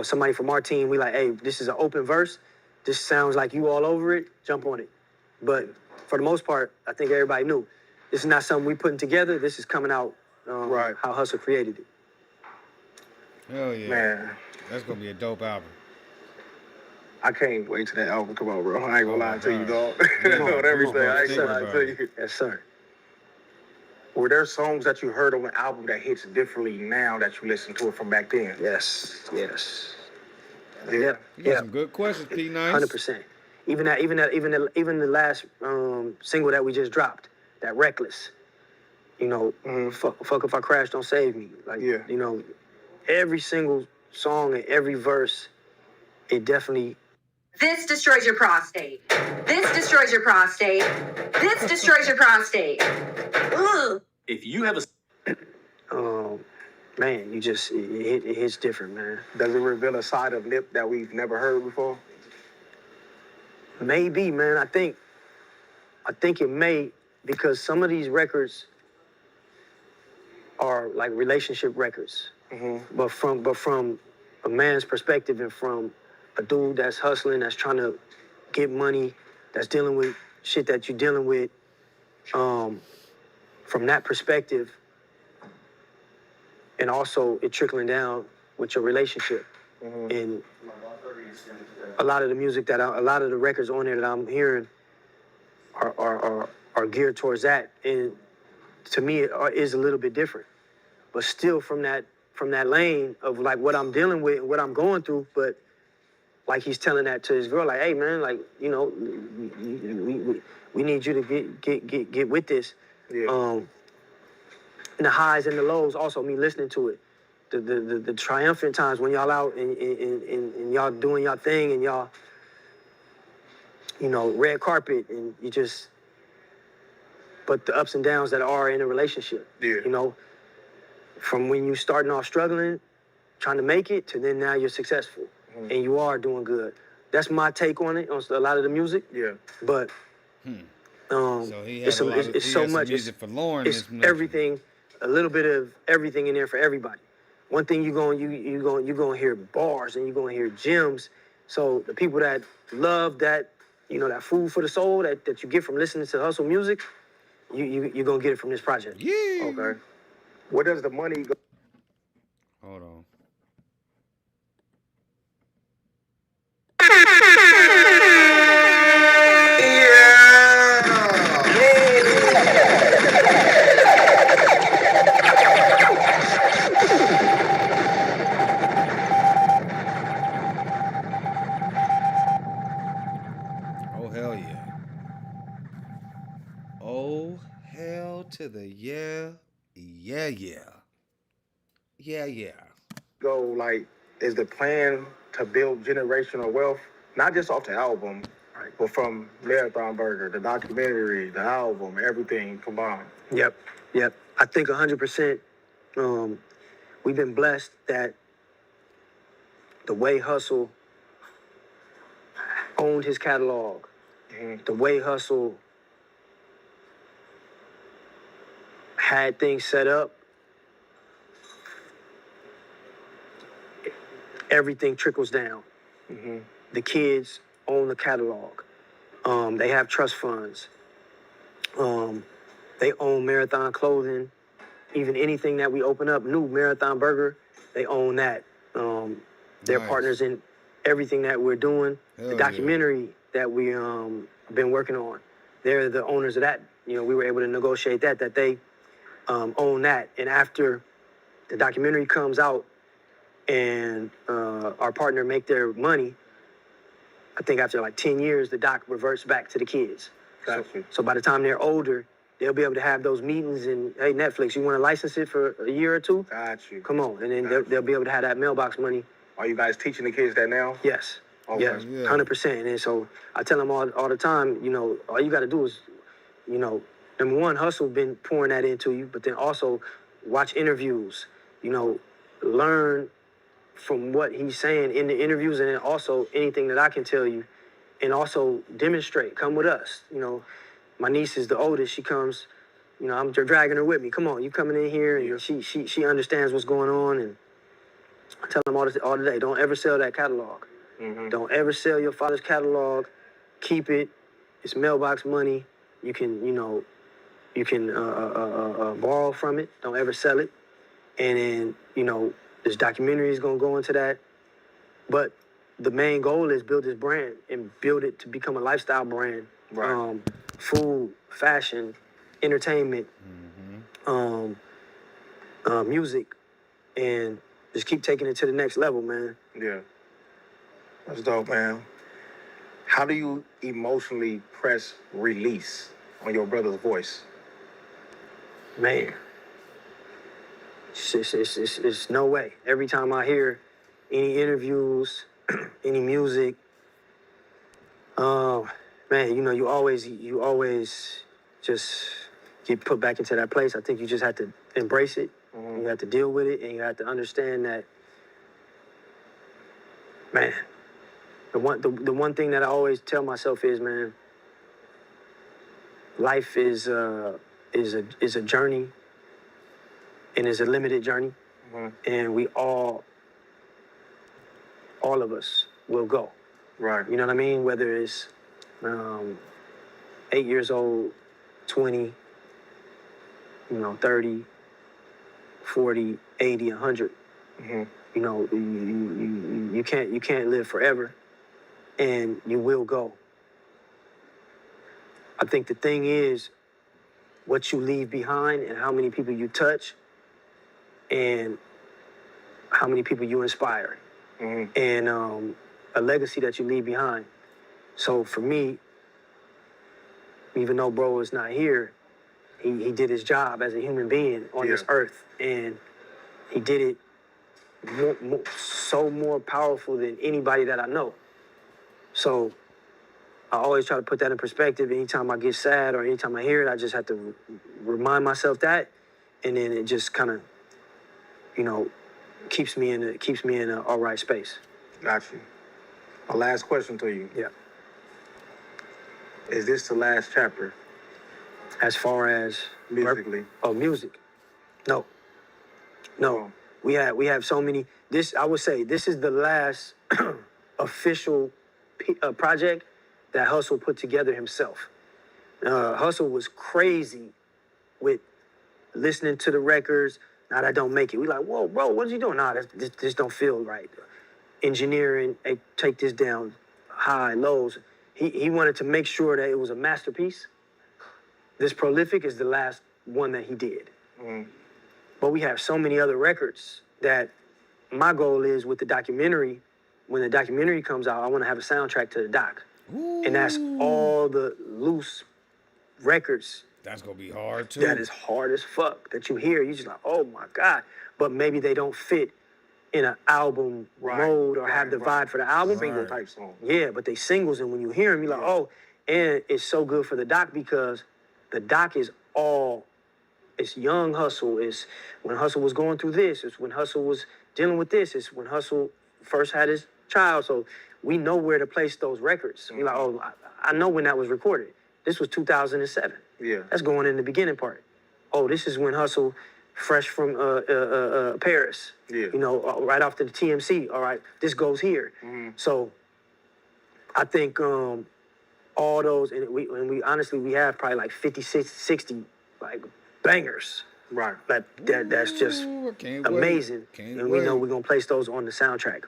somebody from our team. We like, hey, this is an open verse. This sounds like you all over it. Jump on it. But for the most part, I think everybody knew this is not something we putting together. This is coming out right how Hussle created it. Hell yeah, man, that's gonna be a dope album. I can't wait till that album come out, bro. I ain't gonna lie to you, dog. Yeah, On everything, I ain't gonna lie to you. Yes, sir. Were there songs that you heard on the album that hits differently now that you listen to it from back then? Yes. You got some good questions, P Nice. 100%. Even the last single that we just dropped, that Reckless. You know, fuck if I crash, don't save me. Like, you know, every single song and every verse, it definitely. This destroys your prostate. This destroys your prostate. This destroys your prostate. Ugh. If you have a man, it hits different, man. Does it reveal a side of Nip that we've never heard before? Maybe, man. I think it may, because some of these records are like relationship records. Mm-hmm. But from a man's perspective and from a dude that's hustling, that's trying to get money, that's dealing with shit that you're dealing with, from that perspective, and also it trickling down with your relationship. Mm-hmm. And a lot of the music a lot of the records on there that I'm hearing are geared towards that. And to me, it is a little bit different, but still from that lane of like what I'm dealing with and what I'm going through. But like he's telling that to his girl, like, hey man, like, you know, we need you to get with this. Yeah. And the highs and the lows, also me listening to it. The triumphant times when y'all out and y'all doing y'all thing and y'all, you know, red carpet and you just, but the ups and downs that are in a relationship. Yeah. You know, from when you starting off struggling, trying to make it, to then now you're successful and you are doing good. That's my take on it, on a lot of the music. Yeah. But so he has it's so much music for Lauren. It's everything, a little bit of everything in there for everybody. One thing you're gonna hear bars and you're gonna hear gems. So the people that love that, you know, that food for the soul that you get from listening to Hussle music, you're gonna get it from this project. Yeah. Okay. Where does the money go? Hold on. Oh hell yeah. Oh hell to the yeah. Go, like, is the plan to build generational wealth, not just off the album, right, but from Marathon Burger, the documentary, the album, everything combined? Yep. I think 100%. We've been blessed that the way Hussle owned his catalog, the way Hussle had things set up, everything trickles down. The kids own the catalog. They have trust funds. They own Marathon Clothing. Even anything that we open up, new Marathon Burger, they own that. They're partners in everything that we're doing. The documentary that we been working on, they're the owners of that. You know, we were able to negotiate that they own that. And after the documentary comes out and our partner make their money, I think after like 10 years, the doc reverts back to the kids. So by the time they're older, they'll be able to have those meetings and, hey, Netflix, you want to license it for a year or two? Got you. Come on. And then they'll be able to have that mailbox money. Are you guys teaching the kids that now? Yes. Okay. Yes, 100%. And so I tell them all the time, you know, all you got to do is, you know, number one, Hussle been pouring that into you, but then also watch interviews, you know, learn from what he's saying in the interviews, and then also anything that I can tell you, and also demonstrate. Come with us. You know, my niece is the oldest. She comes, you know, I'm dragging her with me. Come on, you coming in here, and she understands what's going on. And I tell them all the day, don't ever sell that catalog. Don't ever sell your father's catalog. Keep it. It's mailbox money. You can, you know, borrow from it. Don't ever sell it. And then, you know, this documentary is going to go into that. But the main goal is build this brand and build it to become a lifestyle brand. Right. Food, fashion, entertainment, music, and just keep taking it to the next level, man. Yeah. That's dope, man. How do you emotionally press release on your brother's voice? Man. It's no way. Every time I hear any interviews, any music, man, you know, you always just get put back into that place. I think you just have to embrace it. You have to deal with it, and you have to understand that, man, the one thing that I always tell myself is, man, life is a journey. And it's a limited journey, and we all of us will go. Right. You know what I mean? Whether it's 8 years old, 20, you know, 30, 40, 80, 100. You know, you can't live forever, and you will go. I think the thing is what you leave behind and how many people you touch, and how many people you inspire, and a legacy that you leave behind. So for me, even though bro is not here, he did his job as a human being on this earth, and he did it so more powerful than anybody that I know. So I always try to put that in perspective. Anytime I get sad or anytime I hear it, I just have to remind myself that, and then it just kind of, you know, keeps me in a all right space. Got you. My last question to you. Yeah. Is this the last chapter? As far as musically? Music. No. We have so many. I would say this is the last official project that Hussle put together himself. Hussle was crazy with listening to the records. Nah, that don't make it. We like, whoa, bro, what are you doing? Nah, this don't feel right. Engineering, hey, take this down, high, lows. He wanted to make sure that it was a masterpiece. This Prolific is the last one that he did. But we have so many other records that my goal is with the documentary, when the documentary comes out, I want to have a soundtrack to the doc. And that's all the loose records. That's going to be hard, too. That is hard as fuck. That you hear, you just like, oh, my God. But maybe they don't fit in an album mode or have the vibe for the album. Single type song. Yeah, but they singles, and when you hear them, you're like, oh. And it's so good for the doc because the doc is all It's young Hussle. It's when Hussle was going through this. It's when Hussle was dealing with this. It's when Hussle first had his child. So we know where to place those records. We like, oh, I know when that was recorded. This was 2007. Yeah. That's going in the beginning part. Oh, this is when Hussle, fresh from Paris. Yeah. You know, right after the TMC. All right, this goes here. So I think all those, and we honestly, we have probably like 50, 60 like bangers. Right. Like that's just amazing. And we know we're gonna place those on the soundtrack.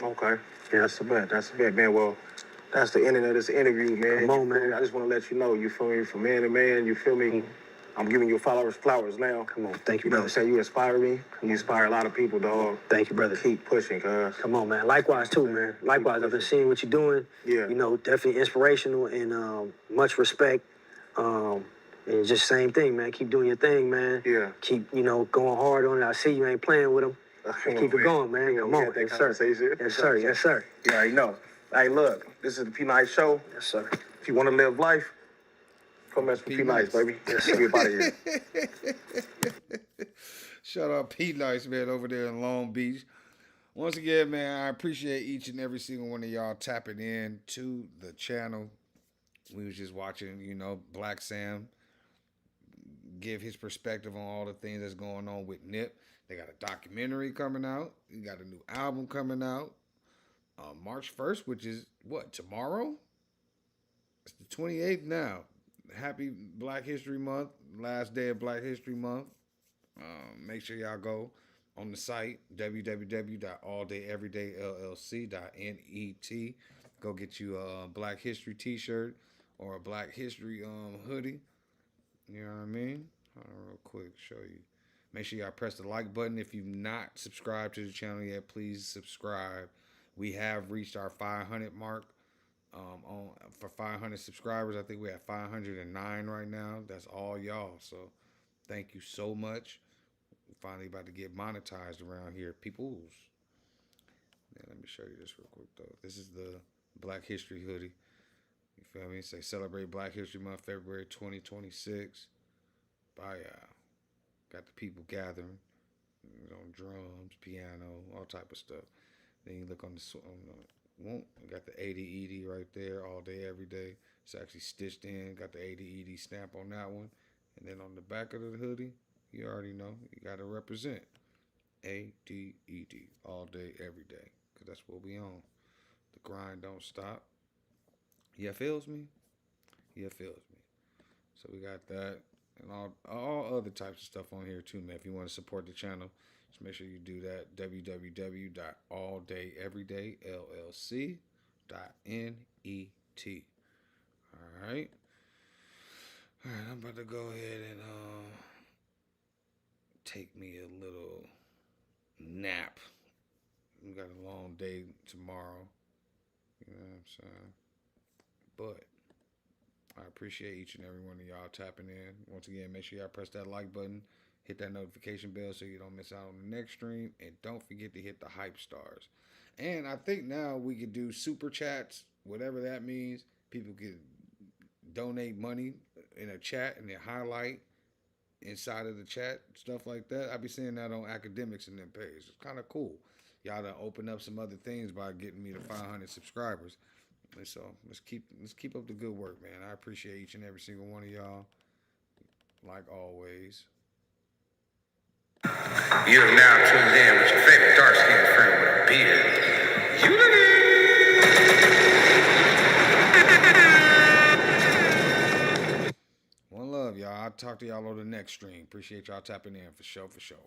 Okay. Yeah, that's a bet. That's a bet, man. Well, that's the ending of this interview, man. Come on, man. I just want to let you know, you feel me, from man to man, you feel me? I'm giving your followers flowers now. Come on. Thank you, You know what brother. I'm saying? You inspire me. You inspire a lot of people, dog. Thank you, brother. Keep pushing, cuz. Come on, man. Likewise, too, man. Likewise, I've been seeing what you're doing. Yeah. You know, definitely inspirational and much respect. And just same thing, man. Keep doing your thing, man. Yeah. Keep, going hard on it. I see you ain't playing with them. Keep it going, man. Come on. Yes, sir. Yes, sir. Yes, sir. You already know. Hey, look, this is the P Nice Show. Yes, sir. If you want to live life, come mess with P Nice, baby. Yes, sir. Get out of here. Shout out P Nice, man, over there in Long Beach. Once again, man, I appreciate each and every single one of y'all tapping in to the channel. We was just watching, Black Sam give his perspective on all the things that's going on with Nip. They got a documentary coming out. You got a new album coming out March 1st, which is what, tomorrow? It's the 28th now. Happy Black History Month, last day of Black History Month. Make sure y'all go on the site, www.alldayeverydayllc.net. Go get you a Black History t-shirt or a Black History hoodie. You know what I mean? Hold on real quick, show you. Make sure y'all press the like button. If you've not subscribed to the channel yet, please subscribe. We have reached our 500 mark. For 500 subscribers, I think we have 509 right now. That's all y'all. So thank you so much. We're finally about to get monetized around here, peoples. Yeah, let me show you this real quick though. This is the Black History hoodie. You feel me? Say celebrate Black History Month, February 2026. Bye, y'all. Got the people gathering on drums, piano, all type of stuff. Then you look on the got the 80 ED right there, all day, every day. It's actually stitched in. Got the 80 ED stamp on that one. And then on the back of the hoodie, you already know, you got to represent ADED, all day, every day. Because that's what we on. The grind don't stop. Yeah, feels me? Yeah, feels me. So we got that. And all other types of stuff on here too, man. If you want to support the channel, just make sure you do that. www.alldayeverydayllc.net. Alright. Alright, I'm about to go ahead and take me a little nap. We got a long day tomorrow. You know what I'm saying? But I appreciate each and every one of y'all tapping in. Once again, make sure y'all press that like button. Hit that notification bell so you don't miss out on the next stream. And don't forget to hit the hype stars. And I think now we could do super chats, whatever that means. People can donate money in a chat and then highlight inside of the chat, stuff like that. I be seeing that on academics and them pages. It's kind of cool. Y'all done open up some other things by getting me to 500 subscribers. So let's keep up the good work, man. I appreciate each and every single one of y'all. Like always. You're now tuned in with your favorite dark-skinned friend with a beard. One love, y'all. I'll talk to y'all on the next stream. Appreciate y'all tapping in for sure, for sure.